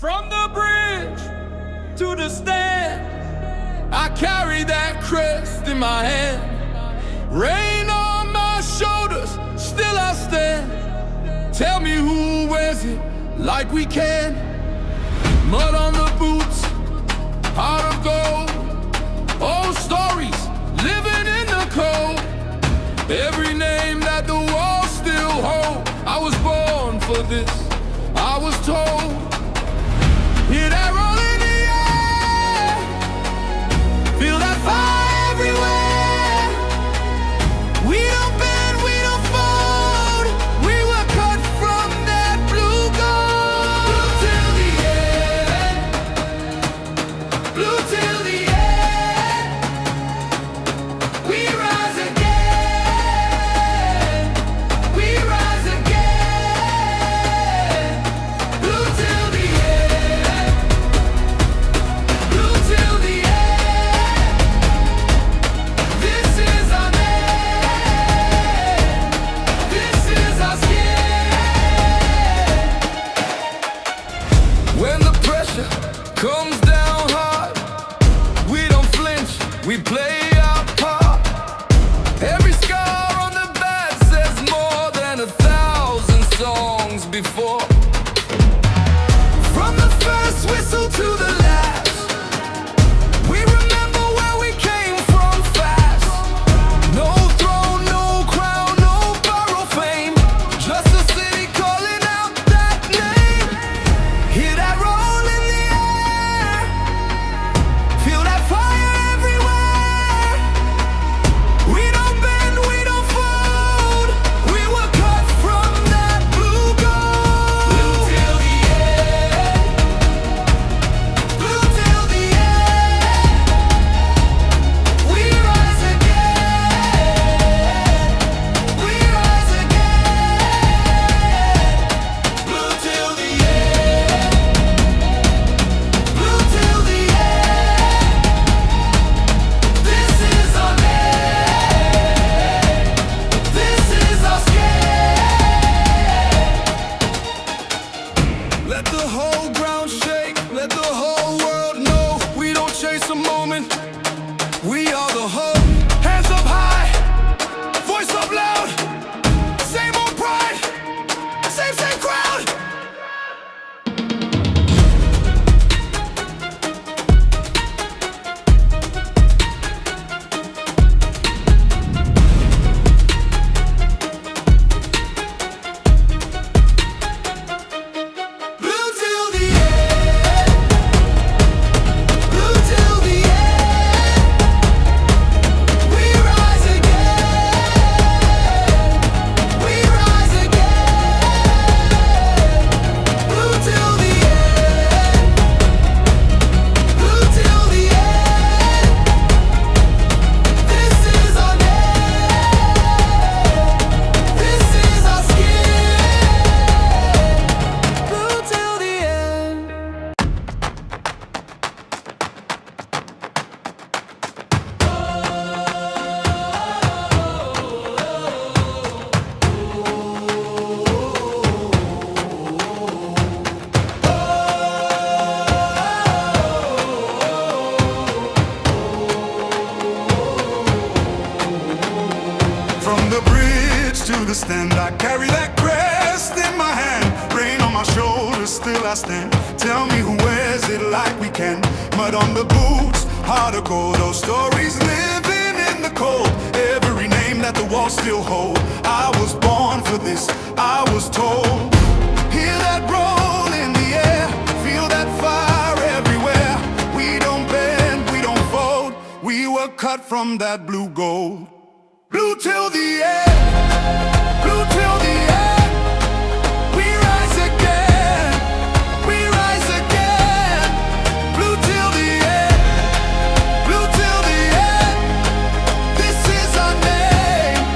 From the bridge to the stand, I carry that crest in my hand. Rain on my shoulders, still I stand. Tell me who wears it like we can. Mud on the boots, heart of gold. Old stories, living in the cold. Every name that the walls still hold. I was born for this, I was told. Hear that roll in the air, feel that fire everywhere. We don't bend, we don't fold, we were cut from that blue gold. Blue till the end, blue till the end. We rise again, we rise again. Blue till the end, blue till the end. This is our name, this is our skin. When the pressure comes down hard, we don't flinch, we play our part. Every scar on the back says more than 1,000 songs before. From the first whistle to the last, we remember where we came from fast. No throne, no crown, no borrowed fame, just a city calling out that name. Hear that roll in the air, feel that fire everywhere. We don't bend, we don't fold, we were cut from that blue gold. the bridge to the stand, I carry that crest in my hand. Rain on my shoulders, still I stand. Tell me who wears it like we can. Mud on the boots, heart of gold. Those stories living in the cold. Every name that the walls still hold. I was born for this, I was told. Hear that roll in the air, feel that fire everywhere. We don't bend, we don't fold. We were cut from that blue gold. Blue till the end, blue till the end. We rise again, we rise again. Blue till the end, blue till the end. This is our name,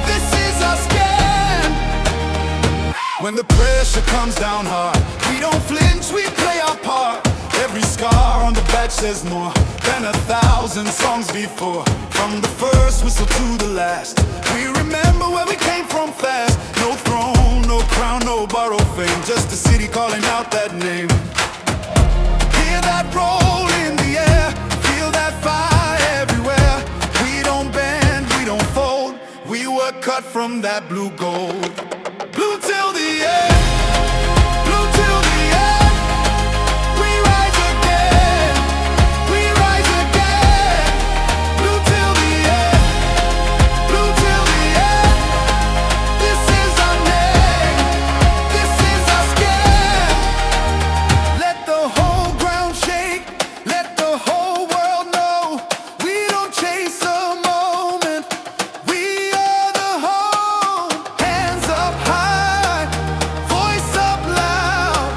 this is our skin. When the pressure comes down hard, we don't flinch, we play our part. Every scar on the badge says more than 1,000 songs before. From the first whistle to the last, we remember where we came from fast. No throne, no crown, no borrowed fame, just a city calling out that name. Hear that roll in the air, feel that fire everywhere. We don't bend, we don't fold. We were cut from that blue gold. Blue till the end, blue till the end. We rise again, we rise again. Blue till the end, blue till the end. This is our name, this is our skin. Let the whole ground shake, let the whole world know. We don't chase a moment, we are the home. Hands up high, voice up loud.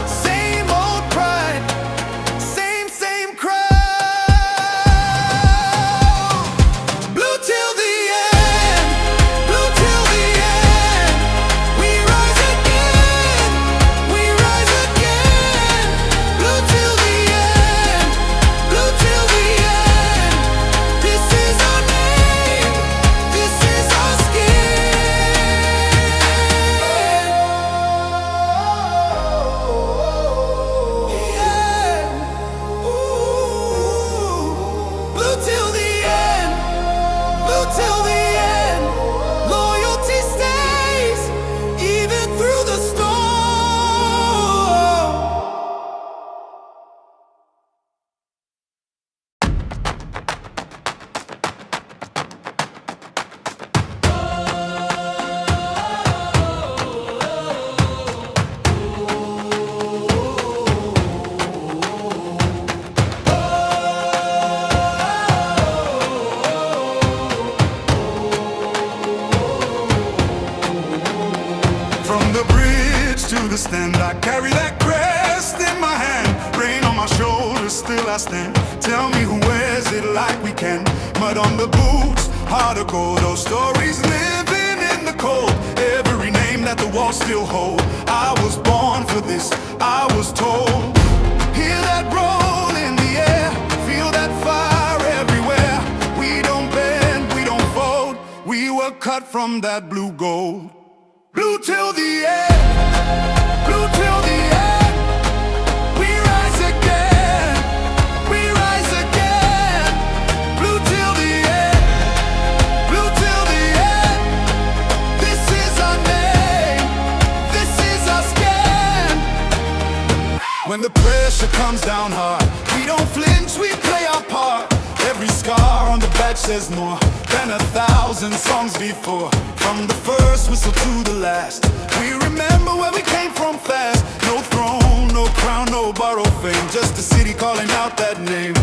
Same old pride, same crowd. Blue till the end, blue till the end. We rise again, we rise again. Blue till the end, blue till the end. This is our name, this is our Blue till the end, blue till the end. Loyalty stays even through the storm. From the bridge to the stand, I carry that crest in my hand. Rain on my shoulders, still I stand. Tell me who wears it like we can. Mud on the boots, heart of gold. Those stories living in the cold. Every name that the walls still hold. I was born for this, I was told. Hear that roll in the air, feel that fire everywhere. We don't bend, we don't fold. We were cut from that blue gold. Blue till the end, blue till the end. We rise again, we rise again. Blue till the end, blue till the end. This is our name, this is our skin. When the pressure comes down hard, we don't flinch, we play our part. Every scar on the badge says more than 1,000 songs before. From the first whistle to the last, we remember where we came from fast. No throne, no crown, no borrowed fame, just a city calling out that name.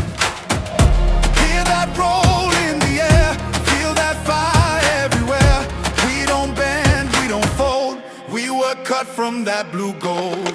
Hear that roll in the air, feel that fire everywhere. We don't bend, we don't fold. We were cut from that blue gold.